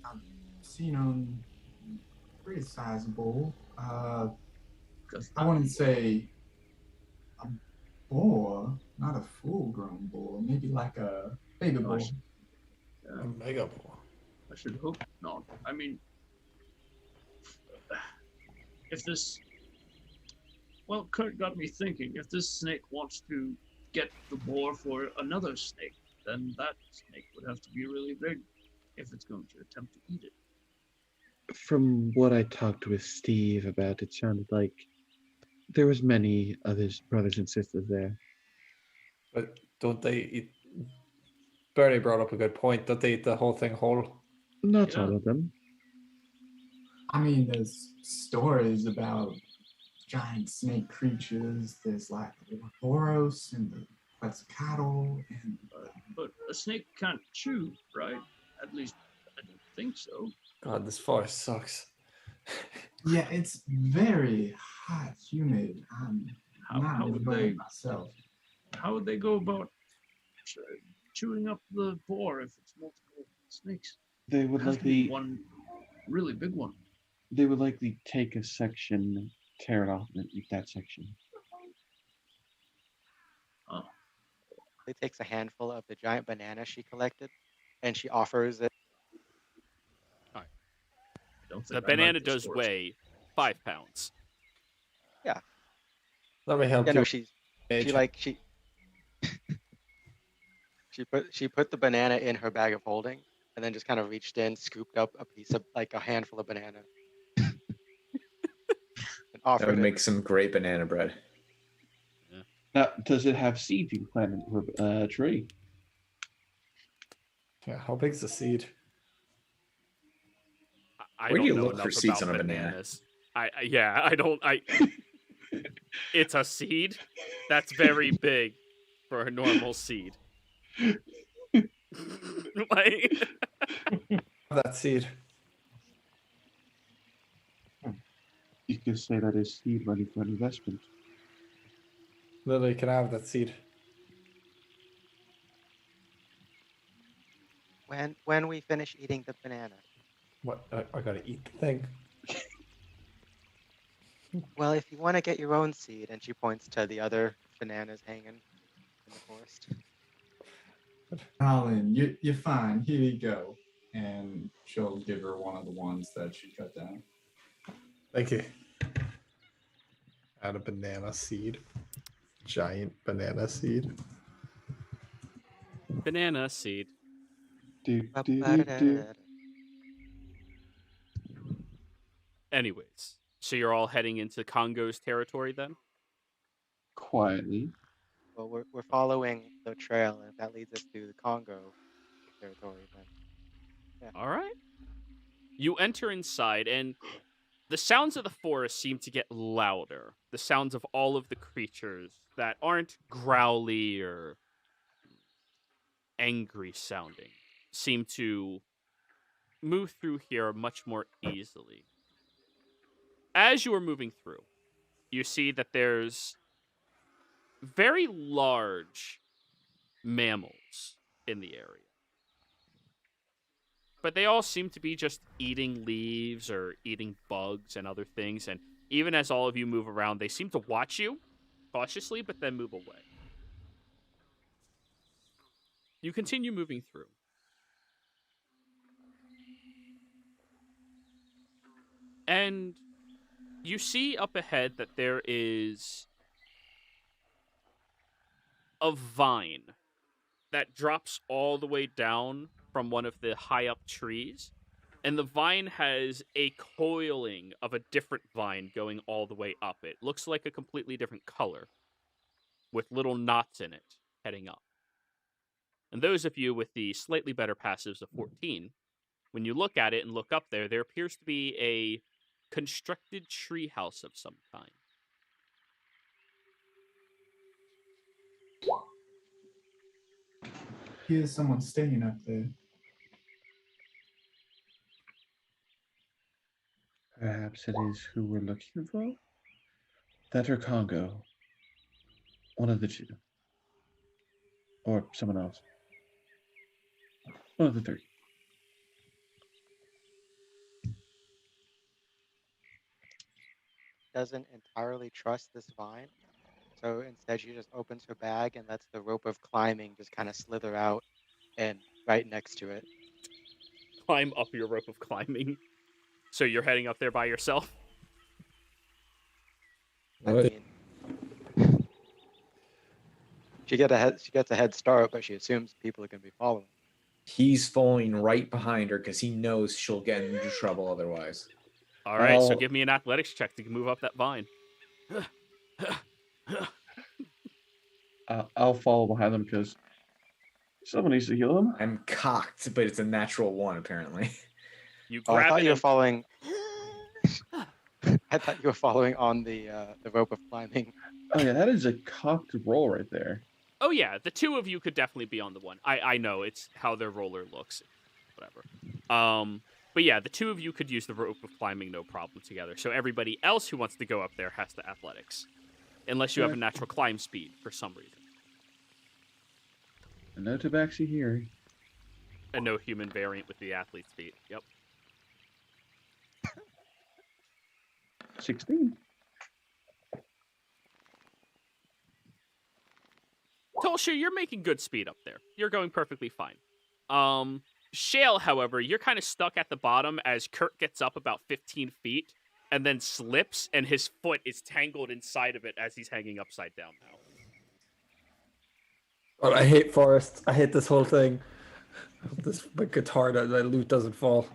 I've seen them pretty sizable. I wouldn't say a boar, not a full-grown boar. Maybe like a baby boar. A mega boar. I should hope not. I mean, if this... Well, Kurt got me thinking. If this snake wants to get the boar for another snake, then that snake would have to be really big if it's going to attempt to eat it. From what I talked with Steve about, it sounded like there was many of his brothers and sisters there. But don't they eat... Bernie brought up a good point. Don't they eat the whole thing whole? Not all of them. I mean, there's stories about giant snake creatures. There's like the Ouroboros and the Quetzalcoatl and... But a snake can't chew, right? At least, I don't think so. God, this forest sucks. Yeah, it's very hot, humid. I'm not How would enjoying they... myself. How would they go about chewing up the boar if it's multiple snakes? They would It has to be likely one really big one. they would likely take a section, tear it off, and eat that section. Oh. Lily takes a handful of the giant banana she collected, and she offers it. The banana does weigh 5 pounds. Yeah. Let me help Yeah, you. no, she She put the banana in her bag of holding, and then just kind of reached in, scooped up a piece of like a handful of banana, and That offered would it. make some great banana bread. Now, does it have seeds you can plant into a tree? Yeah, how big's the seed? I Where do don't you know look for enough seeds about on a banana? bananas. I don't. It's a seed. That's very big for a normal seed. Like, That seed. You could say that is seed ready for an investment. Lily, can I have that seed? When we finish eating the banana. What? I gotta eat the thing. Well, if you want to get your own seed, and she points to the other bananas hanging in the forest. Colin, you're fine. Here you go. And she'll give her one of the ones that she cut down. Thank you. Add a banana seed. Giant banana seed. banana seed. Anyways, so you're all heading into Congo's territory then? Quietly. Well, we're following the trail, and if that leads us to the Congo territory, then yeah. All right. You enter inside, and the sounds of the forest seem to get louder. The sounds of all of the creatures that aren't growly or angry sounding seem to move through here much more easily. As you are moving through, you see that there's very large mammals in the area. But they all seem to be just eating leaves or eating bugs and other things. And even as all of you move around, they seem to watch you cautiously, but then move away. You continue moving through. And you see up ahead that there is a vine that drops all the way down from one of the high up trees. And the vine has a coiling of a different vine going all the way up. It looks like a completely different color with little knots in it heading up. And those of you with the slightly better passives of 14, when you look at it and look up there, there appears to be a constructed treehouse of some kind. Here's someone staying up there. Perhaps it is who we're looking for? That or Congo. One of the two. Or someone else. One of the three. Doesn't entirely trust this vine, so instead she just opens her bag and lets the rope of climbing just kind of slither out and right next to it. Climb up your rope of climbing. So you're heading up there by yourself? I mean, she gets a head start, but she assumes people are going to be following. He's following right behind her because he knows she'll get into trouble otherwise. All right, so give me an athletics check to move up that vine. I'll follow behind them because someone needs to heal them. I'm cocked, but it's a natural 1 apparently. You Oh, I grab thought it you were and- following. I thought you were following on the rope of climbing. Oh yeah, that is a cocked roll right there. Oh yeah, the two of you could definitely be on the one. I know, it's how their roller looks. Whatever. But yeah, the two of you could use the rope of climbing no problem together. So everybody else who wants to go up there has to athletics. Unless you have a natural climb speed for some reason. And no tabaxi here. And no human variant with the athlete's feet. Yep. 16. Tolsha, you're making good speed up there. You're going perfectly fine. Shale, however, you're kind of stuck at the bottom as Kurt gets up about 15 feet and then slips, and his foot is tangled inside of it as he's hanging upside down now. Well, I hate forests. I hate this whole thing. This guitar, that loot doesn't fall.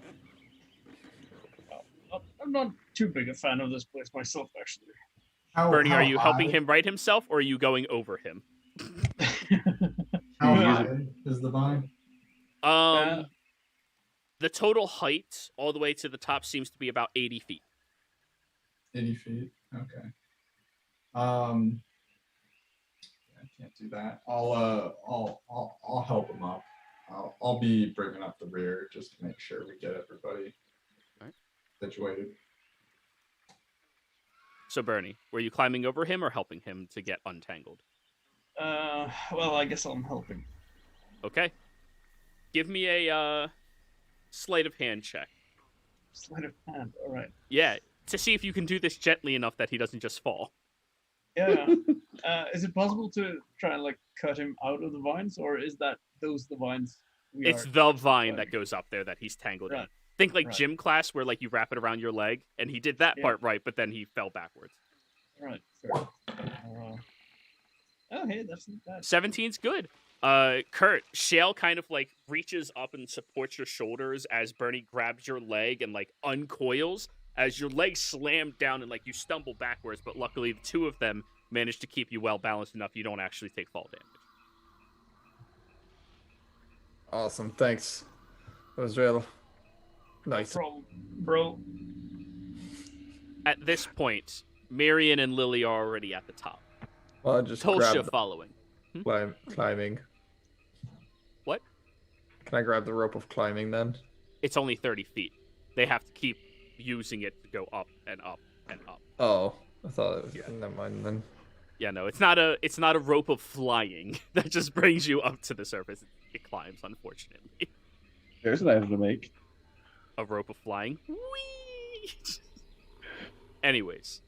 I'm not too big a fan of this place myself, actually. Bernie, are you helping high- him right himself, or are you going over him? How You use high is the vine? The total height all the way to the top seems to be about 80 feet. 80 feet. Okay. I can't do that. I'll help him up. I'll be bringing up the rear just to make sure we get everybody Alright. situated. So, Bernie, were you climbing over him or helping him to get untangled? Well, I guess I'm helping. Okay. Give me a sleight of hand check. Sleight of hand. All right. Yeah, to see if you can do this gently enough that he doesn't just fall. Yeah. Is it possible to try and like cut him out of the vines, or is that those the vines? It's the vine that goes up there that he's tangled in. Right. Think like Right. gym class where like you wrap it around your leg, and he did that Yeah. part right, but then he fell backwards. Right. Fair. Oh, hey, that's not bad. 17's good. Kurt, Shale kind of like reaches up and supports your shoulders as Bernie grabs your leg and like uncoils as your leg slammed down and like you stumble backwards, but luckily the two of them manage to keep you well balanced enough you don't actually take fall damage. Awesome, thanks. That was real nice. Bro. At this point, Marion and Lily are already at the top. Well, I just Tulsha grab the following. climbing. What? Can I grab the rope of climbing then? It's only 30 feet. They have to keep using it to go up and up and up. Oh, I thought it was. Never mind then. Yeah, no, it's not a rope of flying that just brings you up to the surface. It climbs, unfortunately. There's an item to make. A rope of flying. Whee! Anyways,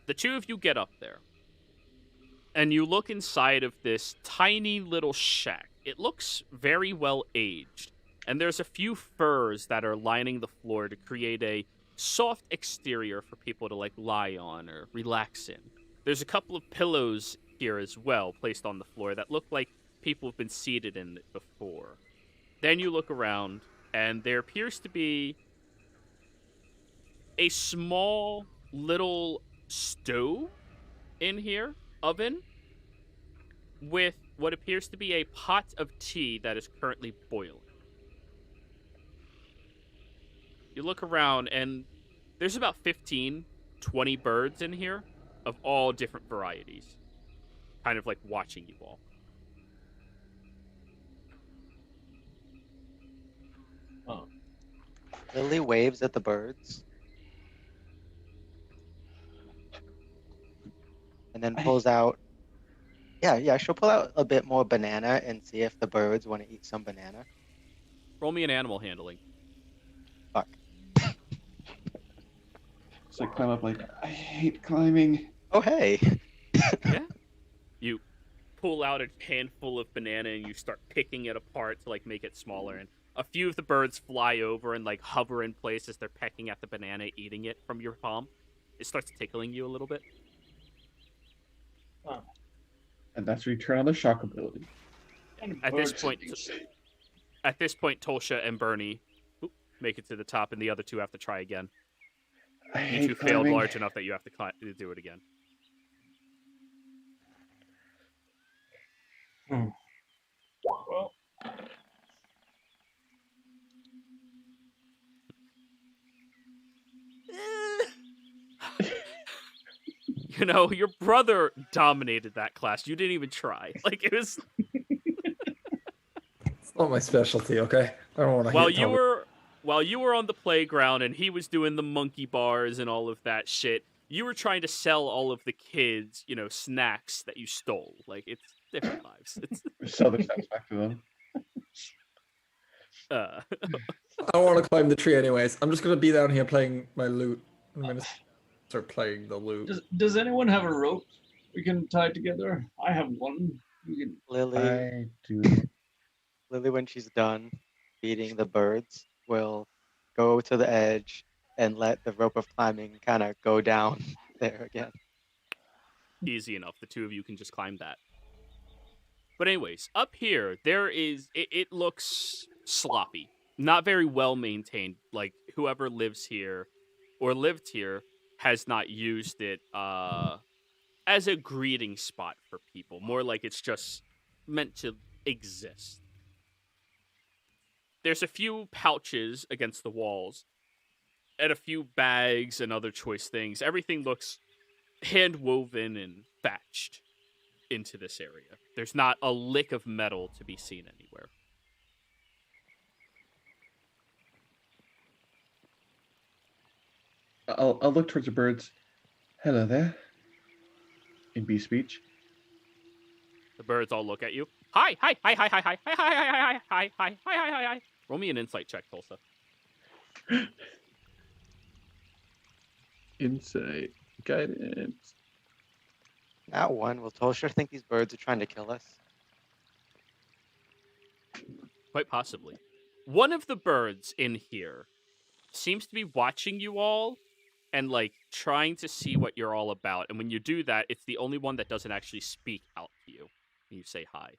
the two of you get up there, and you look inside of this tiny little shack. It looks very well aged, and there's a few furs that are lining the floor to create a soft exterior for people to like lie on or relax in. There's a couple of pillows here as well, placed on the floor that look like people have been seated in it before. Then you look around, and there appears to be a small little stove in here, oven, with what appears to be a pot of tea that is currently boiling. You look around, and there's about 15, 20 birds in here of all different varieties, kind of like watching you all. Oh. Lily waves at the birds. And then pulls out. Yeah, she'll pull out a bit more banana and see if the birds want to eat some banana. Roll me an animal handling. Fuck. So I climb up like, I hate climbing. Oh, hey. Yeah. You pull out a handful of banana and you start picking it apart to like make it smaller, and a few of the birds fly over and like hover in place as they're pecking at the banana, eating it from your palm. It starts tickling you a little bit. Oh. And that's where you turn on the shock ability. At this point, Tulsha and Bernie make it to the top, and the other two have to try again. I You hate two failed climbing. large enough that you have to do it again. Well, You know, your brother dominated that class. You didn't even try. Like, it was... It's not my specialty, okay? I don't want to. While you were on the playground and he was doing the monkey bars and all of that shit, you were trying to sell all of the kids, you know, snacks that you stole. Like, it's different lives. It's Sell the snacks back to them. I don't want to climb the tree anyways. I'm just gonna be down here playing my lute. I'm gonna start playing the lute. does anyone have a rope we can tie together? I have one. We can. Lily, I do. Lily, when she's done feeding the birds, will go to the edge and let the rope of climbing kind of go down there again. easy enough. The two of you can just climb that. But anyways, up here, it looks sloppy. Not very well maintained. Like, whoever lives here or lived here has not used it as a greeting spot for people. More like it's just meant to exist. There's a few pouches against the walls and a few bags and other choice things. Everything looks hand woven and thatched into this area. There's not a lick of metal to be seen anywhere. I'll look towards the birds. Hello there. In bee speech. The birds all look at you. Hi, hi, hi, hi, hi, hi, hi, hi, hi, hi, hi, hi, hi, hi, hi. Roll me an insight check, Tulsa. Insight. Guidance. That one. Will Tolsher think these birds are trying to kill us? Quite possibly. One of the birds in here seems to be watching you all and like trying to see what you're all about. And when you do that, it's the only one that doesn't actually speak out to you when you say hi.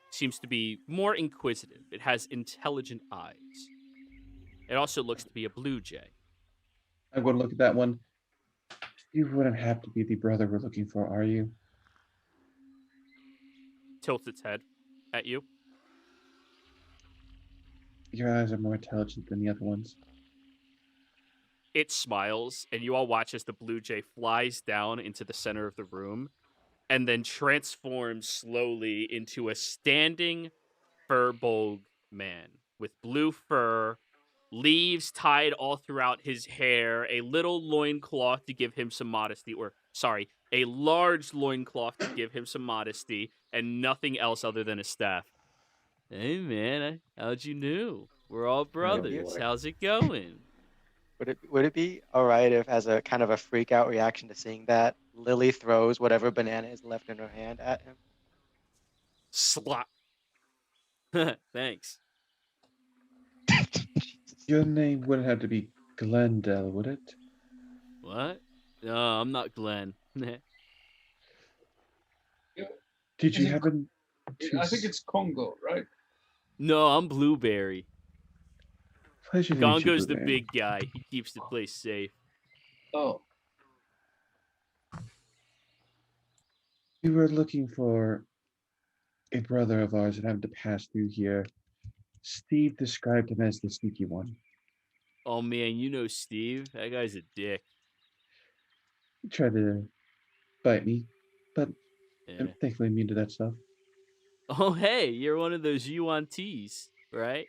Seems to be more inquisitive. It has intelligent eyes. It also looks to be a blue jay. I'm going to look at that one. You wouldn't have to be the brother we're looking for, are you? Tilts its head at you. Your eyes are more intelligent than the other ones. It smiles, and you all watch as the blue jay flies down into the center of the room and then transforms slowly into a standing furbolg man with blue fur, leaves tied all throughout his hair, a little loincloth to give him some modesty, a large loincloth to give him some modesty, and nothing else other than a staff. Hey, man, how'd you know? We're all brothers. How's it going? Would it be all right if, as a kind of a freak out reaction to seeing that, Lily throws whatever banana is left in her hand at him? Slap. Thanks. Your name wouldn't have to be Glendale, would it? What? No, I'm not Glenn. Did you happen to... I think it's Congo, right? No, I'm Blueberry. Pleasure to meet you, Gongo's the Blueberry. big guy. He keeps the place safe. Oh. We were looking for a brother of ours that happened to pass through here. Steve described him as the sneaky one. Oh, man, you know Steve. That guy's a dick. He tried to bite me, but Yeah. I'm thankfully immune to that stuff. Oh, hey, you're one of those UNTs, right?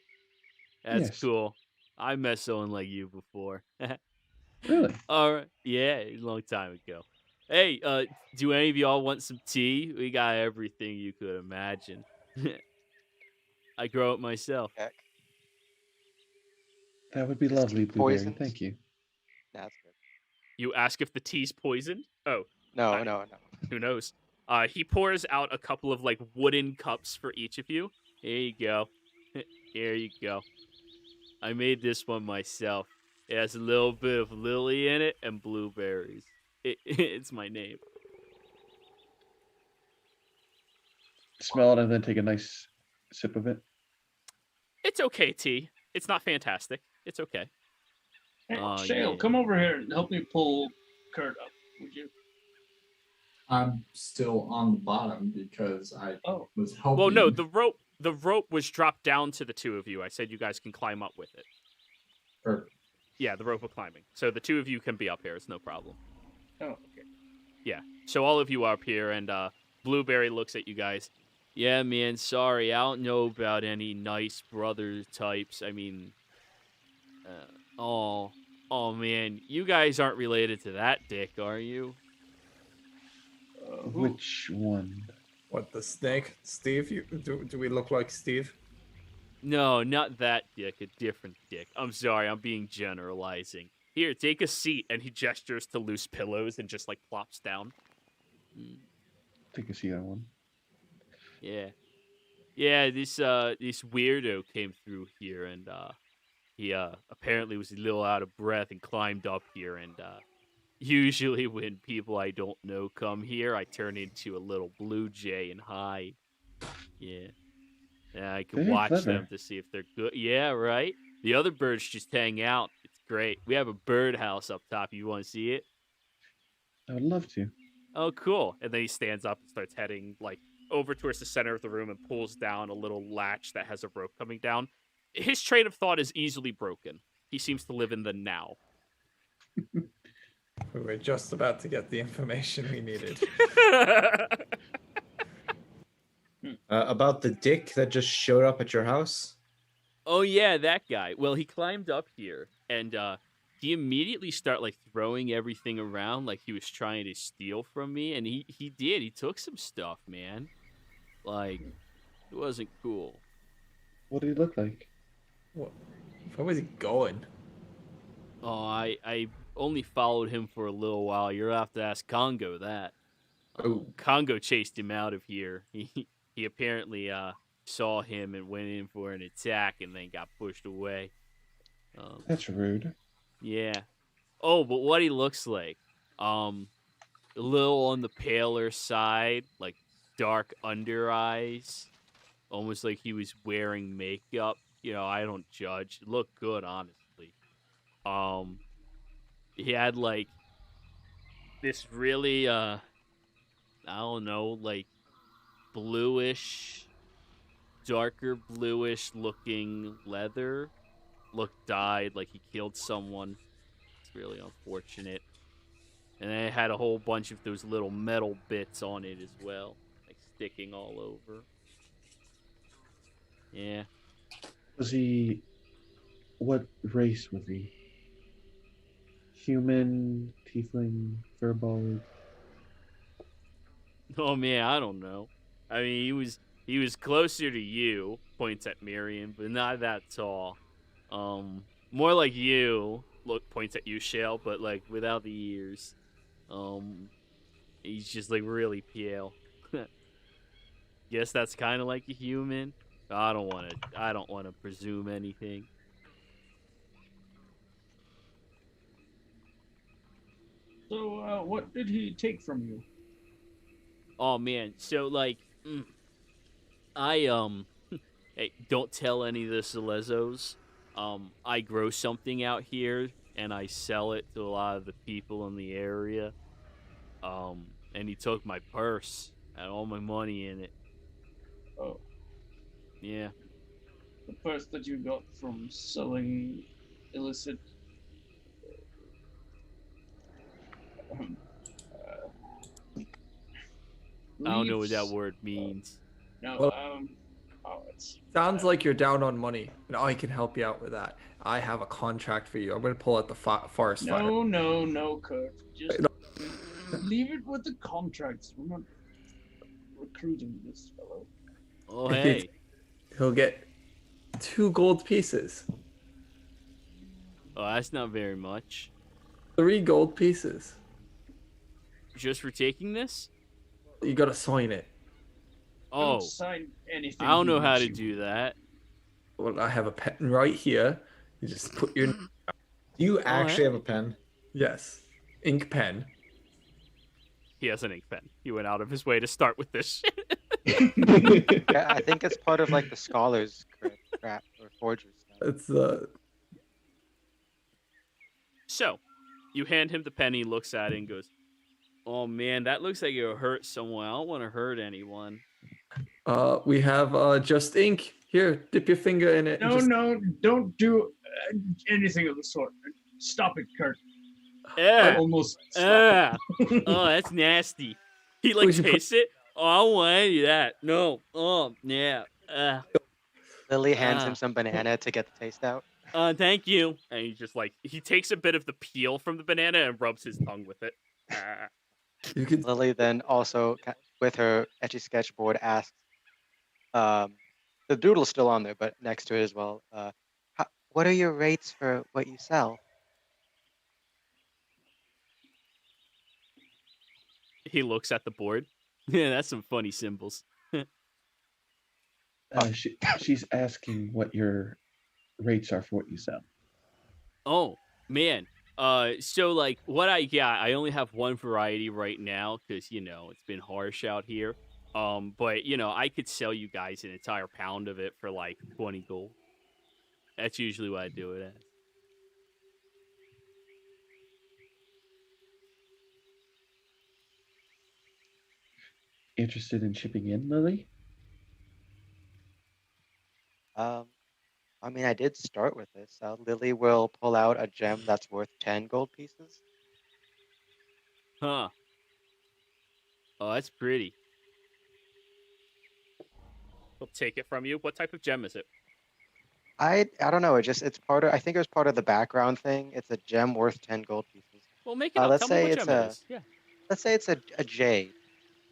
That's Yes. cool. I met someone like you before. Really? All right. Yeah, a long time ago. Hey, do any of y'all want some tea? We got everything you could imagine. I grow it myself. Heck. That would be Is lovely, tea Blueberry. poisoned? Thank you. That's good. You ask if the tea's poisoned? Oh. No, no. Who knows? He pours out a couple of like wooden cups for each of you. Here you go. Here you go. I made this one myself. It has a little bit of lily in it and blueberries. It's my name. Smell it and then take a nice sip of it. It's okay, tea. It's not fantastic. It's okay. Hey, Shale, come over here and help me pull Kurt up, would you? I'm still on the bottom because I was helping. Well, no, the rope was dropped down to the two of you. I said you guys can climb up with it. Perfect. Yeah, the rope of climbing. So the two of you can be up here. It's no problem. Oh, okay. Yeah. So all of you are up here, and Blueberry looks at you guys. Yeah, man, sorry. I don't know about any nice brother types. I mean, oh, man. You guys aren't related to that dick, are you? Which one? What, the snake? Steve? Do we look like Steve? No, not that dick. A different dick. I'm sorry. I'm being generalizing. Here, take a seat. And he gestures to loose pillows and just, like, plops down. Take a seat on one. Yeah. Yeah, this weirdo came through here, and he apparently was a little out of breath and climbed up here, and Usually when people I don't know come here, I turn into a little blue jay and hide. Yeah. Yeah, I can Very watch clever. them to see if they're good. Yeah, right? The other birds just hang out. It's great. We have a birdhouse up top. You want to see it? I would love to. Oh, cool. And then he stands up and starts heading like over towards the center of the room and pulls down a little latch that has a rope coming down. His train of thought is easily broken. He seems to live in the now. We were just about to get the information we needed. About the dick that just showed up at your house? Oh yeah, that guy. Well, he climbed up here and he immediately started like throwing everything around like he was trying to steal from me, and he did. He took some stuff, man. Like it wasn't cool. What did he look like? What? Where was he going? Oh, I only followed him for a little while. You'll have to ask Congo that. Oh. Congo chased him out of here. He apparently saw him and went in for an attack and then got pushed away. That's rude. Yeah. Oh, but what he looks like, a little on the paler side, like dark under eyes, almost like he was wearing makeup. You know, I don't judge. It looked good, honestly. He had like this really, I don't know, like bluish, darker bluish looking leather. Looked dyed like he killed someone. It's really unfortunate. And then it had a whole bunch of those little metal bits on it as well, like sticking all over. Yeah. Was he... What race was he? Human, tiefling, furball? Oh man, I don't know. I mean, he was closer to you, points at Miriam, but not that tall. More like you, look, points at you, Shale, but like without the ears. He's just like really pale. Guess that's kind of like a human. I don't want to presume anything. So, what did he take from you? Oh man, so like, I hey, don't tell any of the Salezos. I grow something out here and I sell it to a lot of the people in the area. And he took my purse, had all my money in it. Oh, Yeah. the purse that you got from selling illicit. I don't know what that leaves? word means. No, Well- it's Sounds like you're down on money, and I can help you out with that. I have a contract for you. I'm going to pull out the forest fire. no, Kurt. Just leave it with the contracts. We're not recruiting this fellow. Oh hey, He'll get 2 gold pieces. oh that's not very much. 3 gold pieces. Just for taking this? You got to sign it. Oh, Don't sign anything. I don't he know how wants to you. do that. Well, I have a pen right here. You just put your... Do you actually have a pen? Yes. Ink pen. He has an ink pen. He went out of his way to start with this shit. Yeah, I think it's part of like the scholars crap or forgers stuff. It's the... So, you hand him the pen. He looks at it and goes, "Oh man, that looks like it'll hurt someone. I don't want to hurt anyone." We have just ink. Here, dip your finger in it. and No, just... no, don't do anything of the sort. Stop it, Kurt. I Yeah. almost stopped Oh, that's nasty. He like We should put- tastes it. Oh, I don't want any of that. No. Oh, yeah. Lily hands him Ah. some banana to get the taste out. Thank you. And he just like he takes a bit of the peel from the banana and rubs his tongue with it. Ah. You could... Lily then also, with her etchy sketchboard, asks, the doodle's still on there, but next to it as well, what are your rates for what you sell? He looks at the board. Yeah, that's some funny symbols. She's asking what your rates are for what you sell. Oh, man. So like what I got, I only have one variety right now because it's been harsh out here. But I could sell you guys an entire pound of it for like 20 gold. That's usually what I do it as. Interested in shipping in, Lily? I mean, I did start with this. Lily will pull out a gem that's worth 10 gold pieces. Huh. Oh, that's pretty. We'll take it from you. What type of gem is it? I don't know. It's part of. I think it was part of the background thing. It's a gem worth 10 gold pieces. Well, make it up. Let's Tell me say what it's gem it a. is. Yeah. Let's say it's a jade.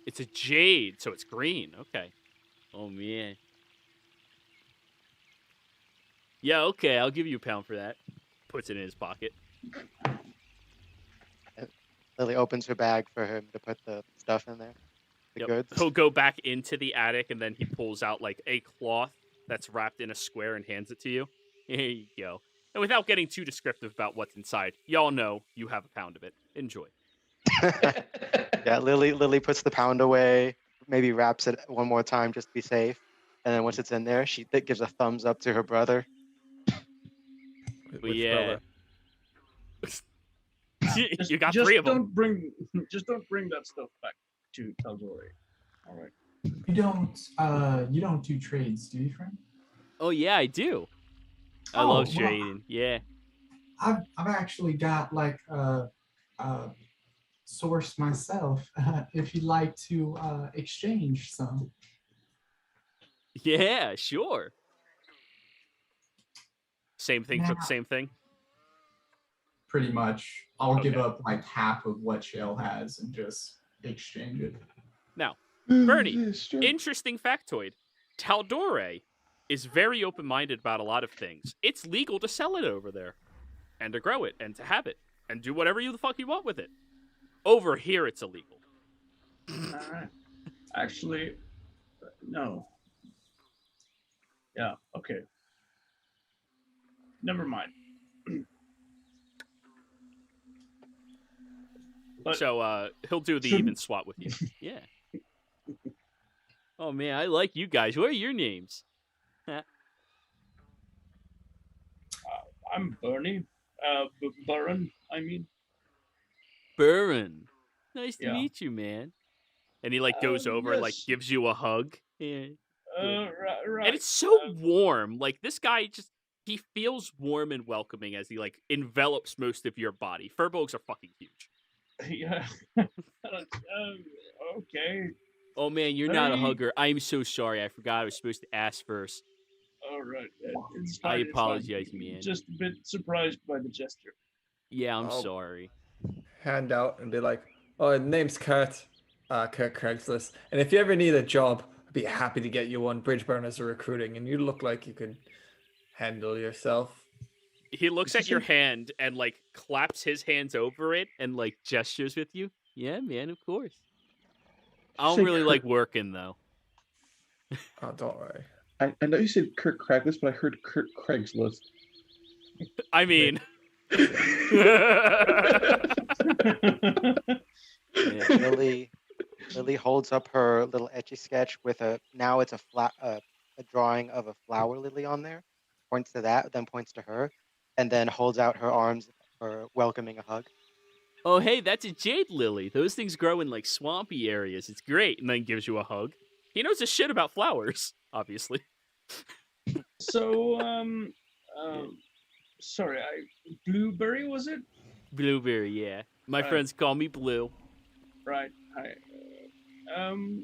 It's a jade, so it's green. Okay. Oh, man. Yeah, okay. I'll give you a pound for that. Puts it in his pocket. Lily opens her bag for him to put the stuff in there. The goods. He'll go back into the attic, and then he pulls out, like, a cloth that's wrapped in a square and hands it to you. Here you go. And without getting too descriptive about what's inside, y'all know you have a pound of it. Enjoy. Yeah, Lily puts the pound away, maybe wraps it one more time just to be safe. And then once it's in there, she gives a thumbs up to her brother. But yeah. You got just 3 of them. Just don't bring that stuff back to Tal'Dorei. All right. You don't do trades, do you, friend? Oh yeah, I do. I love trading. Yeah. I've actually got like a source myself. If you'd like to exchange some. Yeah, sure. Same thing for the Now- same thing. Pretty much, I'll give up like half of what Shale has and just exchange it. Now, Bernie, interesting factoid. Tal'Dorei is very open-minded about a lot of things. It's legal to sell it over there, and to grow it, and to have it, and do whatever the fuck you want with it. Over here, it's illegal. Alright. Actually, no. Yeah, okay. Never mind. But So, he'll do the even swap with you. Yeah. Oh, man, I like you guys. What are your names? I'm Bernie. Burren, I mean. Burren. Nice to Yeah. meet you, man. And he, like, goes over and, like, yes. gives you a hug. Yeah. Right. And it's so warm. Like, this guy he feels warm and welcoming as he, like, envelops most of your body. Furbolgs are fucking huge. Yeah. Okay. Oh, man, you're not a Hey. hugger. I'm so sorry. I forgot I was supposed to ask first. All right. It's I fine, it's fine. apologize, man. Just a bit surprised by the gesture. Yeah, I'm Oh. sorry. Hand out and be like, "Oh, name's Kurt. Kurt Craigslist. And if you ever need a job, I'd be happy to get you one. Bridgeburners are recruiting, and you look like you could handle yourself." He looks at your hand and, like, claps his hands over it and, like, gestures with you. Yeah, man, of course. I don't Say really Kurt- like working, though. Oh, don't worry. I know you said Kurt Craigslist, but I heard Kurt Craigslist. I mean... Yeah, Lily holds up her little etchy sketch with a drawing of a flower lily on there. Points to that, then points to her, and then holds out her arms for welcoming a hug. Oh, hey, that's a jade lily. Those things grow in, like, swampy areas. It's great. And then gives you a hug. He knows a shit about flowers, obviously. So, sorry, Blueberry, was it? Blueberry, yeah. My friends call me Blue. Right. Hi.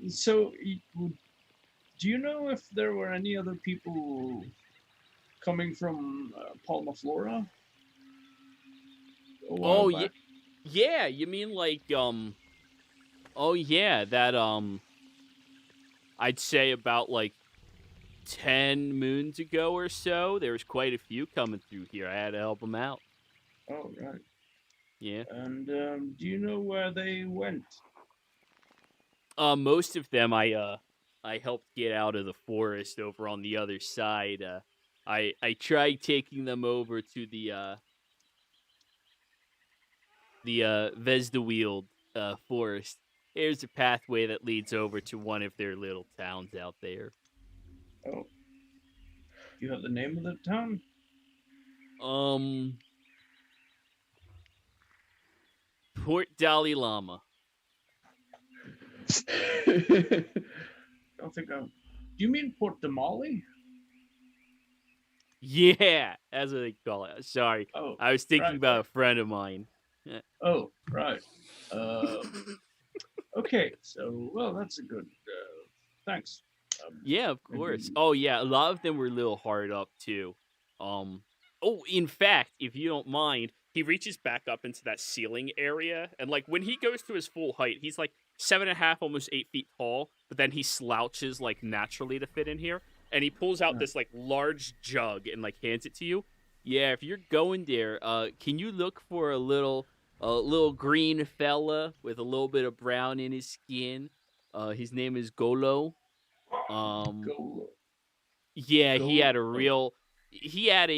So, do you know if there were any other people coming from Palma Flora? Oh, yeah. Yeah, you mean like, oh, yeah, that, I'd say about, like, 10 moons ago or so, there was quite a few coming through here. I had to help them out. Oh, right. Yeah. And, do you know where they went? Most of them I helped get out of the forest over on the other side. I tried taking them over to the, the Vesdawield forest. There's a pathway that leads over to one of their little towns out there. Oh. Do you have the name of the town? Port Dalai Lama. I don't think I'm. Do you mean Port Damali? Yeah, that's what they call it. Sorry. Oh, I was thinking right, about right. a friend of mine. Oh, right. Okay, so, well, that's a good. Thanks. Yeah, of course. maybe- Oh, yeah, a lot of them were a little hard up, too. In fact, if you don't mind, he reaches back up into that ceiling area, and, like, when he goes to his full height, he's, like, 7.5, almost 8 feet tall, but then he slouches, like, naturally to fit in here, and he pulls out this, like, large jug and, like, hands it to you. Yeah, if you're going there, can you look for a little green fella with a little bit of brown in his skin? His name is Golo. Go. Yeah, he had a Golo. real. He had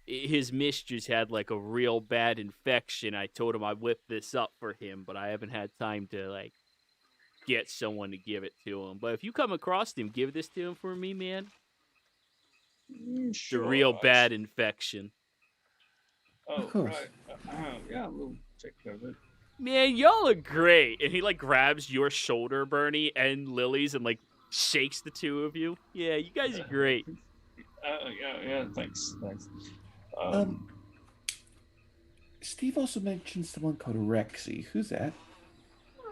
his mistress had like a real bad infection. I told him I whipped this up for him, but I haven't had time to like get someone to give it to him. But if you come across him, give this to him for me, man. It's a Sure. real bad infection. Oh, Of course. right. Yeah, we'll take care of it. Man, y'all are great. And he like grabs your shoulder, Bernie, and Lily's, and like shakes the two of you. Yeah, you guys are great. Yeah, thanks. Steve also mentioned someone called Rexy. Who's that?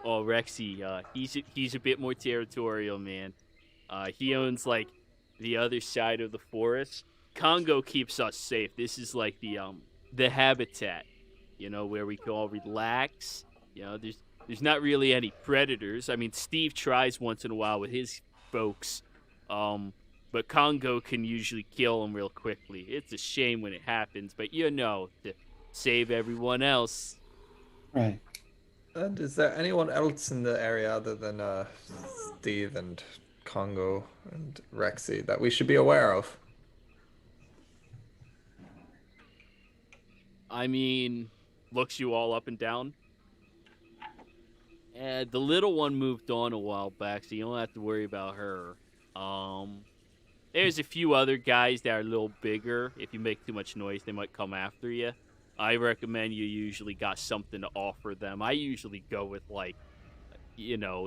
Oh, Rexy, he's a bit more territorial, man. He owns like the other side of the forest. Congo keeps us safe. This is like the habitat, where we can all relax. There's not really any predators. I mean, Steve tries once in a while with his folks, but Congo can usually kill them real quickly. It's a shame when it happens, but to save everyone else. Right. And is there anyone else in the area other than Steve and Congo and Rexy that we should be aware of? I mean, looks you all up and down. The little one moved on a while back, so you don't have to worry about her. There's a few other guys that are a little bigger. If you make too much noise, they might come after you. I recommend you usually got something to offer them. I usually go with, like,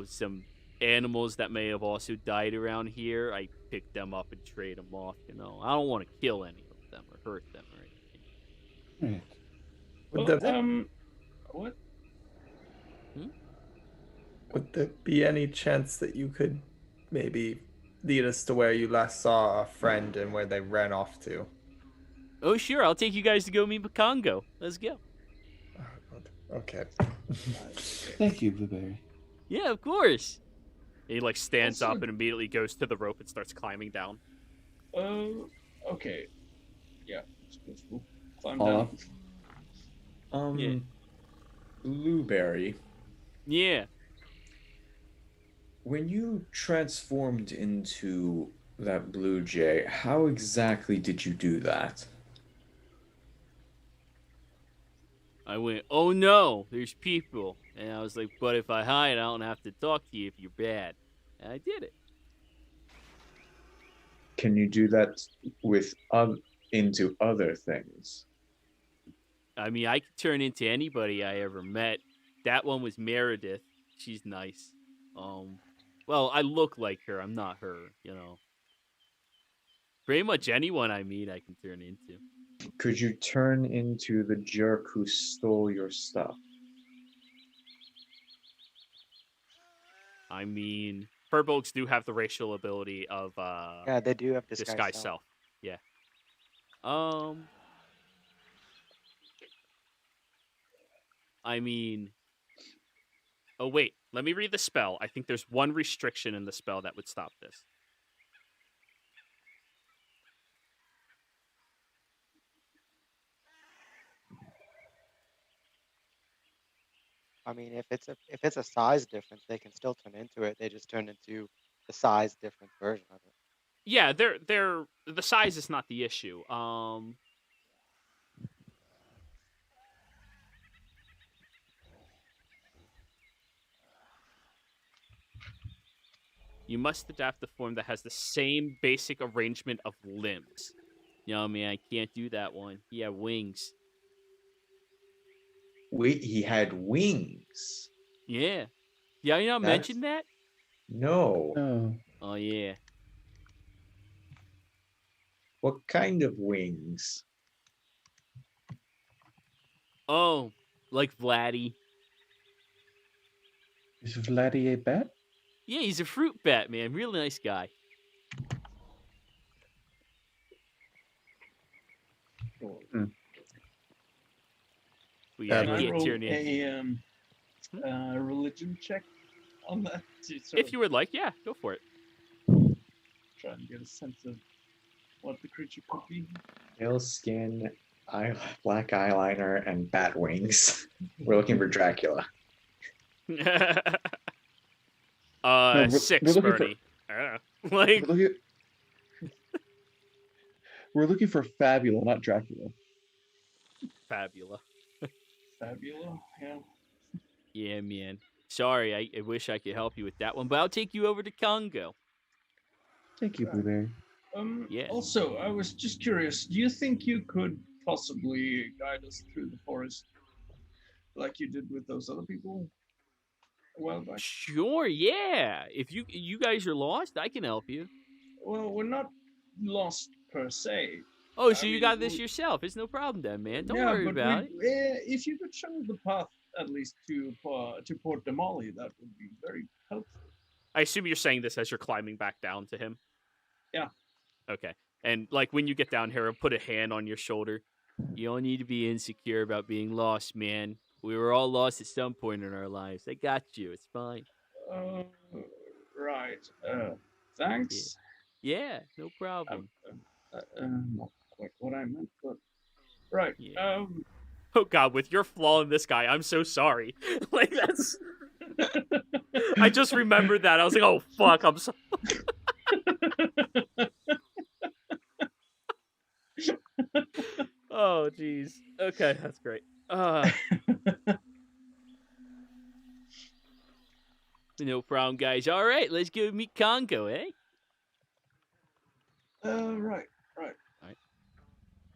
some animals that may have also died around here. I pick them up and trade them off, I don't want to kill any of them or hurt them or anything. Right. What? Would there be any chance that you could maybe lead us to where you last saw a friend and where they ran off to? Oh, sure. I'll take you guys to go meet Congo. Let's go. Okay. Thank you, Blueberry. Yeah, of course. He like stands up and immediately goes to the rope and starts climbing down. Okay. Yeah, we'll climb Paula? down. Yeah. Blueberry, Yeah. when you transformed into that blue jay, how exactly did you do that? I went, oh no, there's people. And I was like, but if I hide, I don't have to talk to you if you're bad. And I did it. Can you do that with into other things? I mean, I could turn into anybody I ever met. That one was Meredith. She's nice. Well, I look like her. I'm not her, Pretty much anyone I meet, I can turn into. Could you turn into the jerk who stole your stuff? I mean, Furbolgs do have the racial ability of Yeah, they do have disguise self. Yeah. I mean, oh wait, let me read the spell. I think there's one restriction in the spell that would stop this. I mean, if it's a size difference, they can still turn into it. They just turn into the size difference version of it. Yeah, they're the size is not the issue. You must adapt the form that has the same basic arrangement of limbs. No, man, I can't do that one. He had wings. Wait, he had wings. Yeah. Yeah, you not That's- mentioned that? No. Oh. Oh, yeah. What kind of wings? Oh, like Vladdy. Is Vladdy a bat? Yeah, he's a fruit bat, man. Real nice guy. We Yeah, Can I can't roll turn in. a religion check on that? To sort If of you would like, yeah, go for it. try and get a sense of what the creature could be. Pale skin, black eyeliner, and bat wings. We're looking for Dracula. we're 6, looking for- Bernie. Like, We're looking for Fabula, not Dracula. Fabula. Fabula, yeah. Yeah, man. Sorry, I wish I could help you with that one, but I'll take you over to Congo. Thank you, Blueberry. Yeah. Also, I was just curious. Do you think you could possibly guide us through the forest, like you did with those other people a while back? Sure, yeah. If you guys are lost, I can help you. Well, we're not lost per se. Oh, so I you mean, got this yourself. It's no problem then, man. Don't worry but about it. if you could show the path at least to Port Damali, that would be very helpful. I assume you're saying this as you're climbing back down to him. Yeah. Okay. And like when you get down here, I'll put a hand on your shoulder. You don't need to be insecure about being lost, man. We were all lost at some point in our lives. I got you. It's fine. Right. Thanks. Yeah, no problem. Not quite what I meant, but right. Yeah. Oh God, with your flaw in this guy, I'm so sorry. Like that's. I just remembered that. I was like, oh fuck, I'm so. Oh jeez. Okay, that's great. No problem, guys. All right, let's go meet Congo, eh? Right.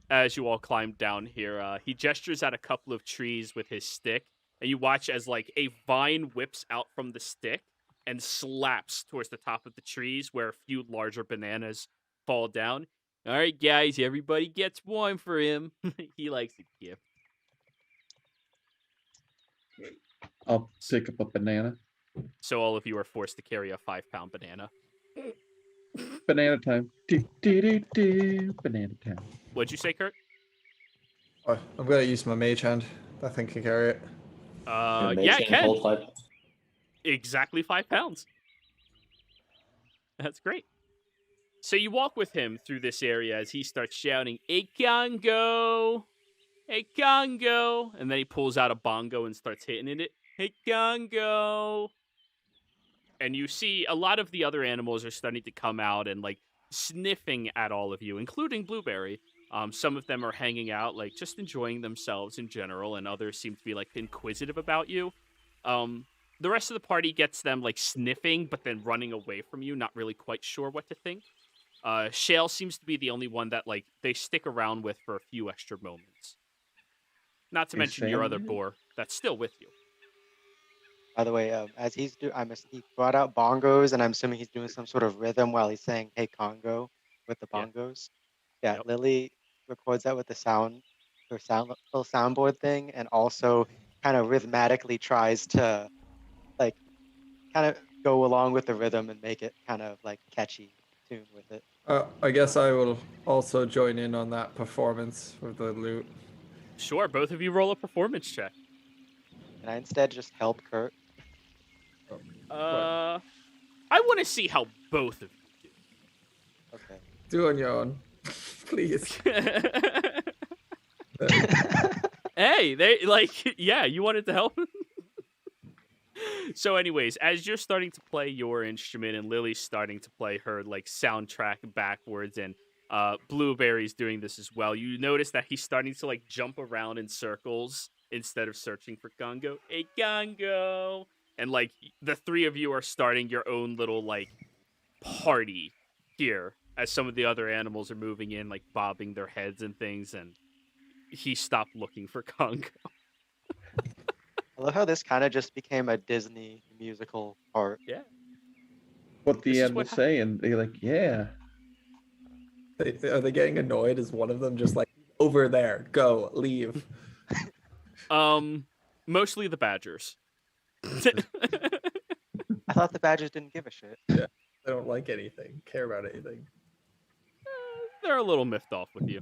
As you all climb down here, he gestures at a couple of trees with his stick, and you watch as like a vine whips out from the stick and slaps towards the top of the trees where a few larger bananas fall down. All right, guys, everybody gets one for him. He likes a gift. I'll pick up a banana. So all of you are forced to carry a 5-pound banana. Banana time. Do, do, do, do. Banana time. What'd you say, Kurt? Oh, I'm gonna use my mage hand. I think I carry it. Yeah, it can. Hold 5. Exactly 5 pounds. That's great. So you walk with him through this area as he starts shouting, "Hey, Congo! Hey, Congo!" And then he pulls out a bongo and starts hitting it. "Hey, Congo!" And you see a lot of the other animals are starting to come out and, like, sniffing at all of you, including Blueberry. Some of them are hanging out, like, just enjoying themselves in general, and others seem to be, like, inquisitive about you. The rest of the party gets them, like, sniffing, but then running away from you, not really quite sure what to think. Shale seems to be the only one that, like, they stick around with for a few extra moments. Not to mention your other boar that's still with you. By the way, as he brought out bongos, and I'm assuming he's doing some sort of rhythm while he's saying "Hey Congo" with the bongos. Yeah, Yep. Lily records that with the little soundboard thing, and also kind of rhythmatically tries to, like, kind of go along with the rhythm and make it kind of like catchy tune with it. I guess I will also join in on that performance with the lute. Sure, both of you roll a performance check. Can I instead just help Kurt? I want to see how both of you do. Okay. Do on your own, please. Hey, they yeah, you wanted to help. So anyways, as you're starting to play your instrument and Lily's starting to play her, like, soundtrack backwards, and Blueberry's doing this as well, you notice that he's starting to, like, jump around in circles instead of searching for Congo. Hey, Congo! And, like, the three of you are starting your own little, like, party here as some of the other animals are moving in, like bobbing their heads and things, and he stopped looking for Congo. I love how this kind of just became a Disney musical part. Yeah. What the This is animals what say, and they're like, yeah. Are they getting annoyed? Is one of them just like, over there, go, leave? Mostly the badgers. I thought the badgers didn't give a shit. Yeah, they don't like anything, care about anything. They're a little miffed off with you.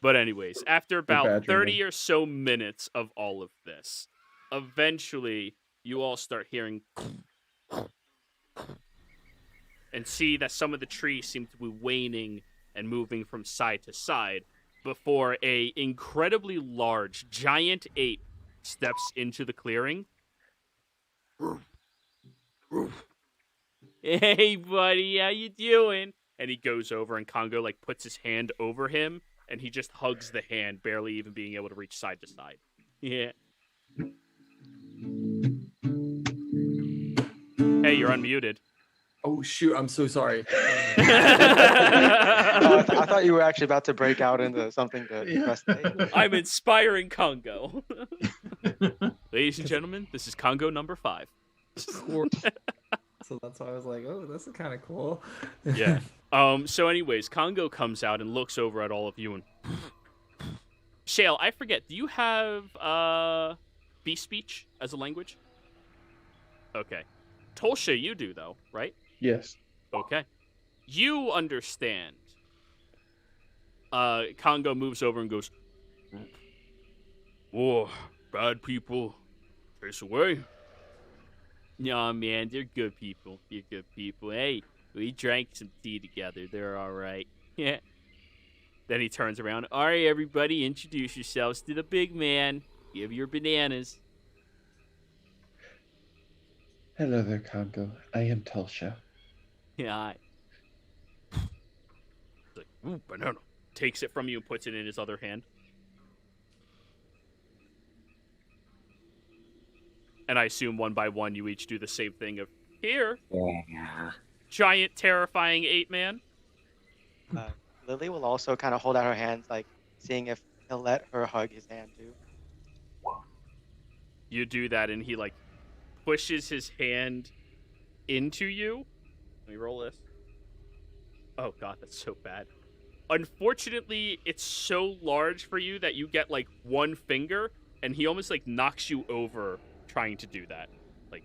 But anyways, after about badgering 30 them. or so minutes of all of this, eventually you all start hearing and see that some of the trees seem to be waning and moving from side to side before a incredibly large giant ape steps into the clearing. Hey buddy, how you doing? And he goes over and Congo like puts his hand over him and he just hugs the hand, barely even being able to reach side to side. Yeah. Hey, you're unmuted. Oh shoot, I'm so sorry. I thought you were actually about to break out into something to press the. I'm inspiring Congo. Ladies and gentlemen, this is Congo number 5. So that's why I was like, oh, this is kind of cool. Yeah. So anyways, Congo comes out and looks over at all of you and Shale, I forget, do you have beast speech as a language? Okay. Tolsha, you do though, right? Yes. Okay. You understand. Congo moves over and goes, "Whoa, bad people, chase away." No, man, they're good people. They're good people. Hey, we drank some tea together. They're all right. Yeah. Then he turns around. All right, everybody, introduce yourselves to the big man. Give your bananas. Hello there, Congo. I am Telsha. Yeah. He's like, ooh, banana. Takes it from you and puts it in his other hand. And I assume one by one you each do the same thing of, here. Yeah. Giant, terrifying ape man. Lily will also kind of hold out her hands, like seeing if he'll let her hug his hand too. You do that and he like pushes his hand into you. Let me roll this. Oh god, that's so bad. Unfortunately, it's so large for you that you get like one finger and he almost like knocks you over trying to do that. Like,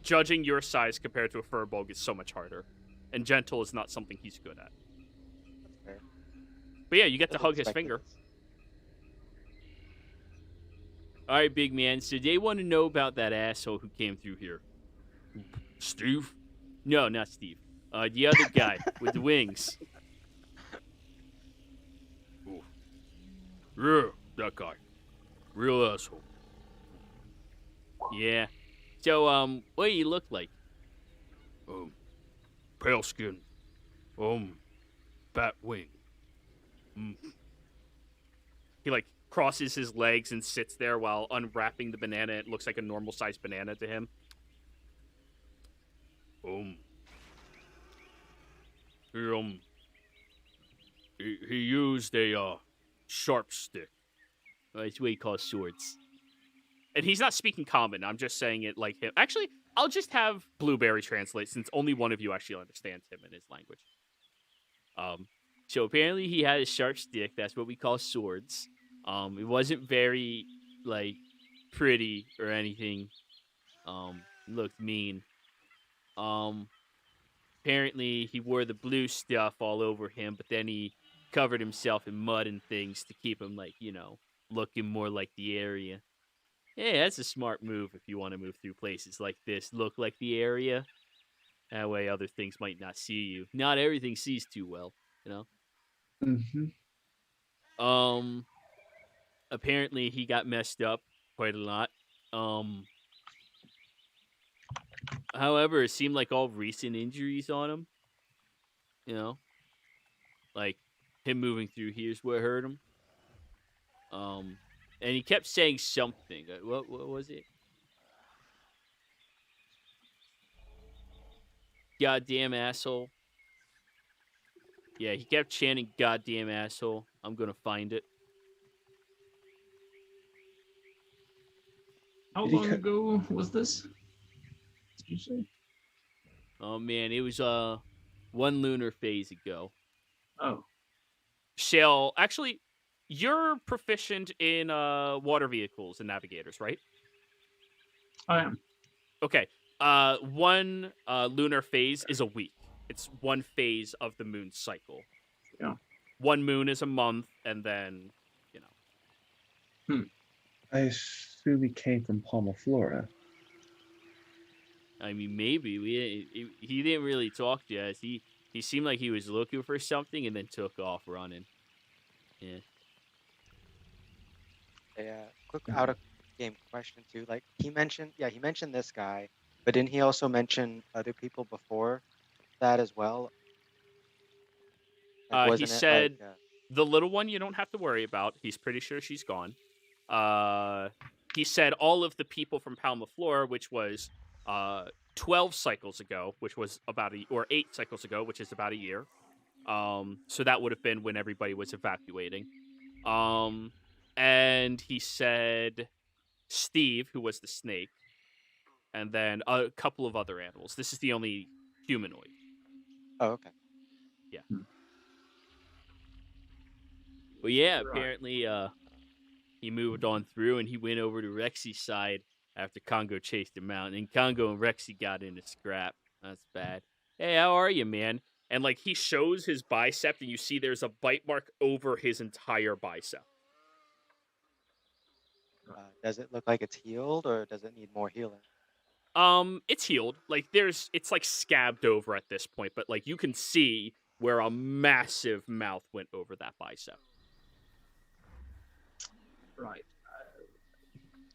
judging your size compared to a furbog is so much harder. And gentle is not something he's good at. That's fair. But yeah, you get to Wasn't hug his expecting finger. this. All right, big man. So they want to know about that asshole who came through here. Steve? No, not Steve. The other guy with the wings. Ooh. Yeah, that guy. Real asshole. Yeah. So, what do you look like? Pale skin. Bat wing. He, like, crosses his legs and sits there while unwrapping the banana. It looks like a normal-sized banana to him. He used a, sharp stick. That's what he calls swords. And he's not speaking common. I'm just saying it like him. Actually, I'll just have Blueberry translate since only one of you actually understands him in his language. So apparently he had a sharp stick. That's what we call swords. It wasn't very, like, pretty or anything. Looked mean. Apparently he wore the blue stuff all over him, but then he covered himself in mud and things to keep him, like, you know, looking more like the area. Yeah, that's a smart move if you want to move through places like this. Look like the area. That way other things might not see you. Not everything sees too well, you know? Mm-hmm. Apparently he got messed up quite a lot. However, it seemed like all recent injuries on him. You know? Like, him moving through here's what hurt him. And he kept saying something. What was it? goddamn asshole. Yeah, he kept chanting goddamn asshole. I'm gonna find it. How Did he long cut- ago was this? Did you say? Oh man, it was one lunar phase ago. Oh, Shell, actually, you're proficient in water vehicles and navigators, right? I am. Okay. One lunar phase is a week. It's one phase of the moon's cycle. Yeah. One moon is a month, and then, you know. I assume he came from Palmaflora. I mean, maybe he didn't really talk to us. He seemed like he was looking for something and then took off running. Yeah. Quick out of game question too. Like he mentioned this guy, but didn't he also mention other people before that as well? Like, He wasn't it said like, the little one you don't have to worry about. He's pretty sure she's gone. He said all of the people from Palmaflora, which was 12 cycles ago, which was or 8 cycles ago, which is about a year. So that would have been when everybody was evacuating. And he said Steve, who was the snake, and then a couple of other animals. This is the only humanoid. oh, okay. Yeah. But yeah, Right. apparently he moved on through and he went over to Rexy's side after Congo chased him out. And Congo and Rexy got in a scrap. That's bad. Hey, how are you, man? And like he shows his bicep and you see there's a bite mark over his entire bicep. Does it look like it's healed, or does it need more healing? It's healed. Like it's like scabbed over at this point, but like you can see where a massive mouth went over that bicep. right.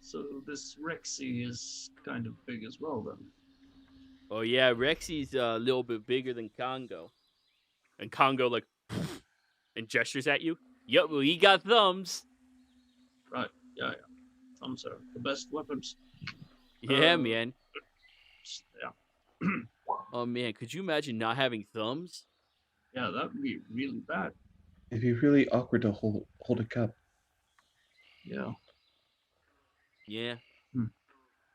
So this Rexy is kind of big as well, then. Oh yeah, Rexy's a little bit bigger than Congo. And Congo like and gestures at you. Yup, well, he got thumbs. Right. Yeah. Thumbs are the best weapons. Yeah, man. Yeah. Oh man, could you imagine not having thumbs? Yeah, that would be really bad. It'd be really awkward to hold a cup. Yeah. Yeah. Hmm.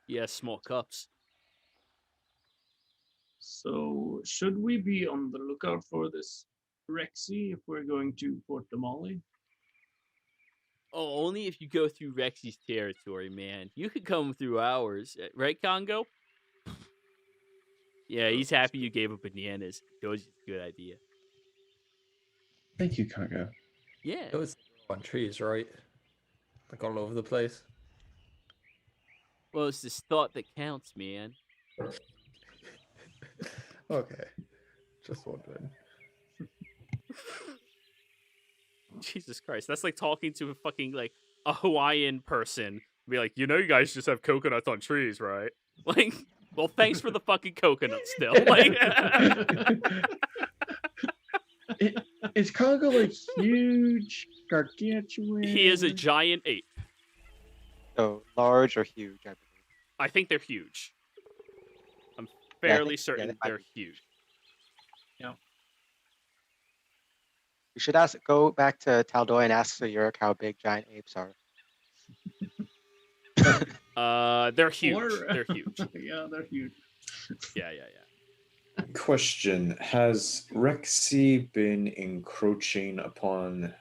Yeah, small cups. So, should we be on the lookout for this Rexy if we're going to Port Damali? Oh, only if you go through Rexy's territory, man. You could come through ours, right, Congo? Yeah, he's happy you gave him bananas. Told you it's a good idea. Thank you, Congo. Yeah. It was on trees, right? Like all over the place. Well, it's this thought that counts, man. Okay. Just wondering. Jesus Christ, that's like talking to a fucking like a Hawaiian person. Be like, you know, you guys just have coconuts on trees, right? Like, well, thanks for the fucking coconuts still. Like, Is Congo like huge, gargantuan? he is a giant ape. So large or huge, I believe. I think they're huge. I'm Yeah, I fairly think- certain they might they're be huge. We should go back to Tal'Dorei and ask Zodiac how big giant apes are. They're huge. Or- They're huge. Yeah, they're huge. Yeah. Question: has Rexy been encroaching upon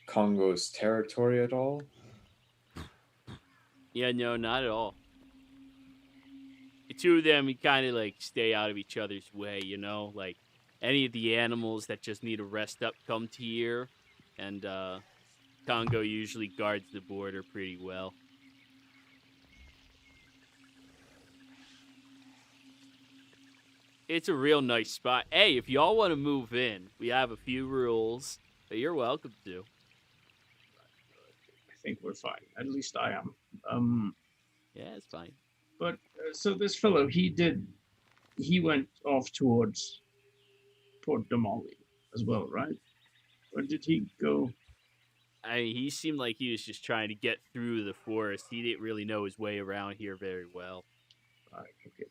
Congo's territory at all? Yeah, no, not at all. The two of them, kind of like stay out of each other's way, you know? Like, any of the animals that just need a rest up come to here, and Congo usually guards the border pretty well. It's a real nice spot. Hey, if y'all want to move in, we have a few rules, but you're welcome to. I think we're fine. At least I am. Yeah, it's fine. But so this fellow, he went off towards Port Damali as well, right? Or did he go? I mean, he seemed like he was just trying to get through the forest. He didn't really know his way around here very well. Right, okay.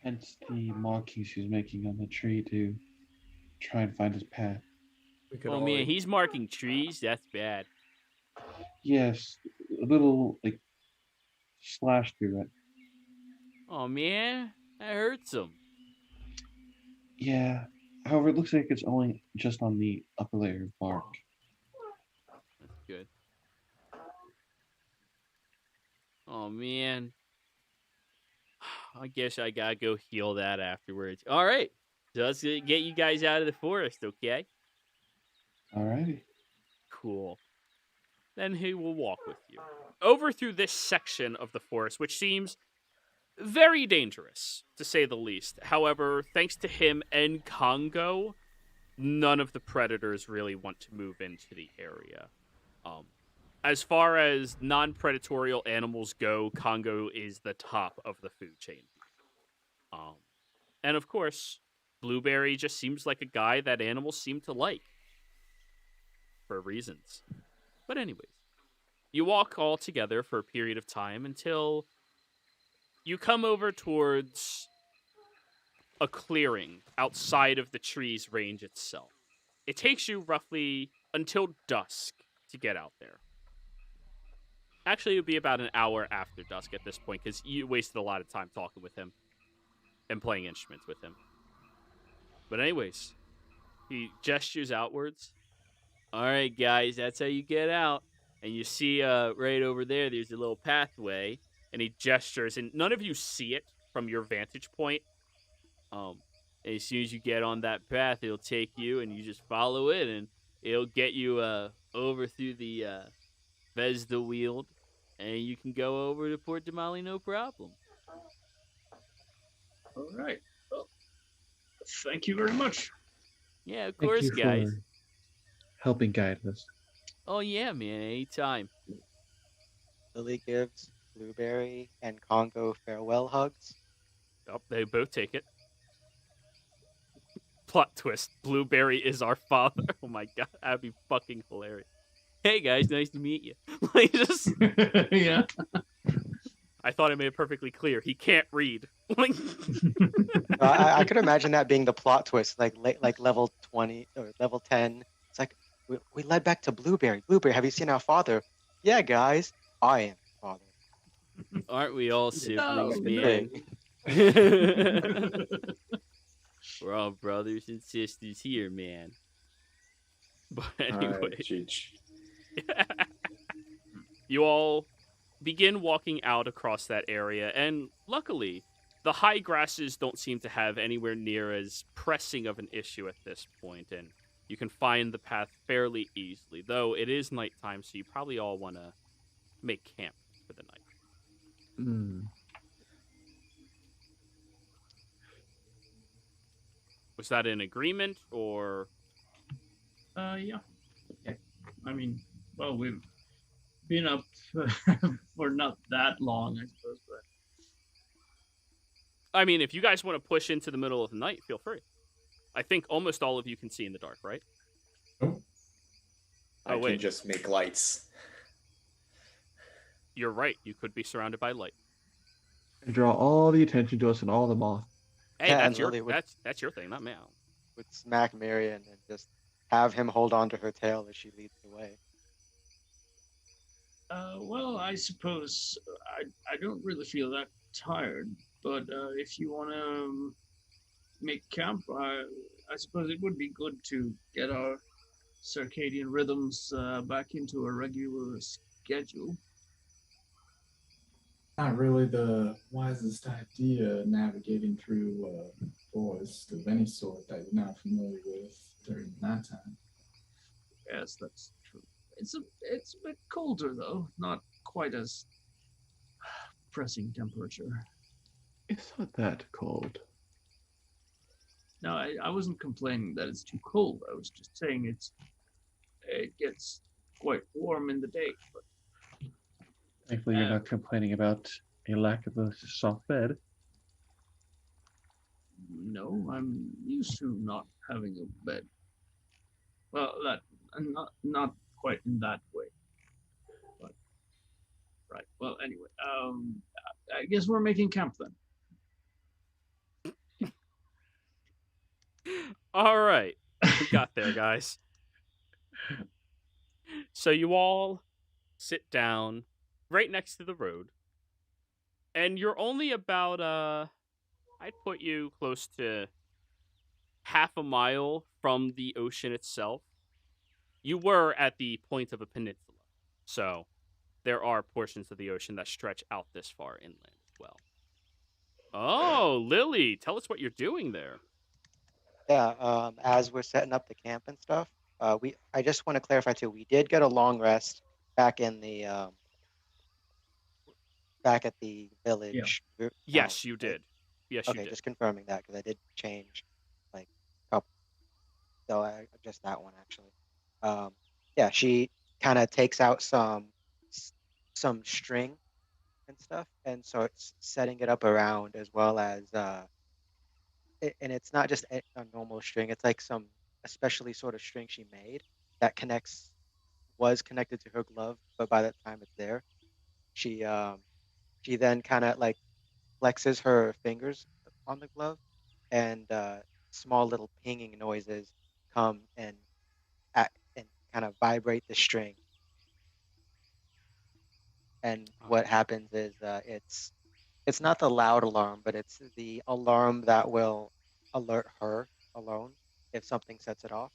Hence the markings he was making on the tree to try and find his path. We could Oh man, he's marking trees. That's bad. Yes, a little like slash through it. Oh man, that hurts him. Yeah. However, it looks like it's only just on the upper layer of bark. That's good. Oh man. I guess I gotta go heal that afterwards. All right. So let's get you guys out of the forest, okay? Alrighty. Cool. Then he will walk with you over through this section of the forest, which seems very dangerous, to say the least. However, thanks to him and Congo, none of the predators really want to move into the area. As far as non-predatorial animals go, Congo is the top of the food chain. And of course, Blueberry just seems like a guy that animals seem to like. For reasons. But anyways, you walk all together for a period of time until you come over towards a clearing outside of the tree's range itself. It takes you roughly until dusk to get out there. Actually, it would be about an hour after dusk at this point, because you wasted a lot of time talking with him and playing instruments with him. But anyways, he gestures outwards. All right, guys, that's how you get out. And you see right over there, there's a little pathway. And he gestures, and none of you see it from your vantage point. As soon as you get on that path, it'll take you, and you just follow it, and it'll get you over through the Vesda Weald, and you can go over to Port Damali no problem. All right. Well, thank you very much. Yeah, of course, Thank you guys. for helping guide us. Oh, yeah, man, anytime. Lily gives Blueberry and Congo farewell hugs. Oh, they both take it. Plot twist. Blueberry is our father. Oh my god, that'd be fucking hilarious. Hey guys, nice to meet you. Like just Yeah. I thought I made it perfectly clear. He can't read. Like I could imagine that being the plot twist, like level 20 or level 10. It's like we led back to Blueberry. Blueberry, have you seen our father? Yeah, guys, I am father. Aren't we all siblings, No, man? We're all brothers and sisters here, man. But anyway, you all begin walking out across that area, and luckily, the high grasses don't seem to have anywhere near as pressing of an issue at this point, and you can find the path fairly easily, though it is nighttime, so you probably all want to make camp for the night. Was that an agreement, or? Yeah. Okay. I mean, well, we've been up for not that long, I suppose, but. I mean, if you guys want to push into the middle of the night, feel free. I think almost all of you can see in the dark, right? I can just make lights. You're right. You could be surrounded by light. And draw all the attention to us and all the moth. Hey, Yeah, that's and your Lily that's your thing, not me. would smack Marion and just have him hold on to her tail as she leads the way. Well, I suppose I don't really feel that tired, but if you want to make camp, I suppose it would be good to get our circadian rhythms back into a regular schedule. Not really the wisest idea navigating through a forest of any sort that you're not familiar with during nighttime. Yes, that's true. It's a bit colder though, not quite as pressing temperature. It's not that cold. No, I wasn't complaining that it's too cold. I was just saying it gets quite warm in the day. But Thankfully, you're not complaining about a lack of a soft bed. no, I'm used to not having a bed. Well, that not quite in that way. But right. Well, anyway, I guess we're making camp then. All right, we got there, guys. So you all sit down right next to the road, and you're only about I'd put you close to half a mile from the ocean itself. You were at the point of a peninsula, so there are portions of the ocean that stretch out this far inland as well. Oh, Lily, tell us what you're doing there. Yeah, as we're setting up the camp and stuff, I just want to clarify too. We did get a long rest back in the back at the village. Yes, you did. Yes, you Okay, did. just confirming that because I did change, like, couple. So just that one actually. Yeah, she kind of takes out some string and stuff, and starts setting it up around as well as and it's not just a normal string. It's like some especially sort of string she made that was connected to her glove, but by the time it's there, she she then kind of like flexes her fingers on the glove, and small little pinging noises come and kind of vibrate the string. And what happens is it's not the loud alarm, but it's the alarm that will alert her alone if something sets it off.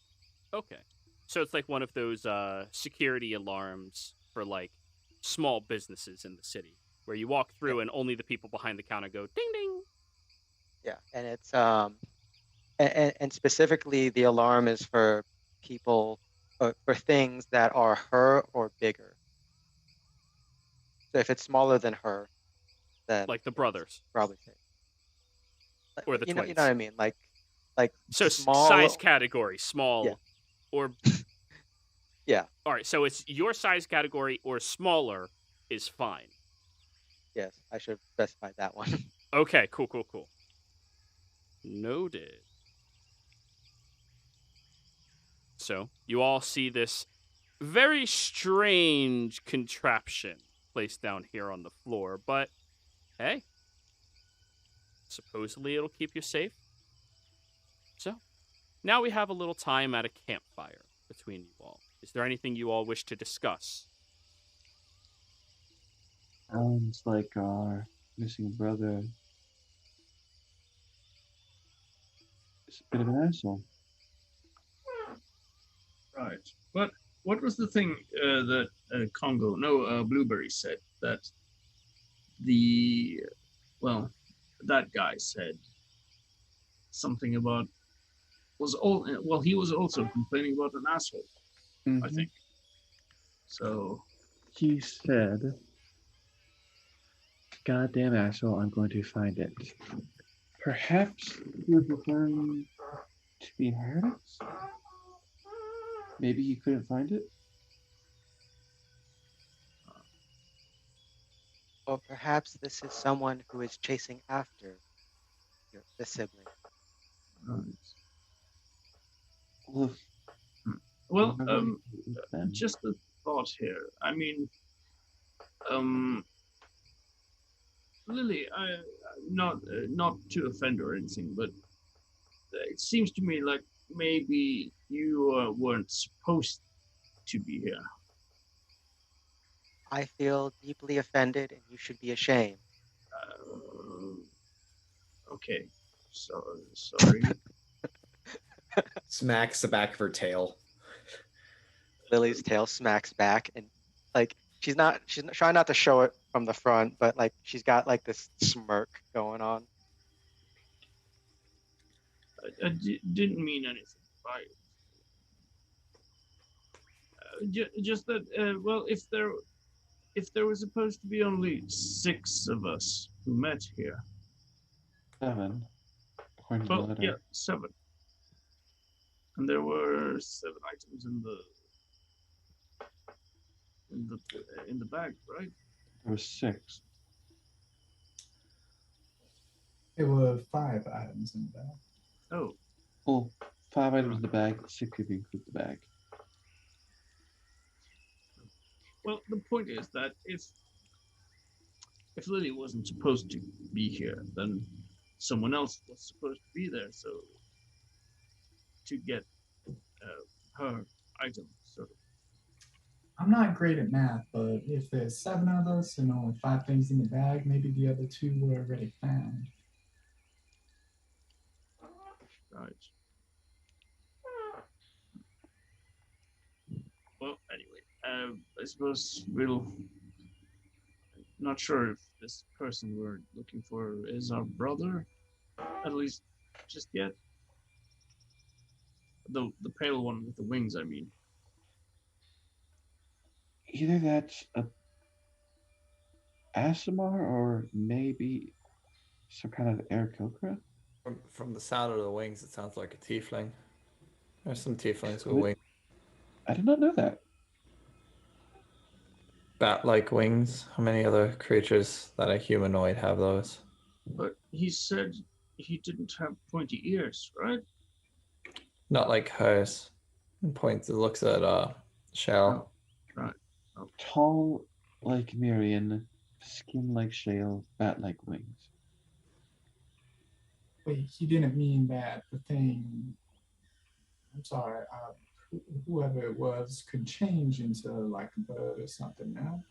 Okay. So it's like one of those security alarms for like small businesses in the city where you walk through and only the people behind the counter go ding ding. Yeah, and it's and specifically the alarm is for people for things that are her or bigger. So if it's smaller than her, then Like the it's brothers probably safe. or the you twins. know what I mean? Like So small. size category, small Yeah. or Yeah. All right, so it's your size category or smaller is fine. Yes, I should have specified that one. Okay, cool. Noted. So, you all see this very strange contraption placed down here on the floor, but hey, supposedly it'll keep you safe. So, now we have a little time at a campfire between you all. Is there anything you all wish to discuss? Sounds like our missing brother is a bit of an asshole. Right. But what was the thing that Blueberry said that that guy said something about he was also complaining about an asshole, I think. So He said, "Goddamn asshole, I'm going to find it." Perhaps he was referring to the inheritance? Maybe he couldn't find it? Or perhaps this is someone who is chasing after the sibling. Well, just a thought here. I mean, Lily, not to offend or anything, but it seems to me like maybe you weren't supposed to be here. I feel deeply offended, and you should be ashamed. Okay, sorry. Smacks the back of her tail. Lily's tail smacks back, and like she's trying not to show it from the front, but like she's got like this smirk going on. I didn't mean anything by it. Just that, if there was supposed to be only 6 of us who met here. 7. According to the letter. Yeah, 7. And there were 7 items in the bag, right? There was 6. There were 5 items in the bag. Oh. Well, 5 items in the bag, 6 if you include the bag. Well, the point is that if Lily wasn't supposed to be here, then someone else was supposed to be there. So to get her item, sort of. I'm not great at math, but if there's 7 of us and only 5 things in the bag, maybe the other 2 were already found. Right. Well, anyway, I suppose we'll. Not sure if this person we're looking for is our brother, at least just yet. The pale one with the wings, I mean. Either that's a Asimar or maybe some kind of Aarakocra. From the sound of the wings, it sounds like a tiefling. There's some tieflings with Wait. wings. I did not know that. Bat-like wings. How many other creatures that are humanoid have those? But he said he didn't have pointy ears, right? Not like hers. And points. It looks at Shell. Oh, right. Oh. Tall like Mirian, skin like Shale, bat-like wings. Wait, he didn't mean that the thing. I'm sorry. Whoever it was could change into like a bird or something now.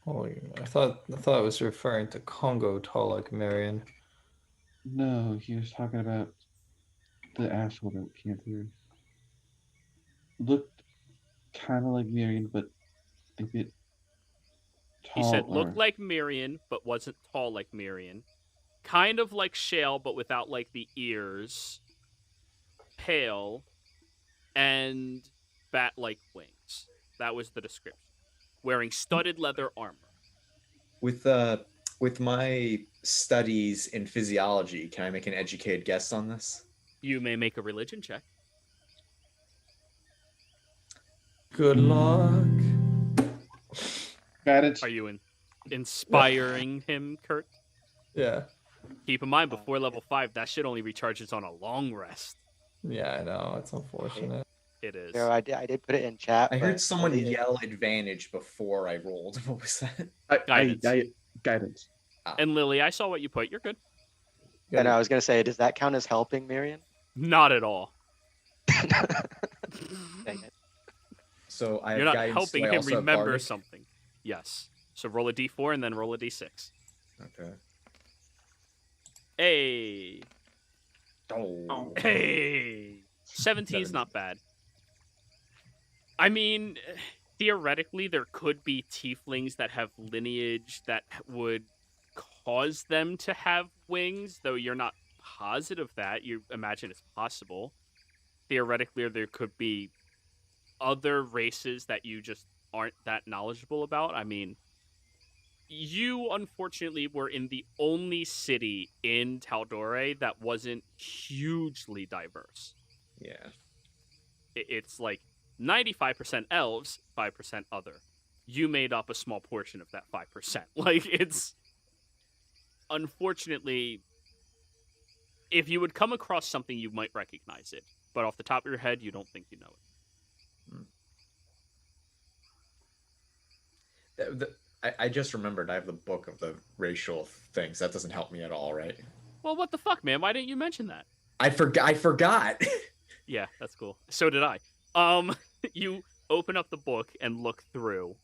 Oh, I thought it was referring to Congo tall like Marion. No, he was talking about the asshole that came through. Looked kind of like Miriam, but a bit tall. He said looked like Miriam, but wasn't tall like Miriam. Kind of like Shale, but without like the ears. Pale, and bat-like wings. That was the description. Wearing studded leather armor. With my studies in physiology, can I make an educated guess on this? You may make a religion check. Good luck. Guidance. Are you inspiring him, Kurt? Yeah. Keep in mind, before level 5, that shit only recharges on a long rest. Yeah, I know. It's unfortunate. It is. So I did put it in chat. I heard but someone yell advantage before I rolled. What was that? Guidance. And Lily, I saw what you put. You're good. And I was going to say, does that count as helping, Miriam? Not at all. Dang it. So I have You're not guidance, helping so I him also have remember bardic? something. Yes. So roll a d4 and then roll a d6. Okay. Hey. Oh. Hey. 17 is not bad. I mean, theoretically, there could be tieflings that have lineage that would cause them to have wings, though you're not positive that. You imagine it's possible. Theoretically, there could be other races that you just aren't that knowledgeable about. I mean, you unfortunately were in the only city in Tal'Dorei that wasn't hugely diverse. Yeah. It's like 95% elves, 5% other. You made up a small portion of that 5%. Like, it's... Unfortunately, if you would come across something, you might recognize it. But off the top of your head, you don't think you know it. I just remembered I have the book of the racial things. That doesn't help me at all, right? Well, what the fuck, man? Why didn't you mention that? I forgot. Yeah, that's cool. So did I. You open up the book and look through.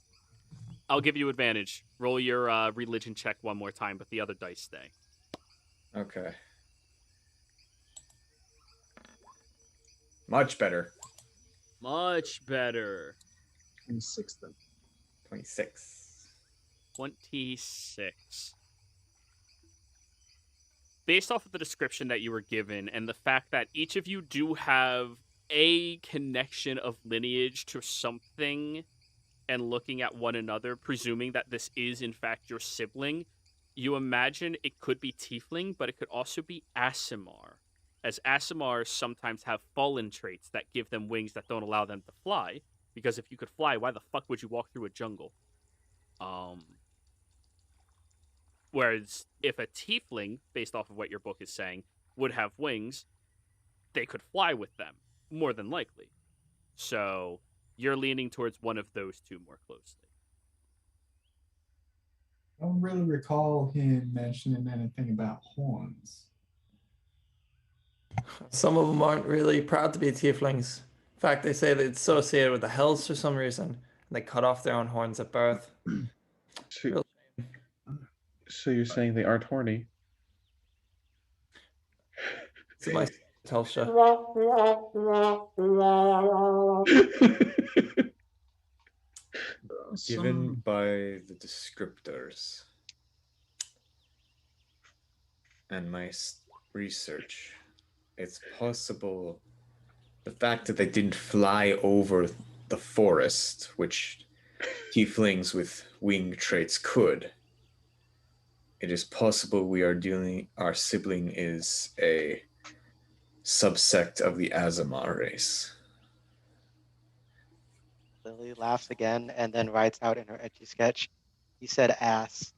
I'll give you advantage. Roll your religion check one more time, but the other dice stay. Okay. Much better. Much better. 26 then. 26. 26. Based off of the description that you were given and the fact that each of you do have a connection of lineage to something and looking at one another, presuming that this is in fact your sibling, you imagine it could be tiefling, but it could also be Asimar, as Asimars sometimes have fallen traits that give them wings that don't allow them to fly, because if you could fly, why the fuck would you walk through a jungle? Whereas if a tiefling, based off of what your book is saying, would have wings, they could fly with them, more than likely. So you're leaning towards one of those two more closely. I don't really recall him mentioning anything about horns. Some of them aren't really proud to be tieflings. In fact, they say that it's associated with the hells for some reason, and they cut off their own horns at birth. So, Real- so you're saying they aren't horny? It's my Telsha. Given by the descriptors and my research, it's possible the fact that they didn't fly over the forest, which tieflings with wing traits could, it is possible our sibling is a subsect of the Azamar race. Lily laughs again and then writes out in her etchy sketch, he said ass.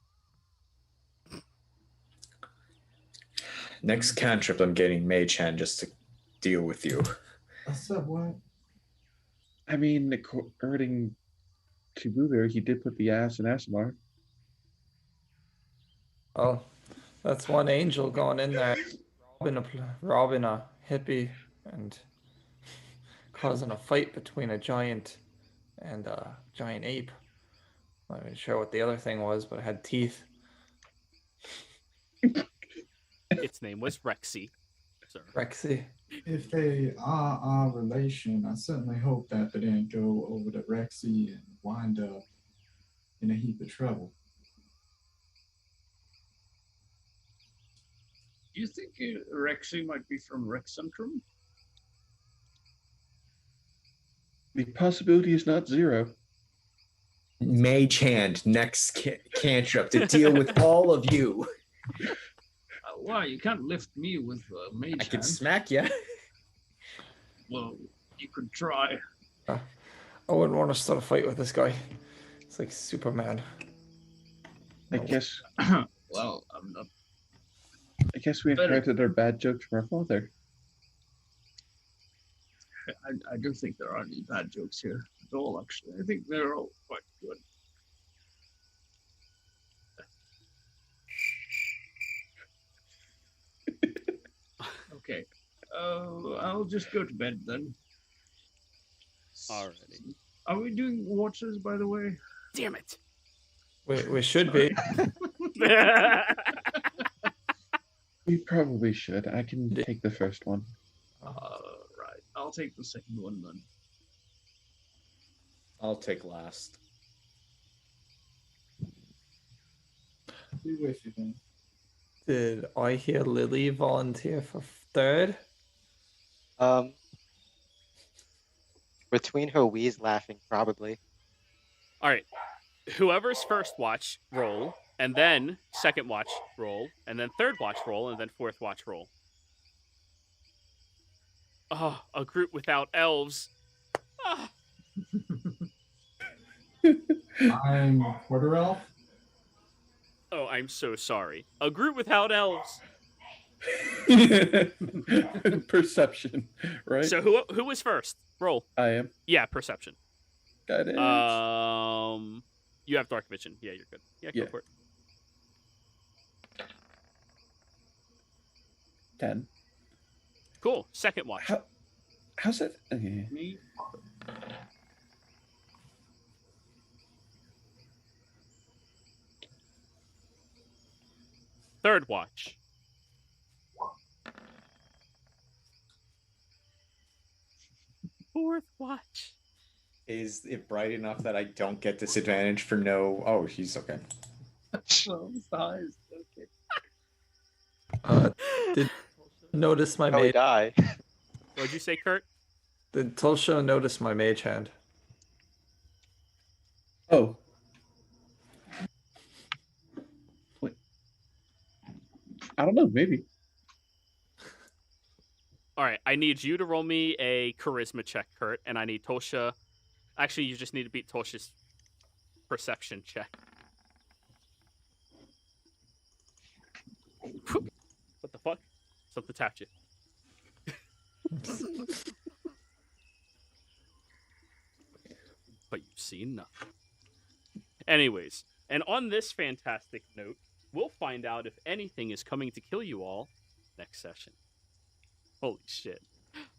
Next cantrip, I'm getting Mage Hand just to deal with you. What's up, what? I mean, according to Blueberry, he did put the ass in Asimar. Oh, that's one angel going in there, robbing a hippie and causing a fight between a giant and a giant ape. I'm not even sure what the other thing was, but it had teeth. Its name was Rexy, sir. Rexy. If they are our relation, I certainly hope that they didn't go over to Rexy and wind up in a heap of trouble. Do you think Rexy might be from Rexcentrum? The possibility is not zero. Mage Hand, next cantrip to deal with all of you. Why? You can't lift me with Mage I can Hand. smack you. Well, you could try. I wouldn't want to start a fight with this guy. It's like Superman. I guess. Well, I'm not. I guess we inherited our bad jokes from our father. I don't think there are any bad jokes here at all, actually. I think they're all quite good. Okay. I'll just go to bed then. Alrighty. Are we doing watches, by the way? Damn it. We should be. We probably should. I can take the first one. Right. I'll take the second one then. I'll take last. Be with you then. Did I hear Lily volunteer for third? Between her wheeze laughing, probably. All right. Whoever's first watch, roll, and then second watch, roll, and then third watch, roll, and then fourth watch, roll. Oh, a group without elves. Ah. I'm quarter elf. Oh, I'm so sorry. A group without elves. Perception, right? So who was first? Roll. I am. Yeah, perception. Got it. You have dark vision. Yeah, you're good. Yeah, go for it. 10. Cool. Second watch. How's it? Okay. Me? Third watch. Fourth watch. Is it bright enough that I don't get disadvantage for no? Oh, he's okay. Size. Did Okay. notice my Oh, we mage? die. What'd you say, Kurt? Did Tulsha notice my mage hand? Oh. Wait. I don't know. Maybe. All right, I need you to roll me a charisma check, Kurt, and I need Tosha. Actually, you just need to beat Tosha's perception check. What the fuck? Something tapped you. But you've seen nothing. Anyways, and on this fantastic note, we'll find out if anything is coming to kill you all next session. Holy shit.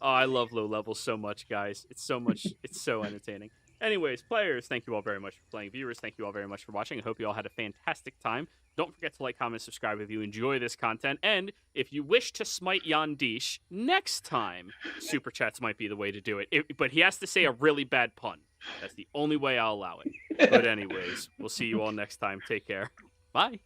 Oh, I love low levels so much, guys. It's so entertaining. Anyways, players, thank you all very much for playing. Viewers, thank you all very much for watching. I hope you all had a fantastic time. Don't forget to like, comment, subscribe if you enjoy this content. And if you wish to smite Yandish next time, Super Chats might be the way to do it. But he has to say a really bad pun. That's the only way I'll allow it. But anyways, we'll see you all next time. Take care. Bye.